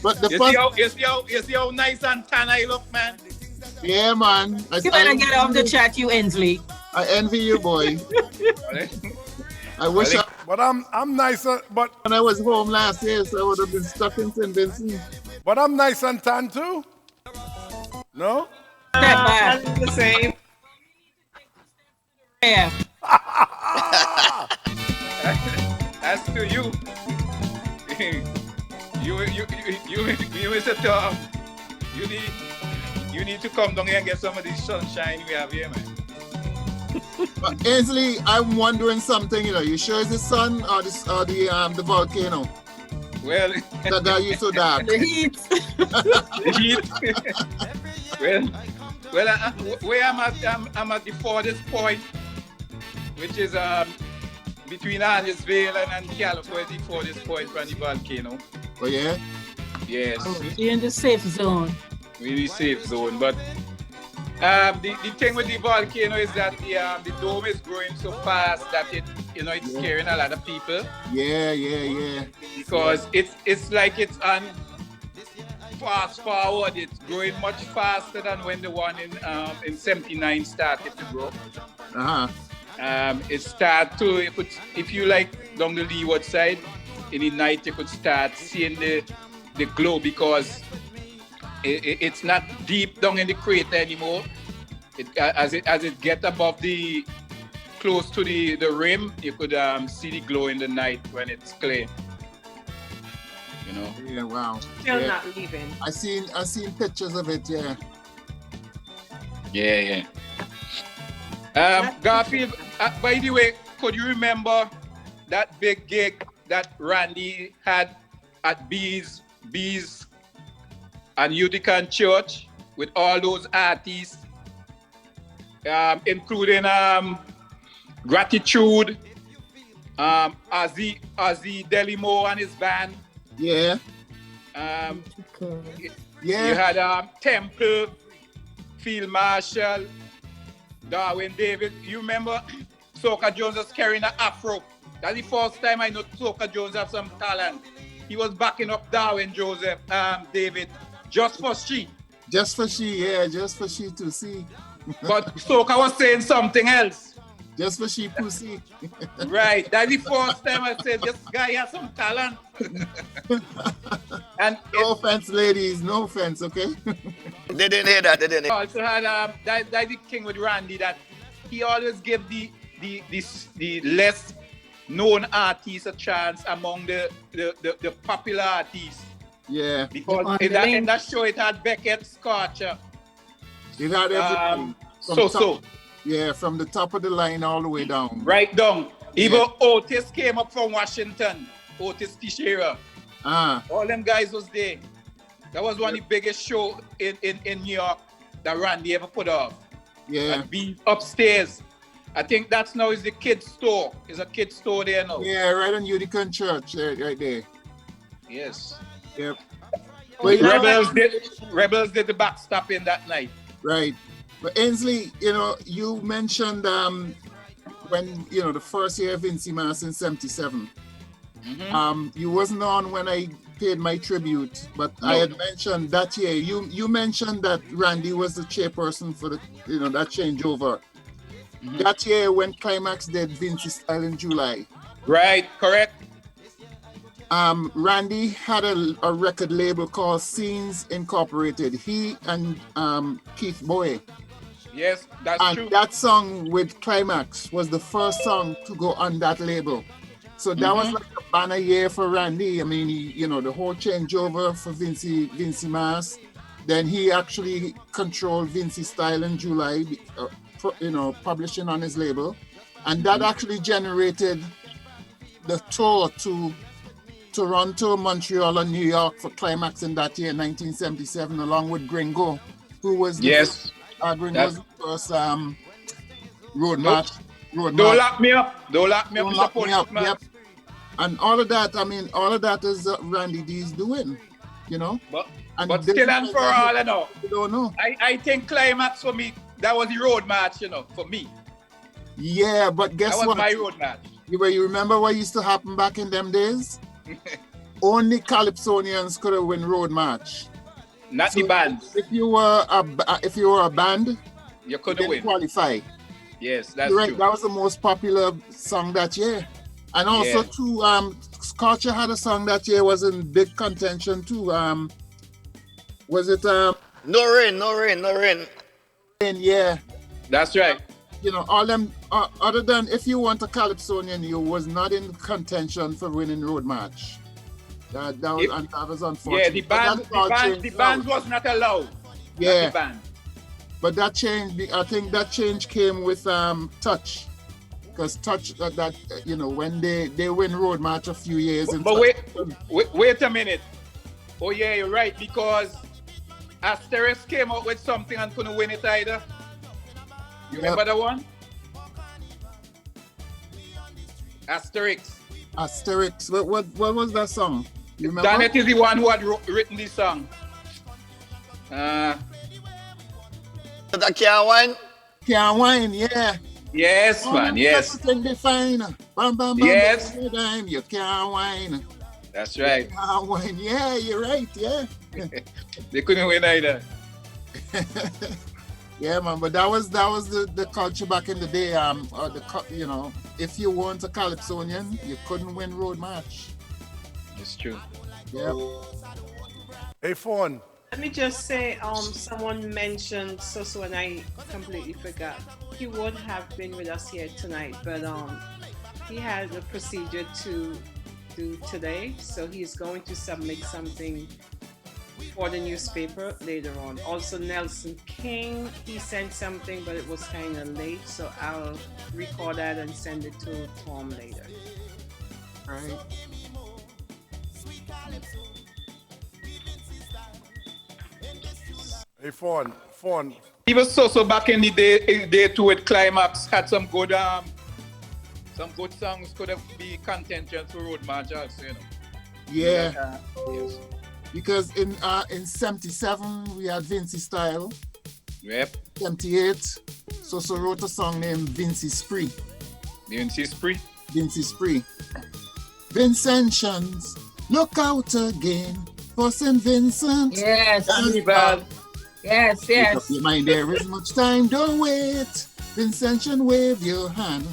But the you see how nice and tan I look, man. Yeah, man. You better get off the chat, you Ainsley. I envy you, boy. I wish But I'm nicer, but when I was home last year, so I would have been stuck in St. Vincent. But I'm nice and tan too. No? That's the same. Yeah. As to you, Mr. Tom, you need to come down here and get some of this sunshine we have here, man. Ainsley, I'm wondering something. You sure it's the sun or the volcano? Well, that got you so dark. The heat. The heat. Well, where I'm at the farthest point, which is between Andersville and California, the farthest point from the volcano. Oh yeah. Yes. You're in the safe zone. Really safe zone, but the thing with the volcano is that the dome is growing so fast that it's scaring a lot of people. Yeah. Because it's like it's on fast forward. It's growing much faster than when the one in 79 started to grow. It start to if you like down the leeward side in the night you could start seeing the glow because it's not deep down in the crater anymore. As it get above close to the rim, you could see the glow in the night when it's clear. Yeah, wow. Still not leaving. I seen pictures of it. Yeah. Yeah. Garfield, by the way, could you remember that big gig that Randy had at Bees and Utica Church with all those artists, including Gratitude, Ozzy Delimo and his band. Yeah. You had Temple, Field Marshal, Darwin David. You remember Soca Jones was carrying an afro. That's the first time I know Soca Jones have some talent. He was backing up Darwin David just for she. Just for she to see. But Soca was saying something else. Just for she pussy. Right. That's the first time I said this guy has some talent. And no offense, ladies. No offense, okay? They didn't hear that. They didn't hear. Also had that's the thing with Randy, that he always gave the less known artists a chance among the popular artists. Yeah. Because in that show it had Beckett, Scorcher. It had everything. Yeah, from the top of the line all the way down. Right down. Even Otis came up from Washington. Otis Teixeira. All them guys was there. That was one of the biggest shows in New York that Randy ever put off. Yeah. And be upstairs. I think that's now is the kids store. It's a kids store there now. Yeah, right on Utica Church, right there. Yes. Yep. Rebels did the backstopping that night. Right. But Ainsley, you mentioned when, the first year of Vincy Mas in 77. Mm-hmm. You wasn't on when I paid my tribute, but I had mentioned that year. You mentioned that Randy was the chairperson for the, that changeover. Mm-hmm. That year when Climax did Vincy Style in July. Right, correct. Randy had a record label called Scenes Incorporated. He and Keith Bowie. Yes, that's true. And that song with Climax was the first song to go on that label. So that was like a banner year for Randy. I mean, he, the whole changeover for Vincy Mas. Then he actually controlled Vincy Style in July, publishing on his label. And that actually generated the tour to Toronto, Montreal, and New York for Climax in that year, 1977, along with Gringo, who was Gringo's first road march. Don't lock me up. Don't lock me up. Yep. And all of that, all of that is Randy D's doing, But still and for all, You don't know. I think Climax for me, that was the road march, for me. Yeah, but guess what? That was my road march. You remember what used to happen back in them days? Only Calypsonians could have win road march. Not the bands. If you were a band, you couldn't win. Qualify. Yes, that's right. true. That was the most popular song that year. And also too, Scorcher had a song that year was in big contention too. Was it No Rain? Yeah. That's right. All them other than If You Want a Calypsonian, you was not in contention for winning road march. That was unfortunate. Yeah, the band was not allowed. Yeah. Not the band. But that change, I think that change came with Touch. Because Touch, when they win road march a few years. But wait a minute. Oh yeah, you're right, because Asterix came out with something and couldn't win it either. You remember the one? Asterix. What was that song? You remember? Danet is the one who had written this song. That Can't Wine? Can't Wine, yeah. Yes, man, yes. Yes. You can't whine. That's right. Can't whine. Yeah, you're right, yeah. They couldn't win either. Yeah, man, but that was the culture back in the day. If you weren't a Calypsonian, you couldn't win road march. It's true. Yeah. Hey, Fawn. Let me just say, someone mentioned Soso and I completely forgot. He would have been with us here tonight, but he had a procedure to do today, so he's going to submit something for the newspaper later on. Also, Nelson King, he sent something, but it was kind of late, so I'll record that and send it to Tom later. All right. Hey, Fawn. Even Soso back in the day too with Climax had some good songs could have be contention for road march also, Yeah. Yes. Because in 77 we had Vincy Style. Yep. 78, Soso wrote a song named Vincy Spree. Vincy Spree. Vincentians, look out again for St. Vincent. Yes. Carnival. Yes, Make up yes. your mind, there is much time, don't wait. Vincentian, wave your hand.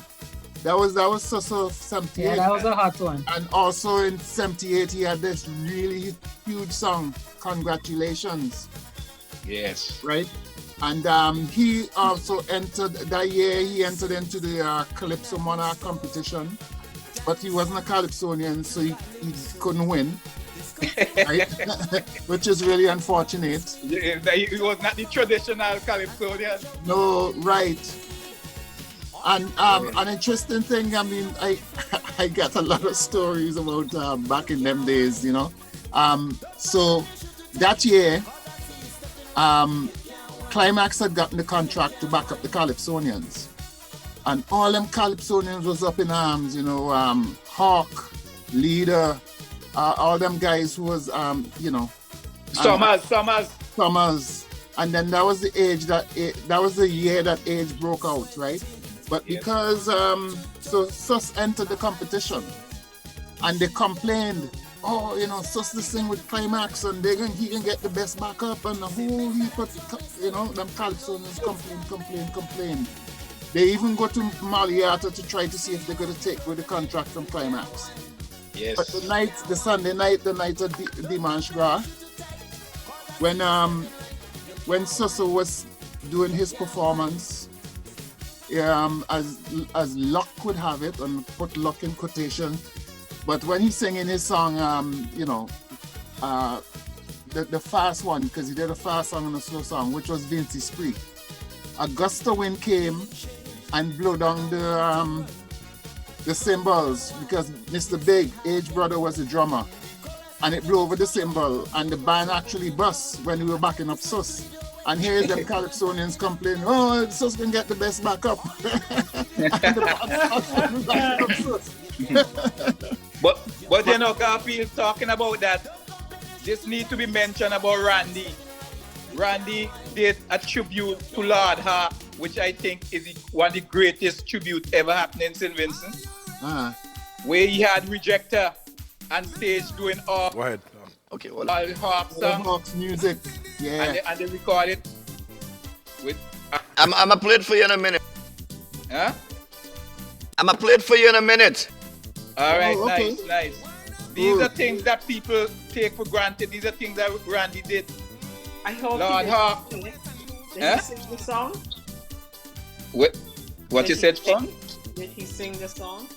That was so 78. Yeah, that was a hot one. And also in 78, he had this really huge song, Congratulations. Yes. Right? And he also entered, that year he entered into the Calypso Monarch competition. But he wasn't a Calypsonian, so he couldn't win. Right? Which is really unfortunate. Yeah, he was not the traditional Calypsonian. No, right. And an interesting thing, I mean, I got a lot of stories about back in them days, you know. So that year, Climax had gotten the contract to back up the Calypsonians. And all them Calypsonians was up in arms, you know, Hawk, Leader, all them guys who was, you know. Summers. And then that was the age that was the year that age broke out, right? But because so Sus entered the competition and they complained, oh, you know, Sus this thing with Climax and he can get the best backup and the whole heap of, you know, them Calypsonians complain. They even go to Maliata to try to see if they're going to take with the contract from Climax. Yes. But the Sunday night, the night of Dimanche Gras, when Susso was doing his performance, as luck would have it, and put luck in quotation, but when he's singing his song, you know, the fast one, because he did a fast song and a slow song, which was Vincy Spree, a gust of wind came and blew down the cymbals, because Mr. Big, age brother, was the drummer, and it blew over the cymbal, and the band actually bust when we were backing up Sus. And here's them Calypsonians complaining, oh, Sus can get the best backup. And the band backing up Sus. But you know, Garfield, talking about that, this need to be mentioned about Randy. Randy did a tribute to Lord Harp, which I think is one of the greatest tributes ever happening in St. Vincent. Where he had Rejector on stage doing all, Go ahead. Okay, well, all Harp songs. Harp's music, yeah. And they recorded with... I'm gonna play it for you in a minute. Huh? I'm gonna play it for you in a minute. All right, okay. nice. These are things that people take for granted. These are things that Randy did. I hope Lord Harp. Did Huh? he sing the song? What you said, Fun? Did he sing the song?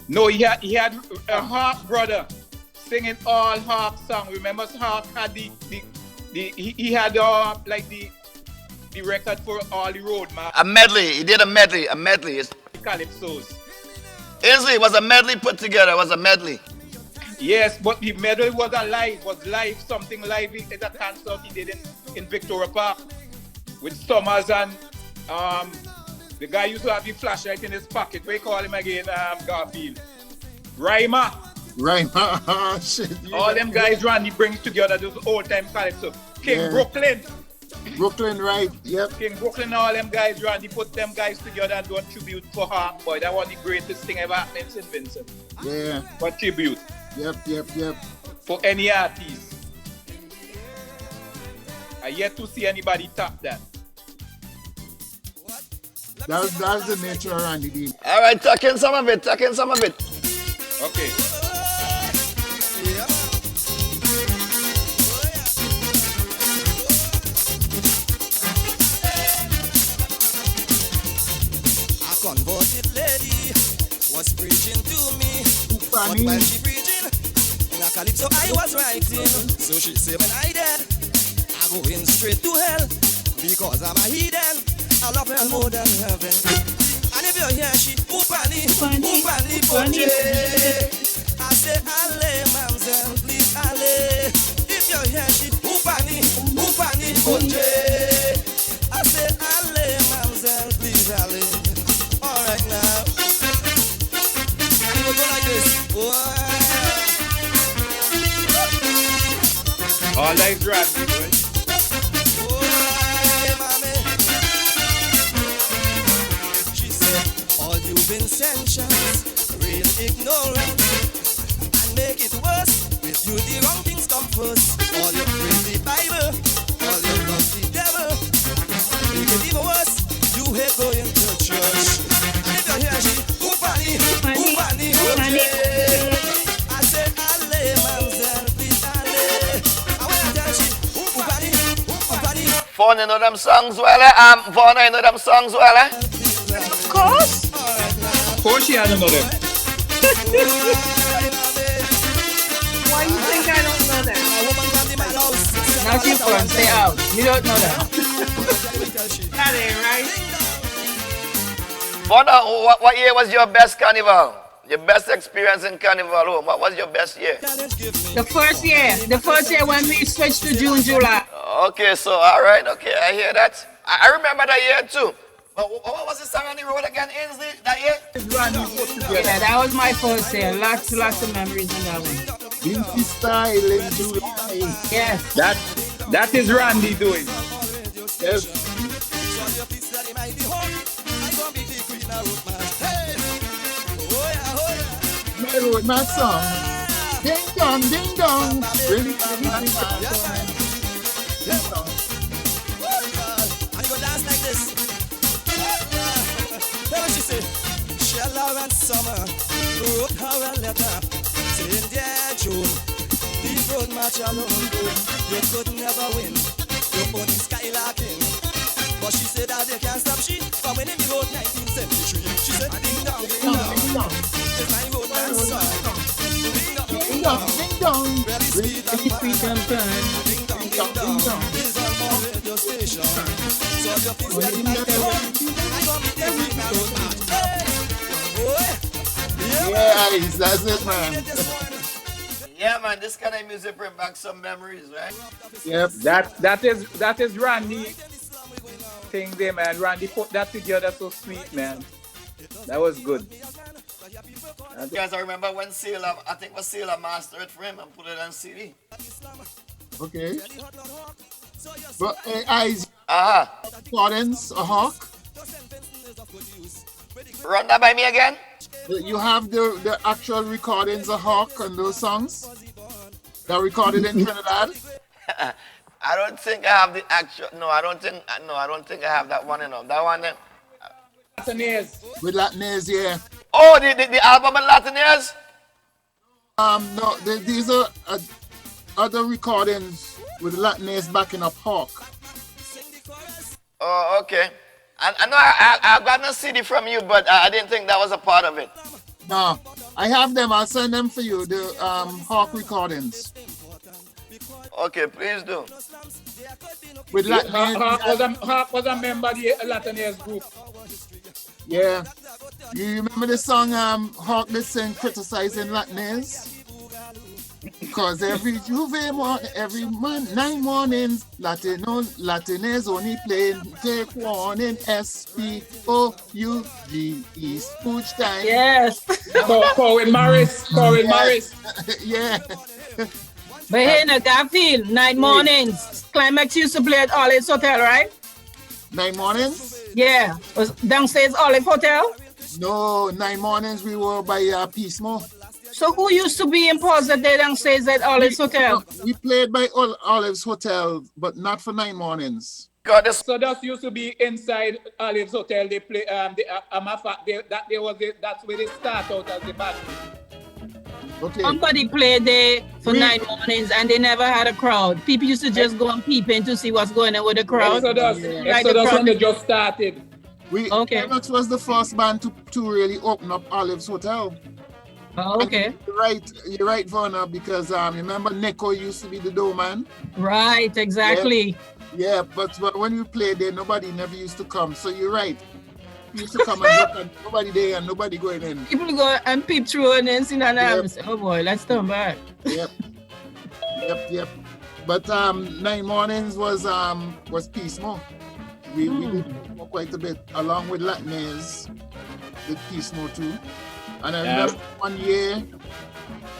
No, he had a Harp brother singing all Harp songs. Remember, Harp had he had like the record for all the road, man. A medley. He did a medley. It's Calypsos. Ainsley, it was a medley put together. It was a medley. Yes, but the medley was live, something live at a concert he did in Victoria Park with Summers and the guy used to have the flashlight in his pocket. We call him again, Garfield. Rhymer. Shit. All them guys Randy brings together those old time calypso. King Brooklyn, right? Yep. King Brooklyn, all them guys Randy put them guys together and do a tribute for Harp. Boy, that was the greatest thing ever happened in St. Vincent. Yeah. For tribute. Yep. For any artist. I yet to see anybody top that. That's the nature of Randy D. All right, tuck in some of it. Okay. A converted lady was preaching to me, but while she preaching, in a calypso I was writing. So she said when I dead, I go in straight to hell, because I'm a heathen. I love her more than heaven. And if you hear she Upani Poche, I say Ale mamsel, please Ale. If you hear she Upani Poche, I say Ale mamsel, please Ale. Alright now, it will go like this. All that Randy, boy. Vincentians, real ignorant, and make it worse. With you the wrong things come first. All you read the Bible, all you love the Vaughn, you know them songs well, Vaughn, you know them songs well, Of course. Of course, I don't know them. Why you think I don't know that? Not you, Fran. Stay out. You don't know that. That ain't right. Vaughn, what year was your best carnival? Your best experience in carnival? What was your best year? The first year when we switched to June, July. Okay, so all right, okay, I hear that. I remember that year too. But what was the song on the road again, Ainsley, that year? Yeah, that was my first year. Lots of memories in that one. Beauty style in July. Yes. That is Randy doing. Yes. My road, my song. Ding dong, ding dong. Really, really, And you go dance like this. Then what she say? Shella and Summer wrote her a letter saying, dear June, these road march alone, you could never win. You're only skylarking. But she said that they can't stop she from winning the road 1973. She said, ding dong, ding dong. It's my road and song. Ding dong, ding dong, ding dong. Really sweet and fun. Ding dong, ding dong. It's on my radio station. So if you please let me get home, I go meet the week now road march. Yeah, that's it, man. Yeah, man, this kind of music bring back some memories, right? Yep, that is Randy thing there, man. Randy put that together so sweet, man. That was good. You guys, I remember when Sailor, I think was Sailor mastered it for him and put it on CD. Okay. But eyes. Gordon's a hawk. Run that by me again. You have the actual recordings of Hawk and those songs that recorded in Trinidad. I don't think I have the actual. No, I don't think I have that one. That one. Latinese. With Latinese, yeah. Oh, the album of Latinese. No, these are other recordings with Latinese backing up Hawk. Oh, okay. I know I got no CD from you, but I didn't think that was a part of it. No, I have them. I'll send them for you. The Hawk recordings. Okay, please do. With Latinese. Hawk was a member of the Latinese group. Yeah. You remember the song Hawk did sing criticizing Latinese? Because every Juve morning, nine mornings, Latinese only playing, take warning, SPOUGE, spooch time. Yes. Corwin Morris. Yeah. But hey, no, Garfield, night mornings. Climax used to play at Olive's Hotel, right? Night mornings? Yeah. Was downstairs Olive Hotel? No, night mornings we were by Peacemo. So who used to be in pause that day downstairs at Olive's Hotel? We played by Olive's Hotel, but not for night mornings. So that used to be inside Olive's Hotel. They play that's where they start out as the band. Okay. Somebody played there for night mornings and they never had a crowd. People used to just go and peep in to see what's going on with the crowd. Exodus when they just started. Exodus was the first band to really open up Olive's Hotel. Oh, okay. You're right, Verna, because remember Nico used to be the doorman? Right, exactly. Yeah, but when we played there, nobody never used to come. So you're right. We used to come and look and nobody there and nobody going in. People go and peep through and then see that and say, oh boy, let's turn back. Yep. But night mornings was Peacemo. We did Peacemo quite a bit, along with Latinese, did Peacemo too. And I remember one year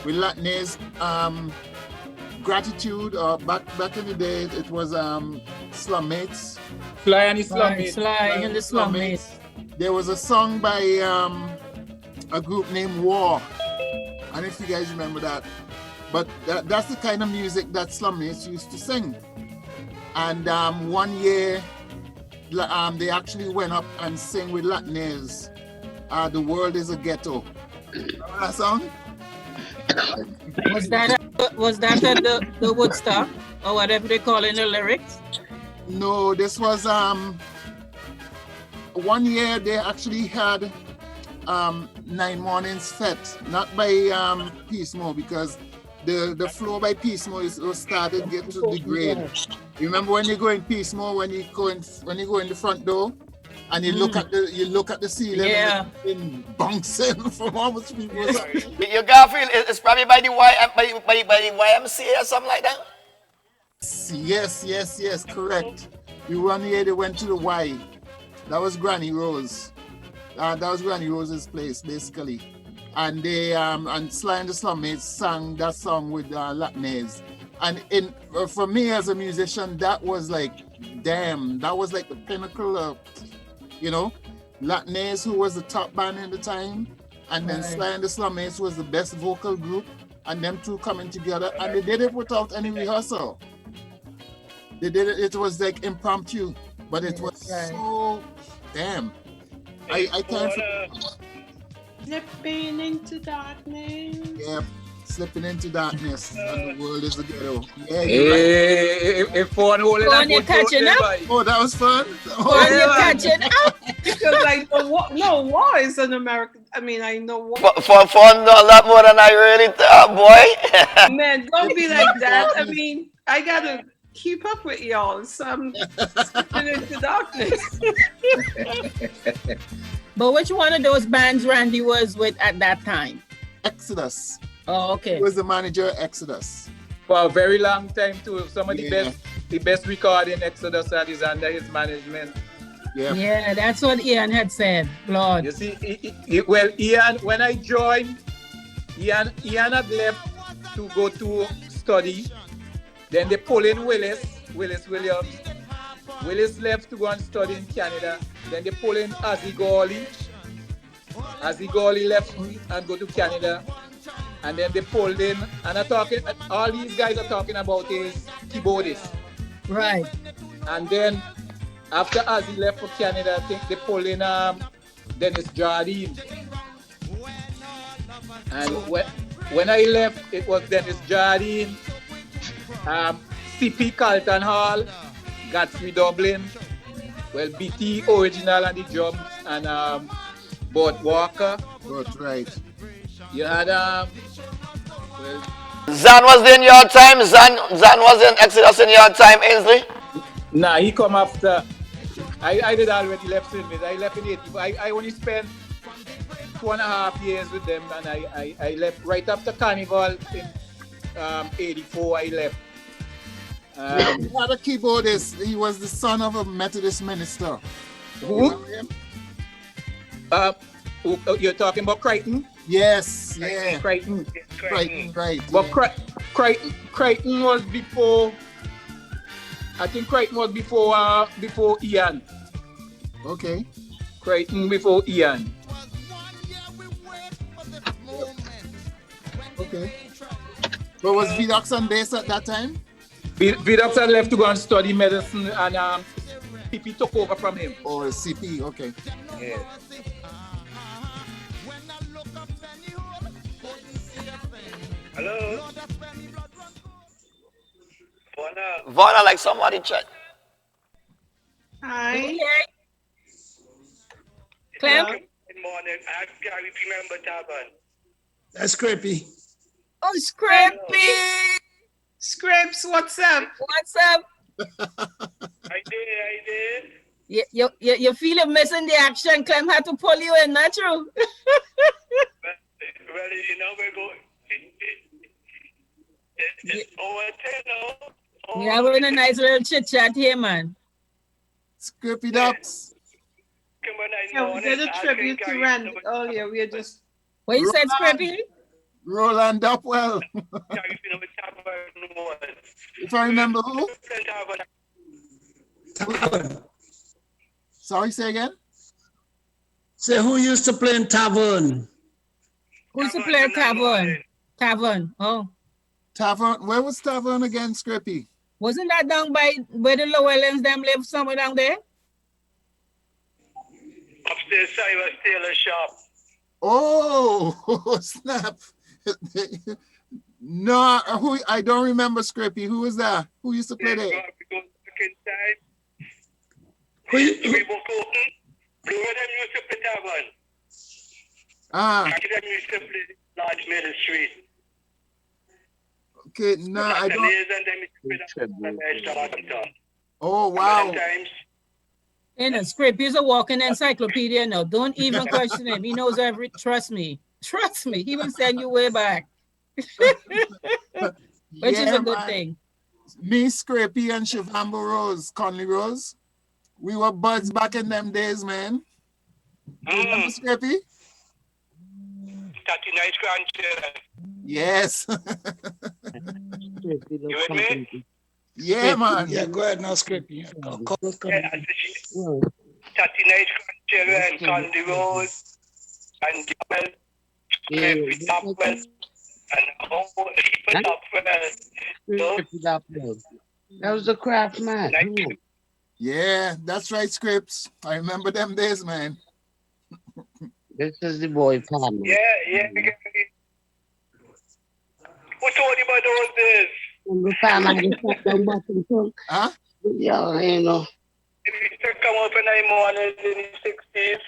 with Latinese, Gratitude, back in the day, it was Slum Mates. Sly and the Slum Mates. There was a song by a group named War. I don't know if you guys remember that. But that's the kind of music that Slum Mates used to sing. And one year, they actually went up and sang with Latinese. The World is a Ghetto. Remember that song? Was that at the Woodstock or whatever they call in the lyrics? No, this was 1 year they actually had 9 Mornings Fete, not by Peace More, because the flow by Peace More was started get to degrade. You remember when you go in Peace More, when you go in the front door and you look at the ceiling, Yeah, and bouncing from how much people was up. Your Garfield, it's probably by the YMCA or something like that. Yes, correct. You 1 year they went to the Y. That was Granny Rose. That was Granny Rose's place, basically. And they and Sly and the Slummates sang that song with Latnez. And for me as a musician, that was like, damn, that was like the pinnacle of, Latnez, who was the top band at the time, and then Sly and the Slummates was the best vocal group, and them two coming together, and they did it without any rehearsal. They did it, it was like impromptu, but it was so, damn. I can't. Slipping into darkness. Yeah, slipping into darkness, and the world is a ghetto. Yeah, If phone holding Phone, you catching up? Oh, that was fun. Phone, you catching up? Because like war is an American. I mean, I know war. For fun, a lot more than I really thought, boy. Man, don't be like that. I mean, I gotta keep up with y'all. So I'm slipping into darkness. But which one of those bands Randy was with at that time? Exodus. Oh, okay. He was the manager of Exodus. For a very long time too. Some of the best recording Exodus that is under his management. Yeah, that's what Ian had said, Lord. You see, Ian, when I joined, Ian had left to go to study. Then they pull in Willis Williams. Willis left to go and study in Canada. Then they pull in Ozzy Gawley. Ozzy Gawley left and go to Canada. And then they pulled in, and all these guys are talking about is keyboardist. Right. And then after Ozzy left for Canada, I think they pulled in Dennis Jardine. And when I left, it was Dennis Jardine, CP Carlton Hall, Godfrey Dublin, BT Original on the drums, and Bud Walker. That's right. You had Zan was in your time. Zan was in Exodus in your time, Ainsley. Nah, he come after. I did already left service. I left in 84. I only spent 2.5 years with them, and I left right after Carnival in 84. I left. He had a keyboardist. He was the son of a Methodist minister. Who? You're talking about Crichton? Yes, yeah. Crichton, right. But Crichton was before. I think Crichton was before Ian. Okay. Crichton before Ian. Okay. But was Vidox on bass at that time? Vidox had left to go and study medicine, and CP took over from him. Oh, CP, okay. Yeah. Hello? Vonna, like somebody chat. Hi. Clem? Good morning. I'm Gary P. Member Tavern. That's Scrappy. Oh, Scrappy! Scripps, what's up? What's up? I did. You feel you're missing the action. Clem had to pull you in, not true? Well, we're going. It's over 10 now. We're having a nice little chit chat here, man. Scrappy Ducks. Yeah, we did a tribute to Randy earlier. We are just. What you said, Scrappy? Roland Upwell. If I remember who? Sorry, say again? Say who used to play in Tavern? Who used to play Tavern? Tavern, oh. Tavern, where was Tavern again, Scrappy? Wasn't that down by where the Llewellyns them live, somewhere down there? Upstairs, Cyrus Taylor shop. Oh, snap. No, I don't remember Scrappy. Who was that? Who used to play there? We book open. Blue them used to play that one. Ah, Them used to play large middle street. okay. No, I don't. And them used to play that. Oh, wow. Sometimes. In a script, he's a walking encyclopedia now. Don't even question him. He knows every. Trust me. Trust me. He will send you way back. Which is a good thing. Me, Scrapey, and Shavambo Rose, Conley Rose, we were buds back in them days, man. Remember Scrapey? 39 grandchildren. Yes. You with me? Yeah, man. Yeah, go ahead now, Scrapey. Yeah, 39 grandchildren, Conley Rose, and Joel, Scrapey Topwell, and all people Topwell. That was the craft man. Yeah, that's right, Scripps. I remember them days, man. This is the boy Palmer. Yeah. Who told you about those days? The time I just sat down bottom trunk. Huh? Yeah, you know. If you used to come up in the mornings in the 60s.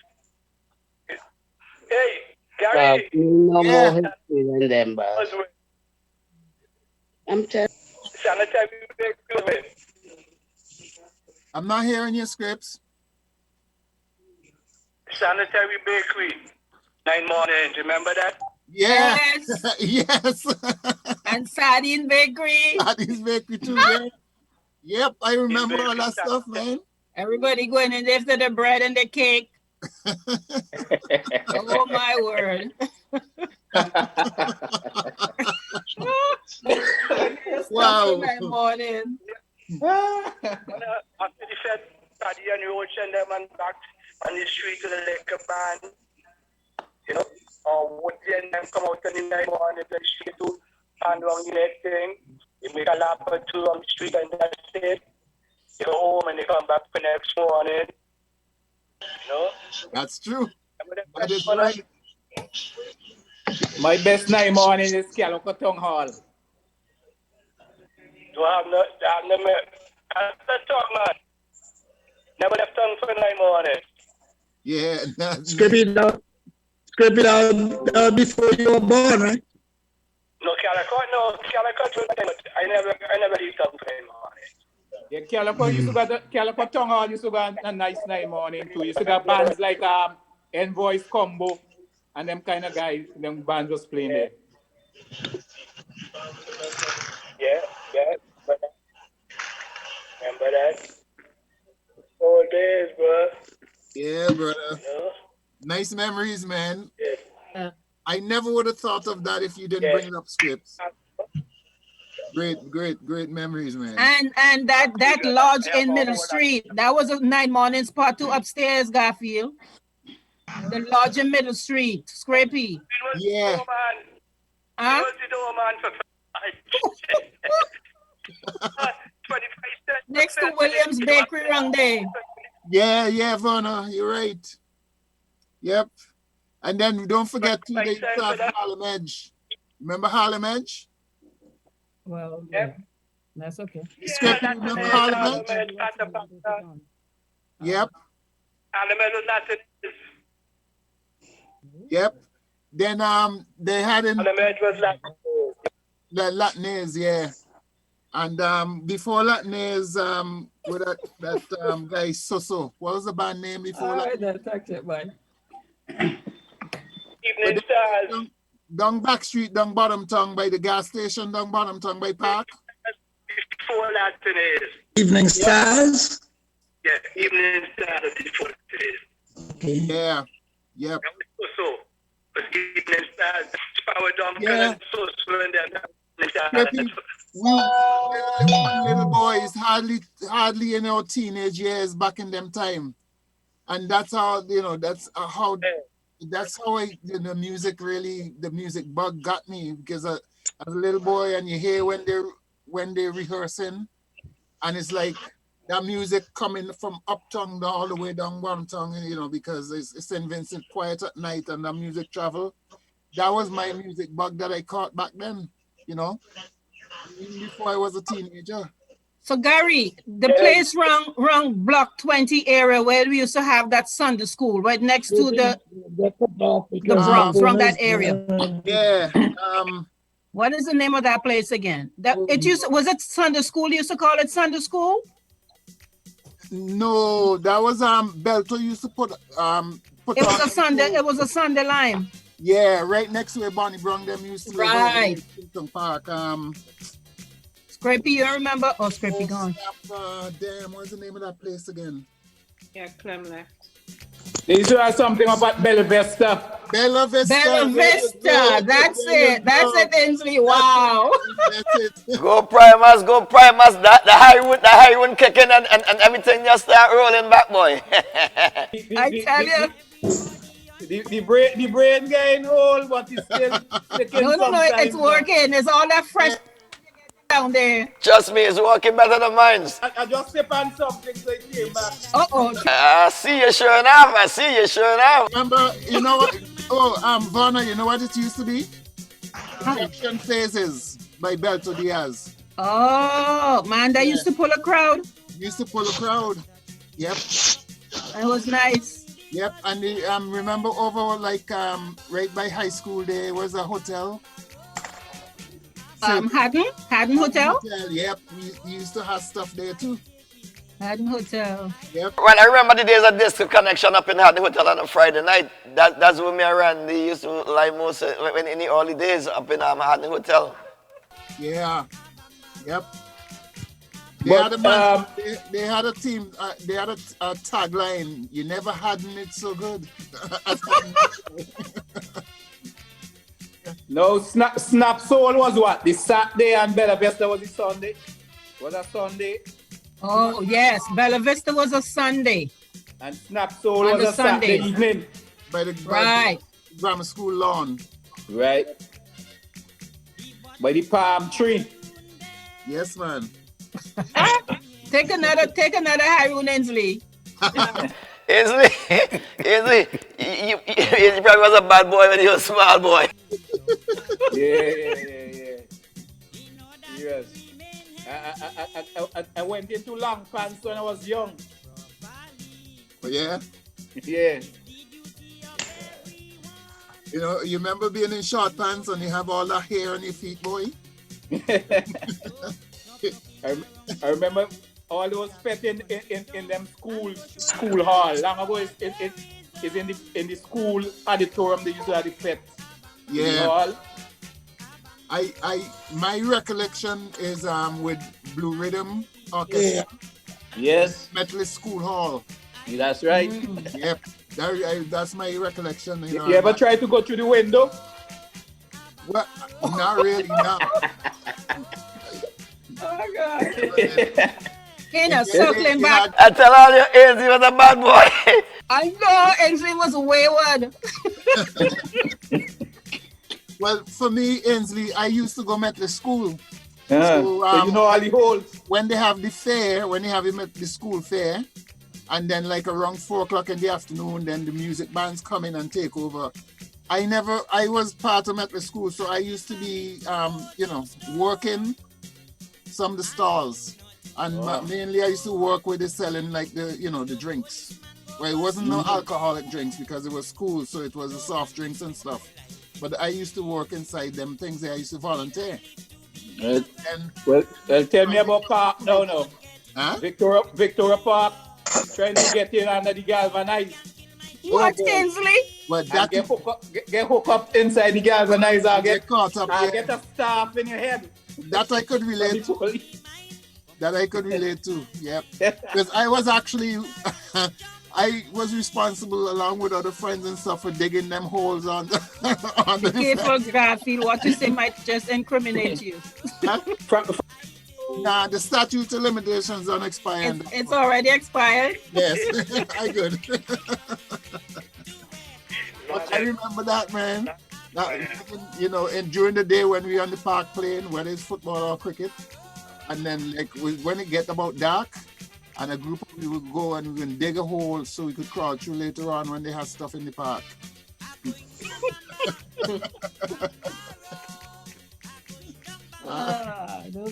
Hey, Gary. No more history than them, but I'm telling I'm not hearing your Scripps. Sanitary Bakery, 9 mornings. Remember that? Yeah. Yes. Yes. And Sardine Bakery. Sardine Bakery too, yeah. Yep, I remember all that stuff, man. Everybody going in there for the bread and the cake. Oh my word. Wow. Morning. After the fed, Paddy and Roach and them and back on the street to the liquor band, you know, or Woody and them come out in the night morning to the street to hand around the next thing. You make a lap or two on the street and that's it. You go home and you come back the next morning. You know? That's true. That is right. My best night morning is Calico Town Hall. Do I have no talk, man. Never left town for 9 morning. Yeah. Scrapey down before you were born, right? No, Calico, I never leave town for 9 morning. Yeah, Calico used to go to Calico Town Hall used to go a nice night morning too. Used to got bands like Envoys Combo and them kind of guys, them bands was playing there. Yeah. Remember that? 4 days, bro. Yeah, brother. Yeah. Nice memories, man. Yeah. I never would have thought of that if you didn't bring up Scripps. Great memories, man. And that lodge in Middle Street, that was a 9 mornings part 2 upstairs, Garfield. The lodge in Middle Street, Scrapey. Yeah. Huh? Next to Williams Bakery around there. Yeah, Verna, you're right. Yep. And then don't forget too, they used to have Harlem Edge. Remember Harlem Edge? Well, yeah. That's okay. Script, you remember Harlem Edge? Yep. Yep. Then they had in the Latinez, yeah. And before Latinez, with that guy Soso. What was the band name before that? Evening Stars. Down Back Street, down Bottom Tongue by the gas station, down Bottom Tongue by Park. Before Latinez. Evening Stars? Yeah, Evening Stars before Latinez. Okay. Yeah. Yep. So, Evening Stars, Power Dump, Yeah. so and then We little boys, hardly in our teenage years back in them time, and that's how that's how the music bug got me, because as a little boy, and you hear when they're rehearsing, and it's like that music coming from uptown all the way down downtown, because it's St. Vincent quiet at night and the music travel. That was my music bug that I caught back then, even before I was a teenager. So Gary, the place around Block 20 area where we used to have that Sunday school, right next to the Bronx, from that area. Yeah. What is the name of that place again? Was it Sunday school? You used to call it Sunday school? No, that was Belto used to put It was a Sunday line. Yeah, right next to where Bonnie Brown them used to live. Right. In Park. Scrapey, you remember? Oh, Scrapey gone. Damn, what's the name of that place again? Yeah, Clem left. They used to have something about Bella Vista. Bella Vista. Bella Vista. That's it. That's it, Inslee. Wow. Go Primus, go Primus. The Highwood kicking and everything just start rolling back, boy. I tell you. The brain getting old, but it's still No, it's working. It's all that fresh down there. Trust me, it's working better than mine. I just step on something so it came back. I see you sure enough. Remember, you know what? Vanna, you know what it used to be? Action Phases by Belto Diaz. Oh, man, that used to pull a crowd. Used to pull a crowd. Yep. It was nice. Yep, and remember over right by high school there was a hotel. Haddon Hotel? Yep, we used to have stuff there too. Haddon Hotel. Yep. Well, I remember the days of Disco Connection up in Haddon Hotel on a Friday night. That's when me and Randy used to like most when in the early days up in Haddon Hotel. Yeah. Yep. They had a team. They had a tagline. You never had it so good. No, Snap Soul was what? The Saturday and Bella Vista was the Sunday. Was that Sunday? Oh yes, Bella Vista was a Sunday. And Snap Soul was a Saturday evening. By the grammar school lawn. Right. By the palm tree. Yes, man. Take another Haroon Inslee. Inslee, you probably was a bad boy when you was a small boy. Yeah. Yes. I went into long pants when I was young. Oh, yeah? Yeah. You know, you remember being in short pants and you have all that hair on your feet, boy? I remember all those pets in them school hall. Long ago, it's in the school auditorium they used to have the pets. Yeah. My recollection is with Blue Rhythm Orchestra. Yes. Methodist School Hall. That's right. Yep. That's my recollection. You ever try to go through the window? Well, not really, no. Oh, God. Circling back. I tell all you, Ainsley was a bad boy. I know, Ainsley was wayward. Well, for me, Ainsley, I used to go Methodist school. So you know all the holes. When they have the fair, when they have the school fair, and then like around 4 o'clock in the afternoon, then the music bands come in and take over. I was part of Methodist school, so I used to be, working some of the stalls. And mainly I used to work with the selling like the drinks. Well, it wasn't no alcoholic drinks because it was school, so it was the soft drinks and stuff. But I used to work inside them things. I used to volunteer. Well, tell me about Park now. Huh? Victoria Park, trying to get in under the galvanized. What, Ainsley? Well, that get hooked up inside the galvanizer. Get caught up. Get a staff in your head. That I could relate to. That I could relate to. Yep. Because I was actually. I was responsible along with other friends and stuff for digging them holes on the careful, Garfield. What you say might just incriminate you. Nah, the statute of limitations unexpired. It's already expired? Yes, I good. But I remember that, man. And during the day when we on the park playing, whether it's football or cricket, and then like when it get about dark, and a group of people would go and we would dig a hole so we could crawl through later on when they had stuff in the park.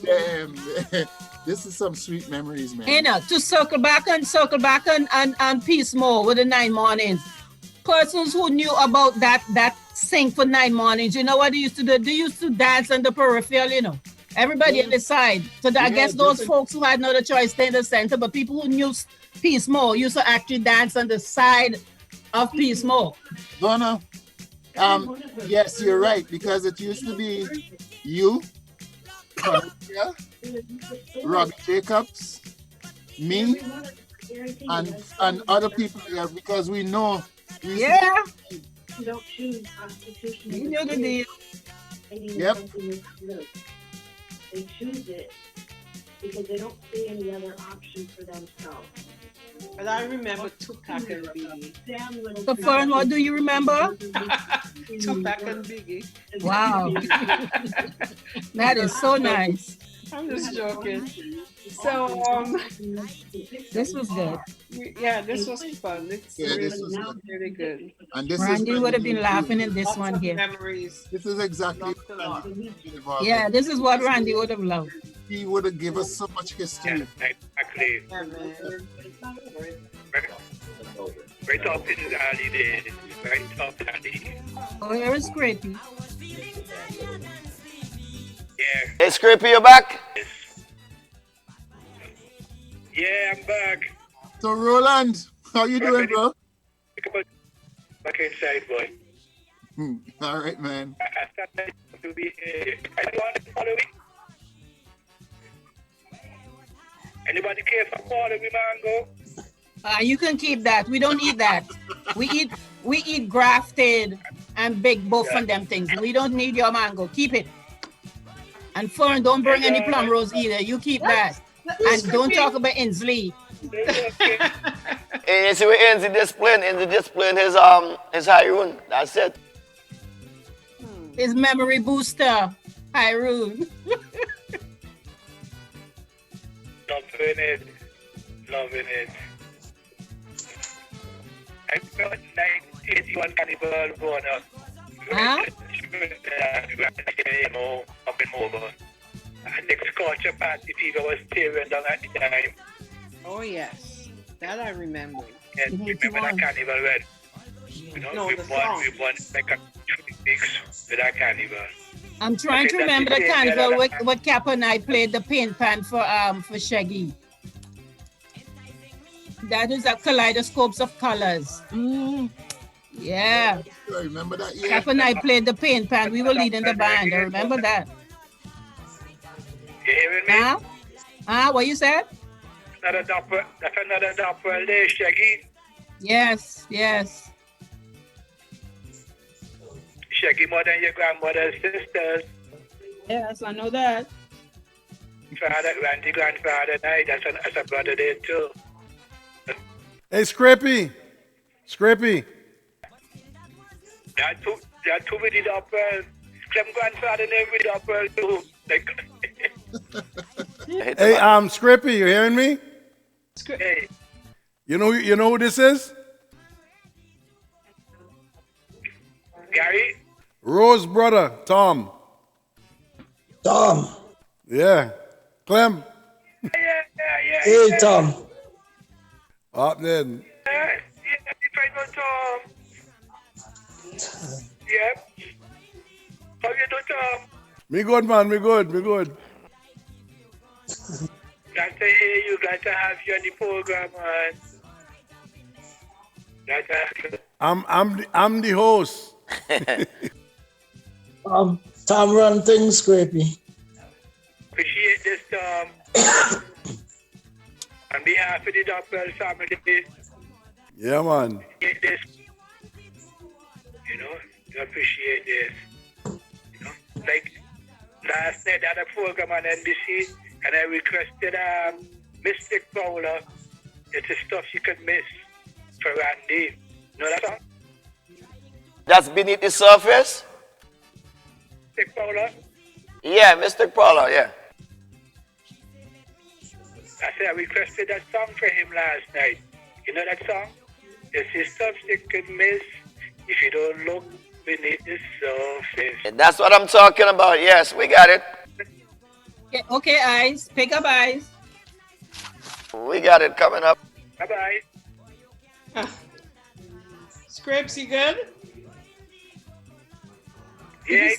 Damn. This is some sweet memories, man. You know, to circle back and Peace More with the 9 mornings. Persons who knew about that sing for 9 mornings, you know what they used to do? They used to dance on the peripheral, you know. Everybody on the side. So I guess those folks who had no other choice stay in the center, but people who knew Peace More used to actually dance on the side of Peace More. Donna, yes, you're right, because it used to be you, Robbie Jacobs, me, and other people here, because we know. Yeah. You don't choose constitution. You know the deal. Yep. They choose it because they don't see any other option for themselves. But I remember Tupac and Biggie. So Fern, what do you remember? Tupac and Biggie. Wow. That is so nice. I'm just joking. So this was good. Yeah, this was fun. It's Yeah, this really, was really good. And this Randy is would have been laughing in this Lots one of here. memories. This is exactly. Yeah, this is what Randy would have loved. He would have given us so much history. Exactly. Right up in the alley there. Right up alley. Oh, here is Scrapey. Yeah. Hey, Scrapey, you back? Yeah, I'm back. So Roland, how you doing, bro? Back inside, boy. All right, man. I started to be follow me. Anybody care for follow me, Mango? You can keep that. We don't eat that. We eat grafted and big both from them things. We don't need your mango. Keep it. And Fern, don't bring any plum rose either. You keep that. And don't talk about Inslee. Hey, you see what Enzi displaying his Hyrule. That's it. His memory booster, Hyrule. Loving it. I got 1981 Carnival going up. Huh? Up in Melbourne. And the culture party people was tearing down at the time. Oh yes, that I remember. Yes, remember that carnival when No, we the won song. like a 3 weeks with that carnival. I'm trying to remember the carnival what Cap and I played the paint pan for Shaggy. That is a kaleidoscopes of colors. Yeah. I remember that. Yeah. Cap and I played the paint pan. We were leading the band. I remember that. You hearing me? Huh? What you said? That's another dapper day, Shaggy. Yes. Shaggy more than your grandmother's sisters. Yes, I know that. Father, Randy, grandfather, that's a brother there too. Hey, Scrapey. Scrapey. There are two with the dapper. Clem grandfather name with the dapper too. Like, Hey, Scrapey, you hearing me? hey, You know who this is? Gary? Rose brother, Tom. Tom. Yeah. Clem. Yeah. Hey, Tom. Up then. If I know Tom. Yep. How you do, Tom? Me good, man. Me good. Glad to hear you. Glad to have you on the program, man. Glad to have you. I'm the host. Tom run things, Scrapey. Appreciate this, Tom. On behalf of the Doppel family, Yeah, man. appreciate this. I appreciate this. Like last night I had a program on NBC and I requested Mystic Paula. It's the stuff you could miss for Randy. You know that song? That's beneath the surface? Mystic Paula? Yeah, Mr. Paula, yeah. I said I requested that song for him last night. You know that song? It's the stuff you could miss if you don't look beneath the surface. That's what I'm talking about. Yes, we got it. Okay, eyes. Pick up eyes. We got it coming up. Bye-bye. Scripps, you good? Yeah,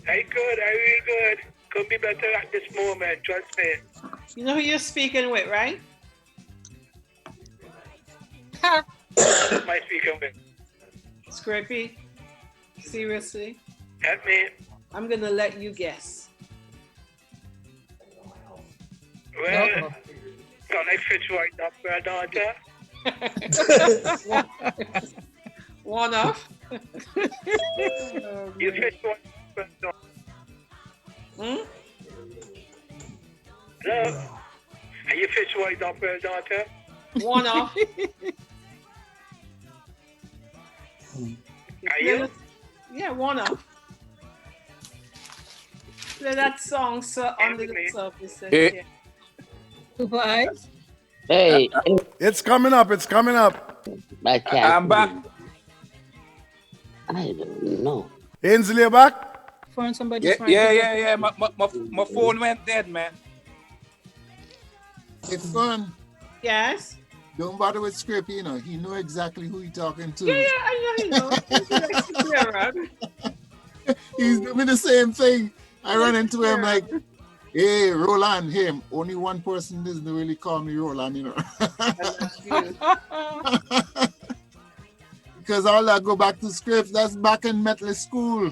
I good. I real good. Could be better at this moment, trust me. You know who you're speaking with, right? Who am I speaking with? Scrippy, seriously? Help me. I'm gonna let you guess. Well, sound like Fitzroy Doctor, daughter. One off. You Fitzroy Doctor. Hmm? Hello? Are you Fitzroy Doctor, daughter? One off. Are you? Yeah, one off. Play that song, so under the surface. Hey. What? Hey, It's coming up. It's coming up. my cat. I'm back. I don't know. Ainsley, you back? Find somebody. Yeah. My phone went dead, man. It's fun. Yes. Don't bother with Script, you know. He know exactly who he talking to. Yeah, I know. He's doing the same thing. I run into him like, hey, Roland, him. Only one person doesn't really call me Roland, you know. Because all that go back to Scripts, that's back in Metley School.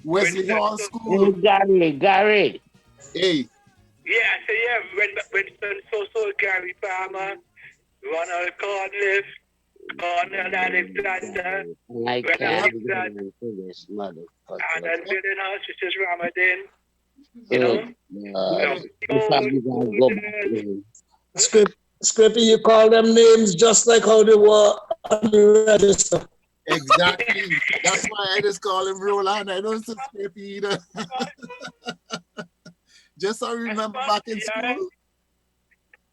Wesley Hall School. Gary. Hey. Yeah, so when so Gary Palmer, Ronald Cornliff, Cornel Alexander, I can't Alexander, into this motherfucker. and then building us, which is Ramadan. You know? You probably gonna go back. Scrippy, you call them names just like how they were on the register. Exactly. That's why I just call him Roland. I don't say Scrippy either. Just so I remember back in school.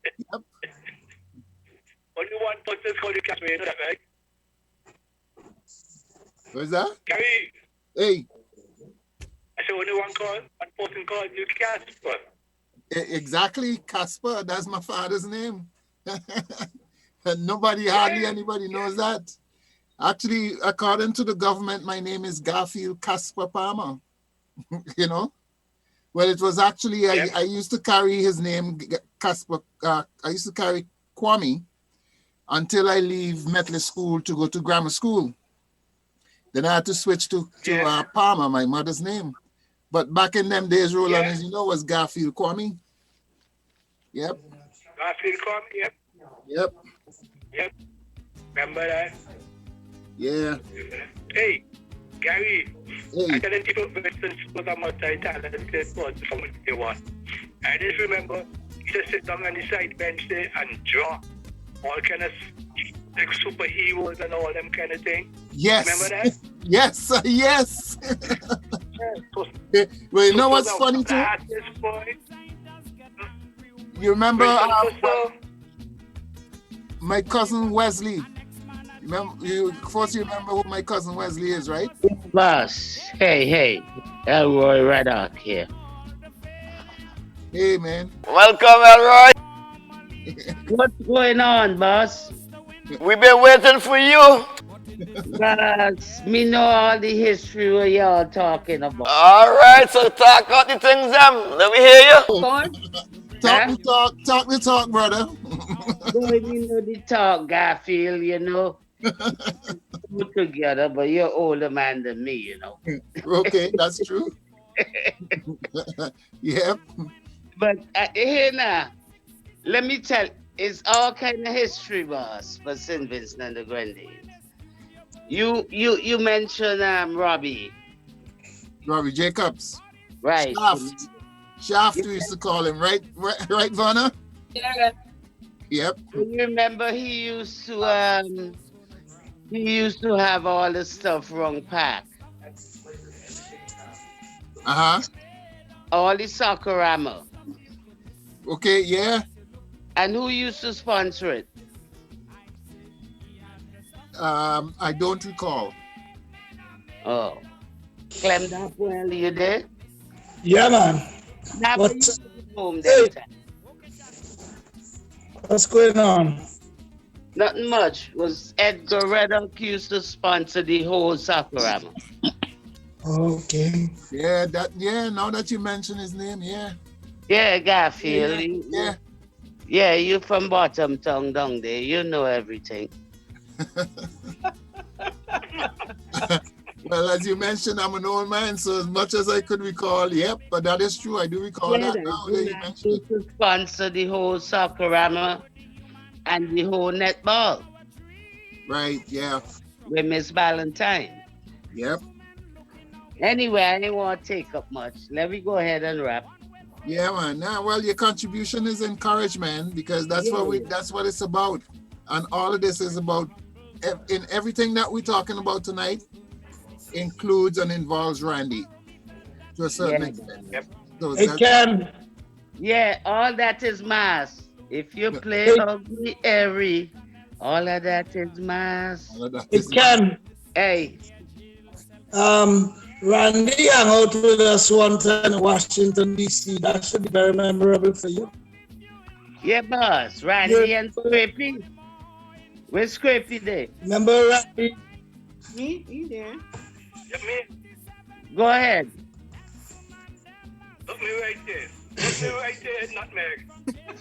Yep. Only one person called you Casper, you know that, right? What's that? Gary, Hey, I said only one person called you Casper. exactly. Casper, that's my father's name. And hardly anybody knows that. Actually, according to the government, my name is Garfield Casper Palmer. You know? Well, it was actually, I used to carry his name, Casper. I used to carry Kwame until I leave Metley School to go to grammar school. Then I had to switch to Palmer, my mother's name. But back in them days, Roland, as you know, was Garfield Kwame. Yep. Garfield Kwame, Yep. Yep. Remember that? Yeah. Hey, Gary, Hey. I tell people Winston was a multi-talented person from what they want. I just remember he just sit down on the side bench there and draw all kind of like superheroes and all them kind of thing. Yes. Remember that? Yes. Yes. Well, you know what's funny too? You remember my cousin Wesley? First, you remember who my cousin Wesley is, right? Boss, hey, Elroy Raddock here. Hey, man. Welcome, Elroy. What's going on, boss? We've been waiting for you. Boss, me know all the history what y'all talking about. All right, so talk out the things, them. Let me hear you. Talk the talk, brother. Boy, me know the talk, Garfield, you know. We're together, but you're older man than me, you know. Okay, that's true. Yep. But here now, let me tell, it's all kind of history, boss, for St. Vincent and the Grenadines. You mentioned Robbie Jacobs. Right. Shaft, we used to call him, right, Vanna? Yeah. Yep. You remember he used to have all the stuff wrong pack. All the Soccerama. Okay, yeah. And who used to sponsor it? I don't recall. Oh. Clem Dapwell, you there? Yeah, man. Now, What's, home hey, them time. what's going on? Nothing much. Was Edgar Reddock used to sponsor the whole Sakurama. Okay. Yeah, now that you mention his name, yeah. Yeah, Garfield. Yeah. Yeah, you from Bottom Tongue down there. You know everything. Well, as you mentioned, I'm an old man, so as much as I could recall, yep, but that is true. I do recall Yeah, that now that you mentioned it. to sponsor the whole Sakurama and the whole netball Right, yeah. with Miss Valentine. Yep. Anyway, I didn't want to take up much. Let me go ahead and wrap. Yeah, man. Now, well, your contribution is encouragement because that's what it's about. And all of this is about in everything that we're talking about tonight includes and involves Randy to a certain extent. Yep. So It can. Yeah, all that is mass. If you play ugly airy, all of that is mass. It can. Hey. Randy hung out with us one time in Washington, D.C. That should be very memorable for you. Yeah, boss. Randy and Scrapey. Where's Scrapey there? Remember Randy? Me there. Go ahead. Look me right there. Look me right there, nutmeg.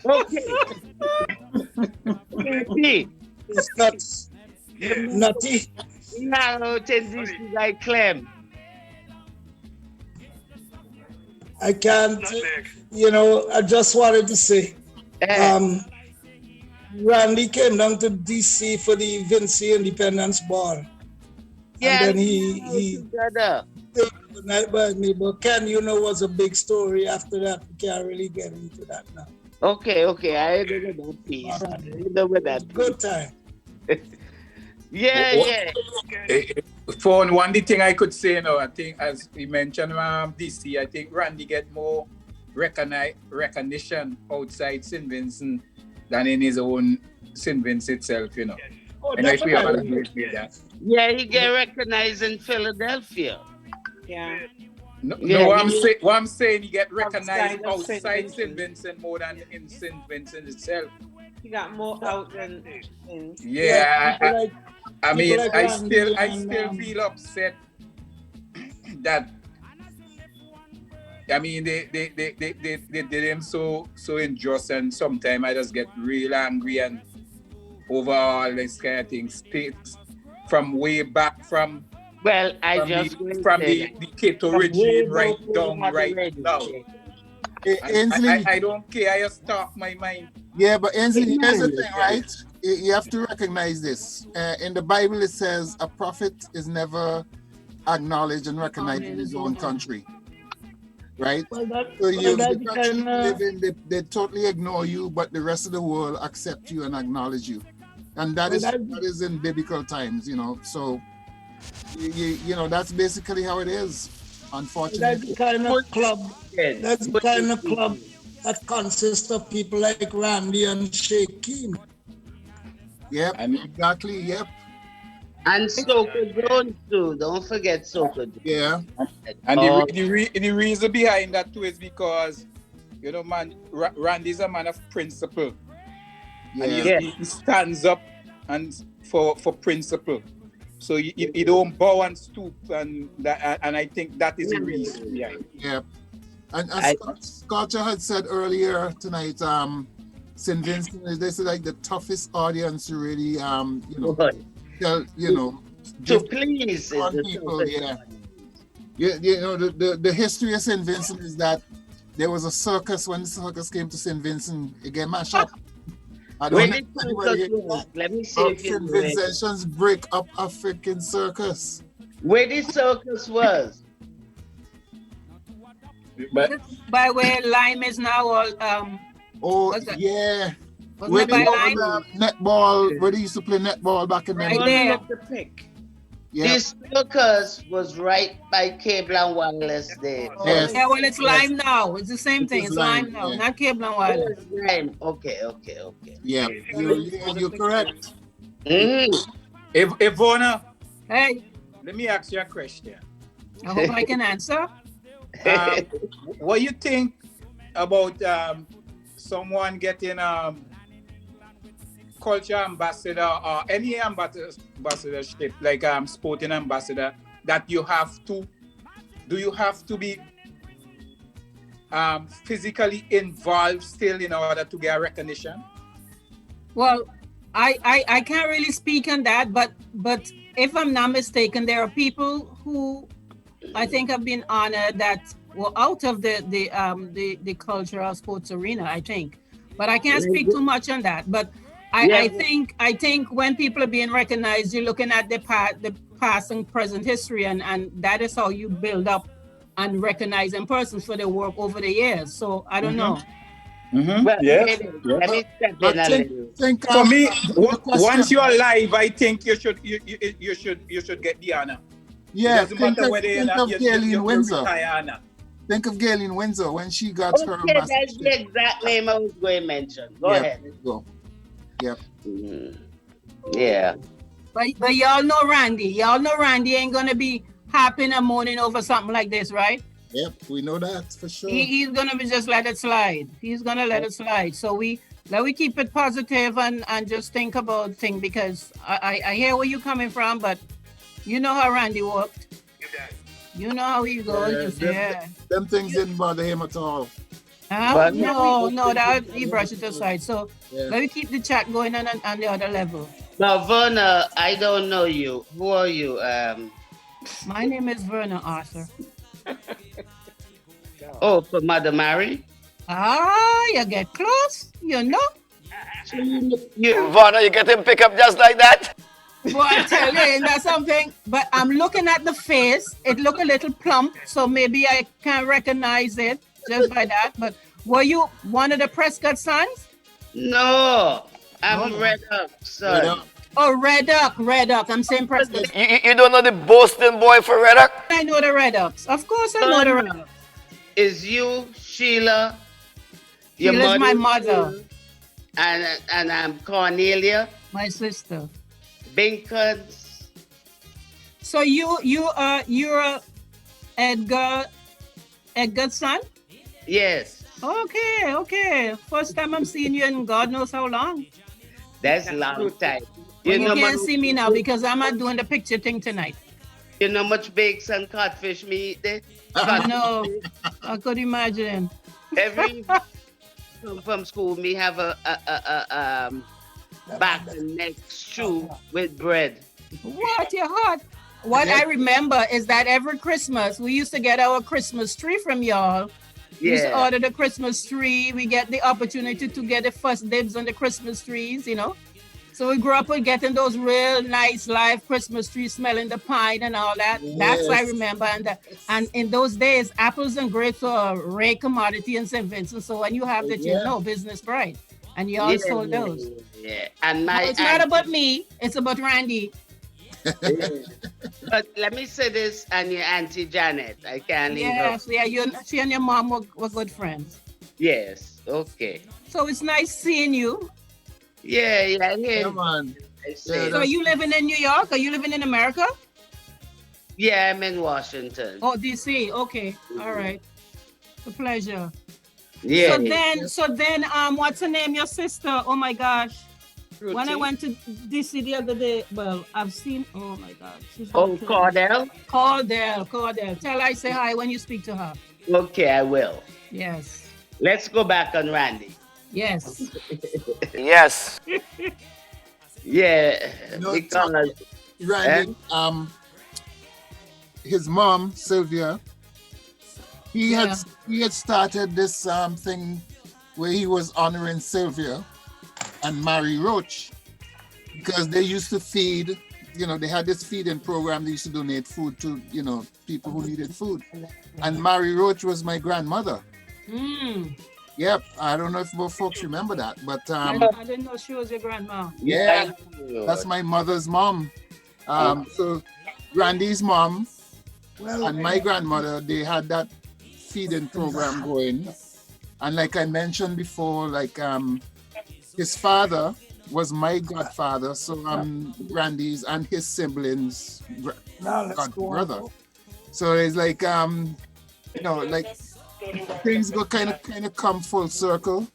Okay. Scrapey. It's nuts. Nutty. Now, this like Clem. I can't, I just wanted to say, Randy came down to DC for the Vinci Independence Ball. Yeah, and then he stayed the night by me. But Ken, was a big story after that. We can't really get into that now. Okay. I don't know that piece. I don't know that piece. Good time. Yeah. For one, the thing I could say now, I think as we mentioned DC, I think Randy get more recognition outside St. Vincent than in his own St. Vincent itself, Oh, and I feel I agree with that. Yeah, he get recognized in Philadelphia. Yeah. No, what I'm saying, he get recognized outside St. Vincent more than in St. Vincent itself. He got more out than in. Yeah, I mean, I still feel upset that. I mean, they did him so unjust, and sometimes I just get real angry and over all this kind of things. From way back from. Well, the Cato regime right now. I don't care. I just talk my mind. Yeah, but Ainsley, here's the thing, right? You have to recognize this. In the Bible, it says a prophet is never acknowledged and recognized in his own country. Right? The country you live in, they totally ignore you, but the rest of the world accept you and acknowledge you. And that is in biblical times, So, that's basically how it is, unfortunately. That's the kind of club. That's the kind of club that consists of people like Randy and Sheikh Keem. Yep, exactly. Yep. And Soka Jones too. Don't forget Soka Jones. Yeah. And the reason behind that too is because, man, Randy's a man of principle. Yeah. And he stands up and for principle. So you don't bow and stoop, and I think that is the reason behind. Yeah. And Sculpture had said earlier tonight, St. Vincent is like the toughest audience to really, to please people. Yeah. The history of St. Vincent is that there was a circus when the circus came to St. Vincent. It get mashed up. Let me see if St. Vincentians break up a freaking circus. Where the circus was? By where Lime is now all yeah. Where netball, where they used to play netball back in the day. This circus was right by Cable and Wireless there. Yes. Yeah, well, it's Lime now. It's the same thing. It's Lime now, not Cable and Wireless. Lime. Okay. Yeah, you're correct. Ivona. Hey. Let me ask you a question. I hope I can answer. What you think about someone getting culture ambassador or any ambassadorship, like sporting ambassador, that you have to, do you have to be physically involved still in order to get recognition? Well, I can't really speak on that, but if I'm not mistaken, there are people who I think have been honored that were out of the cultural sports arena, I think. But I can't speak too much on that. But I think when people are being recognized, you're looking at the past and present history, and that is how you build up and recognizing persons for their work over the years. So I don't know. Well, Let me step in a little. For me, once you're alive, I think you should get the honor. Yeah, It doesn't matter whether think of you Galen Windsor. retire or not. Think of Galen Windsor when she got her Okay, that's ambassadorship. the exact name I was going to mention. Go Yeah, ahead. there you go. Yep. Yeah. But y'all know Randy. Y'all know Randy ain't gonna be hopping and moaning over something like this, right? Yep, we know that for sure. He's gonna be just let it slide. He's gonna let it slide. So we keep it positive and just think about things, because I hear where you're coming from, but you know how Randy worked. You know how he goes. Them things didn't bother him at all. No, that he brushed it aside. So Yeah. let me keep the chat going on the other level. Now, Verna, I don't know you. Who are you? My name is Verna Arthur. Oh, for Mother Mary? You get close, you know. Vanna, you get him pick up just like that? Well, I tell you, ain't that something? But I'm looking at the face. It look a little plump, so maybe I can recognize it just by that. But were you one of the Prescott sons? No, I'm Red Up, son. Oh, Red Duck. I'm saying Prescott. You don't know the Boston boy for Red Duck? I know the Red Ducks. Of course I know the Red Ducks. Is you, Sheila? Your Sheila's my mother. And I'm Cornelia. My sister. Binkins. So you're Edgar's son? Yes. Okay. First time I'm seeing you in God knows how long. That's a long time. You know can't much- see me now because I'm not doing the picture thing tonight. You know much bakes and codfish me eat there? I know. I could imagine. Every come from school, me have a back and neck stew with bread. What, your heart? What I remember is that every Christmas, we used to get our Christmas tree from y'all. We used to Yeah. order the Christmas tree. We get the opportunity to get the first dibs on the Christmas trees, you know. So we grew up with getting those real nice live Christmas trees, smelling the pine and all that. That's what I Yes. remember. And in those days, apples and grapes were a rare commodity in St. Vincent. So when you have that, you Yeah. know business bright. And you all sold those. Yeah, and No, my it's not about me. It's about Randy. But let me say this, and your auntie Janet, I can't leave her. Yes, yeah, she and your mom were good friends. Yes, okay. So it's nice seeing you. Yeah, yeah. Come on. So are you living in New York? Are you living in America? Yeah, I'm in Washington. Oh, DC. Okay. All right. A pleasure. Yeah. So then, what's her name? Your sister. Oh my gosh. When I went to DC the other day, well, I've seen, oh my God. Oh, Cordell? Cordell. Tell her I say hi when you speak to her. Okay, I will. Yes. Let's go back on Randy. Yes. Yes. Yeah, No, because Randy, his mom Sylvia, he had started this thing where he was honoring Sylvia and Mary Roach, because they used to feed, they had this feeding program. They used to donate food to, people who needed food. And Mary Roach was my grandmother. Yep, I don't know if most folks remember that, but I didn't know she was your grandma. yeah, that's my mother's mom. So Randy's mom and my grandmother, they had that feeding program going. And like I mentioned before, his father was my godfather, so I'm Randy's and his siblings' brother. So it's things go kind of come full circle,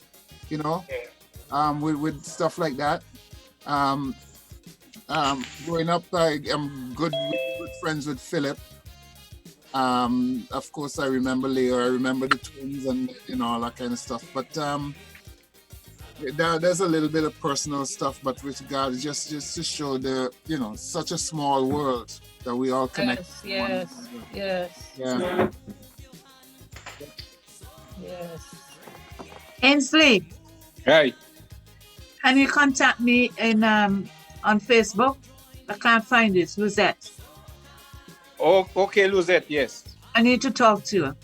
you know, with stuff like that. Growing up, I'm good friends with Philip. Of course, I remember Leo. I remember the twins and all that kind of stuff. But there's a little bit of personal stuff, but with God, just to show the such a small world that we all connect. Yes. Yeah. Yes. Ainsley, Hey. can you contact me on Facebook? I can't find it. Luzette. Oh, okay, Luzette, yes. I need to talk to you.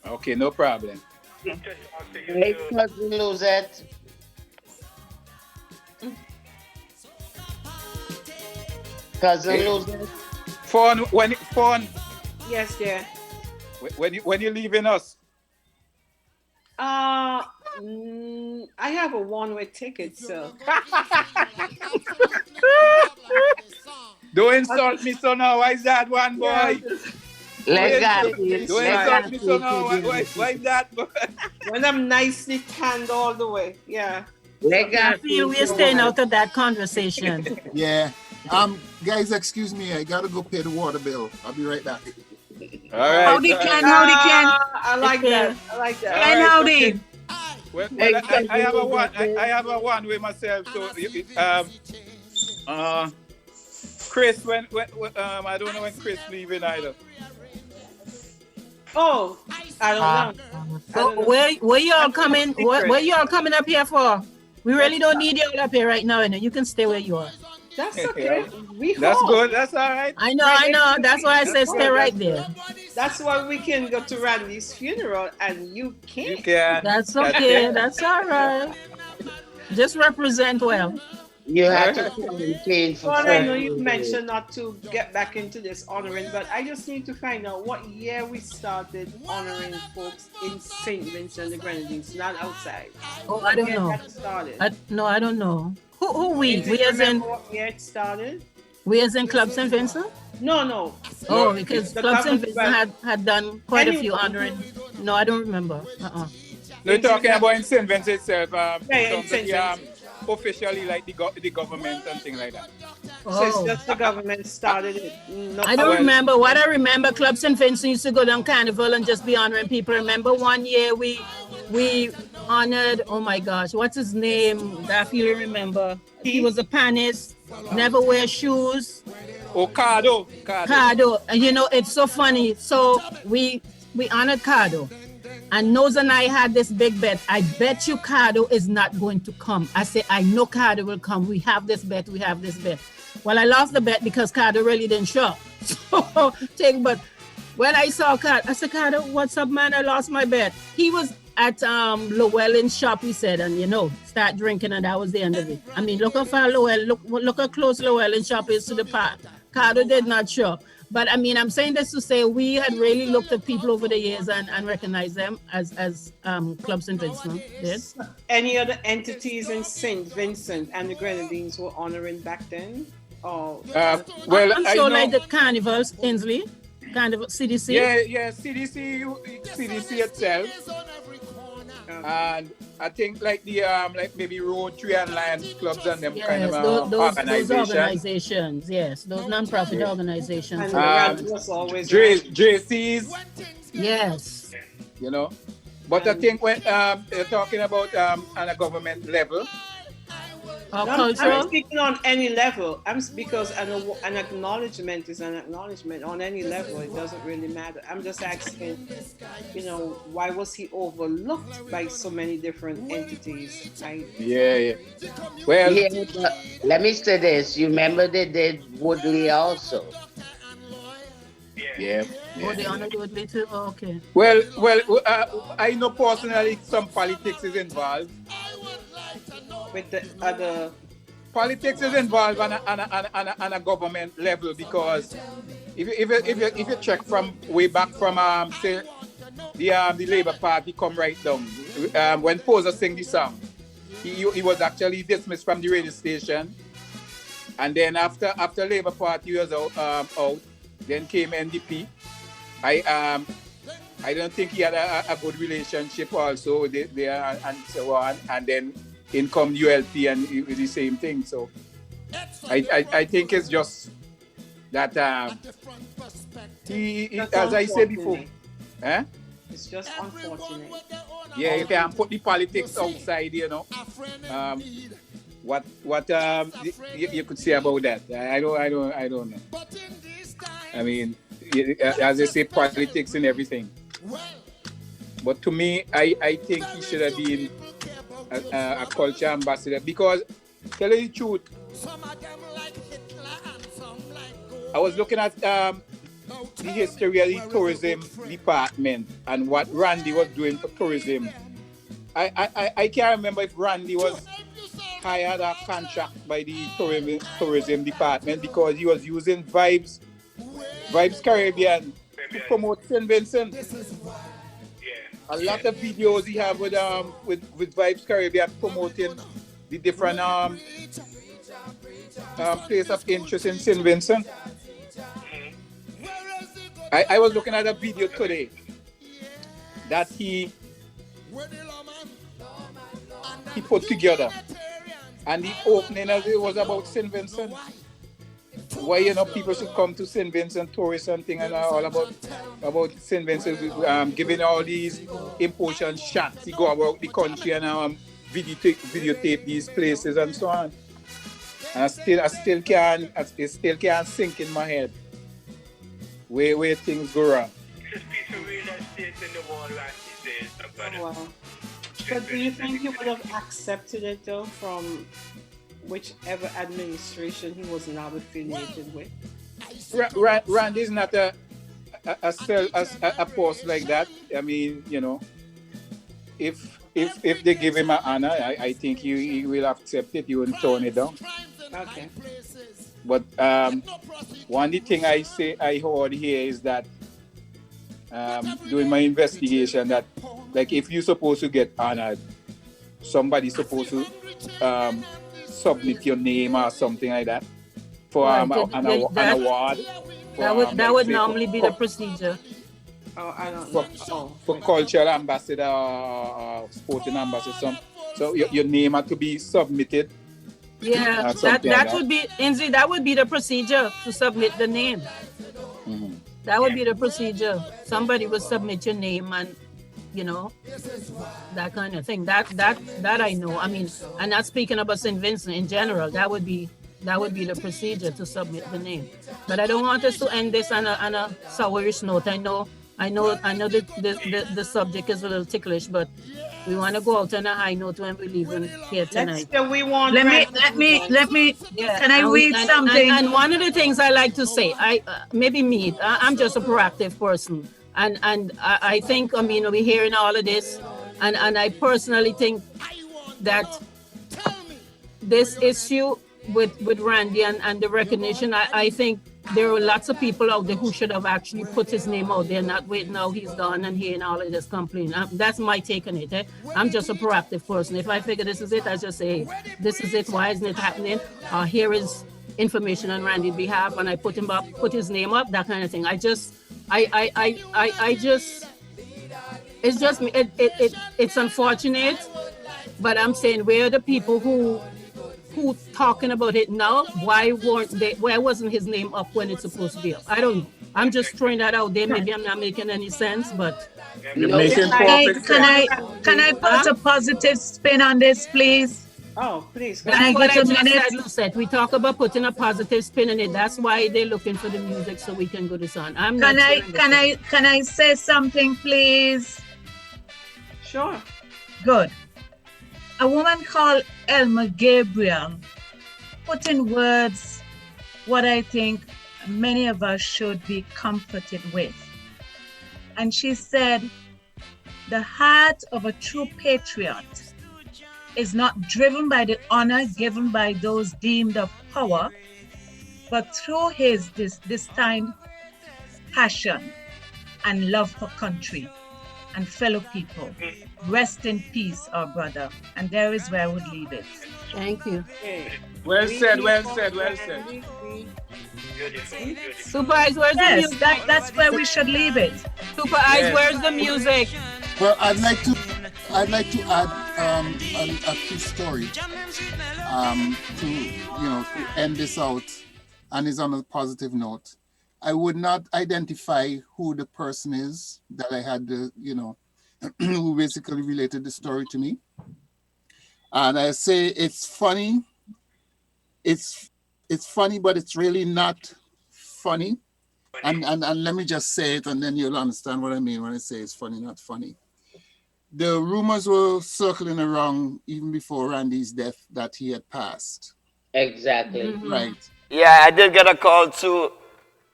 Okay, no problem. Hey, cousin Luzette. Cousin Hey. Luzette. Phone, Yes, dear. when you leaving us? I have a one-way ticket, so. Don't insult me, so now. Why is that one, boy? Don't insult me, so now. Why is that, boy? When I'm nicely tanned all the way, yeah. I feel we're staying out of that conversation. Yeah. Guys, excuse me. I gotta go pay the water bill. I'll be right back. All right. Howdy, Ken. I like that. Ken, howdy. Well, I have a one with myself. So, Chris, when I don't know when Chris leaving either. Oh, I don't know. So where y'all coming? Where y'all coming up here for? We really don't need y'all up here right now, and you can stay where you are. That's okay. That's good. That's all right. I know. That's why I said stay right there. That's why we can go to Randy's funeral and you can't. You can. That's okay. That's all right. Just represent well. You have to quarantine for Well, I know 4 you days. mentioned not to get back into this honoring, but I just need to find out what year we started honoring folks in St. Vincent and the Grenadines, not outside. Oh, I don't When know. that started. No, I don't know. Who we? Do We you as in remember what year it started? we as in Club St. Vincent? No. Oh, because The Club St. government- Vincent had done quite a Anyway. few honoring. No, I don't remember. No, you're talking about in St. Vincent itself. Yeah, in St. Vincent. Officially, like the government and things like that. So it's just the government started it. I don't remember. What I remember, Club St. Vincent used to go down Carnival and just be honoring people. Remember one year we honored, oh my gosh, what's his name? I feel remember. He was a panist, never wear shoes. Oh, Cardo. Cardo. And it's so funny. So we honored Cardo. And Nose and I had this big bet. I bet you Cardo is not going to come. I said, I know Cardo will come. We have this bet. Well, I lost the bet because Cardo really didn't show up. But when I saw Cardo, I said, Cardo, what's up, man? I lost my bet. He was at Llewellyn's shop, he said, and start drinking, and that was the end of it. I mean, look how far look how close Llewellyn's shop is to the park. Cardo did not show. But I mean, I'm saying this to say we had really looked at people over the years and recognized them as Club St. Vincent did. Any other entities in St. Vincent and the Grenadines were honoring back then? Oh, well, I'm I sure know- like the carnivals, Ainsley, Carnival, CDC. Yeah, CDC itself. And I think like the like maybe Rotary and Lions clubs and them kind Yes, of those organizations. organizations, yes, those non-profit organizations. JCs. Yes. But I think when you're talking about on a government level. I'm speaking on any level. Because an acknowledgement is an acknowledgement on any level. It doesn't really matter. I'm just asking, why was he overlooked by so many different entities? Yeah. Well, but let me say this. You remember they did Woodley also. Yeah. Oh, they honored Woodley too? Oh, okay. Well, I know personally some politics is involved. With the other politics is involved on a government level, because if you check from way back from say the Labour Party come right down, when Poser sing the song, he was actually dismissed from the radio station, and then after Labour Party was out, then came NDP. I I don't think he had a good relationship also there and so on. And then in come ULP and with the same thing. So I think it's just that he as I said before, it's just unfortunate. Yeah, you can put the politics outside, you know. What you could say about that? I don't know. I mean, as I say, politics and everything. But to me, I think he should have been a culture ambassador because, tell you the truth, I was looking at the history of the tourism department and what Randy was doing for tourism. I can't remember if Randy was hired a contract by the tourism department because he was using Vibes Caribbean to promote St. Vincent. A lot of videos he have with Vibes Caribbean promoting the different place of interest in St. Vincent. I was looking at a video today that he put together, and the opening of it was about St. Vincent. Why people should come to St. Vincent, tourists and thing, and all about St. Vincent, giving all these important shots. He go about the country and videotape these places and so on. And I still can't sink in my head where things go wrong. Wow. But do you think he would have accepted it though from whichever administration he was now affiliated with? Randy is not a post like that. I mean, if they give him an honor, I think he will accept it. He won't turn it down. Okay. But one thing I heard here is that doing my investigation that like if you're supposed to get honored, somebody's supposed to submit your name or something like that for an award. That would normally be the procedure. Oh, I don't know. For cultural ambassador or sporting ambassador, so your name had to be submitted. Yeah, that would be Inzi. That would be the procedure to submit the name. Mm-hmm. That would be the procedure. Somebody will submit your name and that kind of thing. That I know. I mean, I'm not speaking about St. Vincent in general. That would be the procedure to submit the name. But I don't want us to end this on a sourish note. I know the subject is a little ticklish, but we want to go out on a high note when we leave here tonight. Let me. Yeah. Can I read something? And one of the things I like to say, I'm just a proactive person, and I think we're hearing all of this, and I personally think that this issue with Randy and the recognition, I think there are lots of people out there who should have actually put his name out there, not wait now he's gone and hearing all of this complaint. That's my take on it. I'm just a proactive person. If I figure this is it, I just say, hey, this is it. Why isn't it happening? Here is information on Randy's behalf, and I put his name up, that kind of thing. It's unfortunate, but I'm saying where are the people who talking about it now? Why wasn't his name up when it's supposed to be up? I don't know. I'm just throwing that out there. Maybe I'm not making any sense, but Can I put a positive spin on this, please? Oh, please. That's what I just said. We talk about putting a positive spin on it. That's why they're looking for the music so we can go this on. Can I say something, please? Sure. Good. A woman called Elma Gabriel put in words what I think many of us should be comforted with. And she said, the heart of a true patriot is not driven by the honor given by those deemed of power, but through his distinct passion and love for country and fellow people. Rest in peace, our brother. And there is where I would leave it. Thank you. Well said. Super Eyes, where's the Yes, music? that's where we should leave it. Super Eyes, where's the music? Well, I'd like to add a true story to to end this out, and is on a positive note. I would not identify who the person is that I had who basically related the story to me, and I say it's funny. It's funny, but it's really not funny. And let me just say it, and then you'll understand what I mean when I say it's funny, not funny. The rumors were circling around even before Randy's death that he had passed. Exactly. Right. Yeah, I did get a call too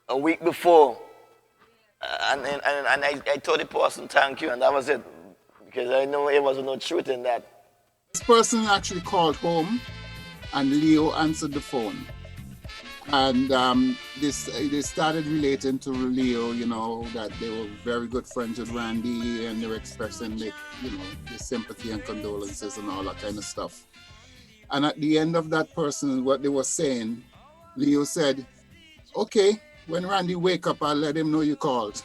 a week before. And I told the person thank you, and that was it. Because I know there was no truth in that. This person actually called home, and Leo answered the phone. And they started relating to Leo, that they were very good friends with Randy, and they were expressing the sympathy and condolences and all that kind of stuff. And at the end of that person, what they were saying, Leo said, "Okay, when Randy wake up, I'll let him know you called."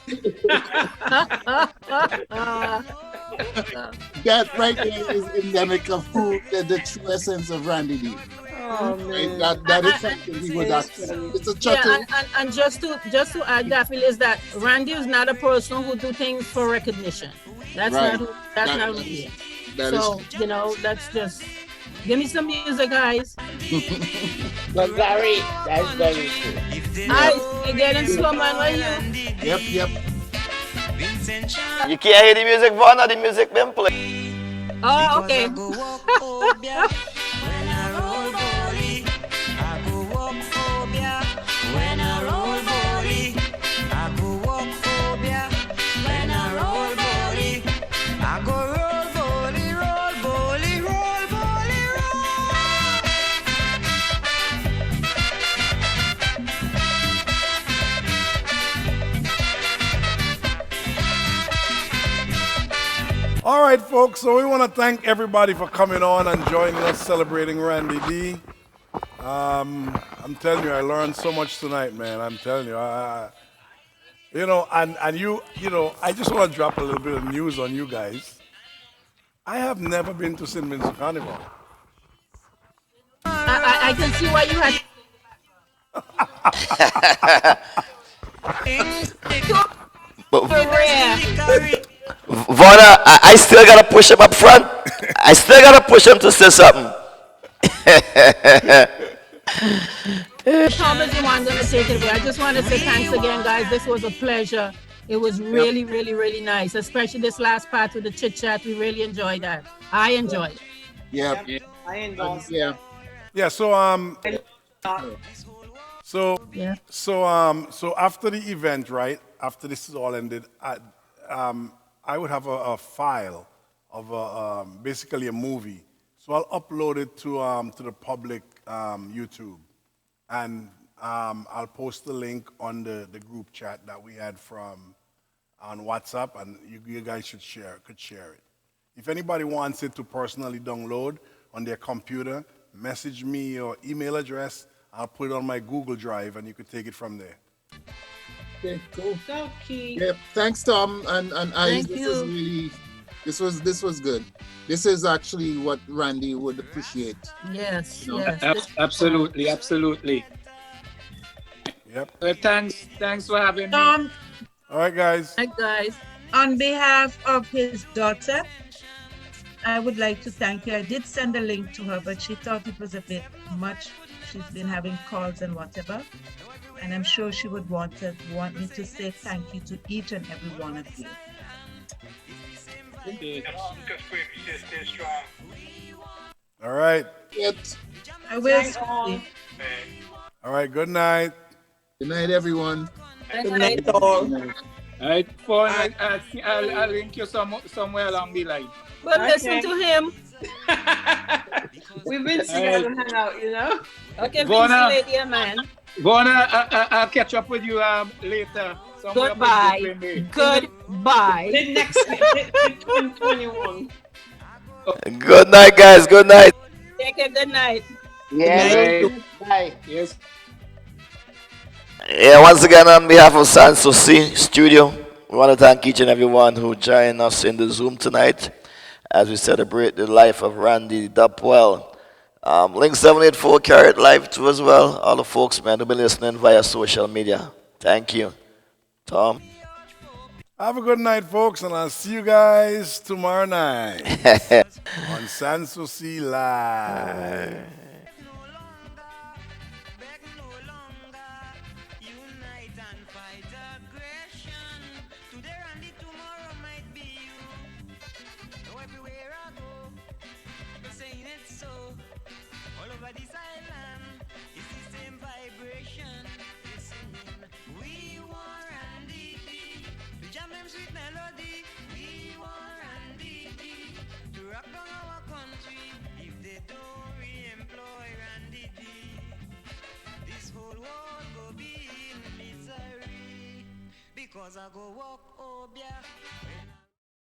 That right there is endemic of who the true essence of Randy D. Oh, man. That is something he would accept. It's a chuckle. Yeah, and just to add that, Phil, is that Randy is not a person who do things for recognition. That's Right. not who he is. That So that's just give me some music, guys. But Gary, that's very true. You getting slow, man? Where you? Yep. You can't hear the music, Vaughn, or the music been playing. Oh, okay. When I roll body, I go walk phobia. When I roll body, I go roll body, roll body, roll body, All right, folks. So we want to thank everybody for coming on and joining us celebrating Randy D. I'm telling you, I learned so much tonight, man. I'm telling you, I just want to drop a little bit of news on you guys. I have never been to St. Vincent Carnival. I can see why you had. Vaughn, I still gotta push him up front. I still gotta push him to say something. Thomas, you want to take it away. I just want to say thanks again, guys. This was a pleasure. It was really, really, really nice, especially this last part with the chit chat. We really enjoyed that. I enjoyed it. Yeah. I endorse. Yeah. Yeah. So after the event, right? After this is all ended, I would have a file of basically a movie. So I'll upload it to the public YouTube, and I'll post the link on the group chat that we had on WhatsApp, and you guys could share it. If anybody wants it to personally download on their computer, message me your email address. I'll put it on my Google Drive, and you could take it from there. Okay, cool. So key. Yeah, thanks, Tom and I. Thank This you. is really, this was good. This is actually what Randy would appreciate. Yes, No. yes. Absolutely. Yep. Thanks for having me. Tom, All right, guys. Hi, guys. on behalf of his daughter, I would like to thank you. I did send a link to her, but she thought it was a bit much. She's been having calls and whatever. And I'm sure she would want me to say thank you to each and every one of you. All right. I will. All right. Good night. Good night, everyone. Good night, all. All right, phone, I'll link you somewhere along the line. But listen to him. We've been together hang out, you know? Okay, Vona. Vince, lady, man. I'll catch up with you later. somewhere Goodbye. between me. Goodbye. The next 2021. Good night, guys. Good night. Take a good night. Yes. Good night. Bye. Yes. Yeah, once again, on behalf of Sanssouci Studio, we want to thank each and everyone who joined us in the Zoom tonight as we celebrate the life of Randy Dapwell. Link 784 carried live too as well. All the folks, man, who been listening via social media. Thank you. Tom? Have a good night, folks, and I'll see you guys tomorrow night on Sanssouci Live. Because I go walk, oh, yeah.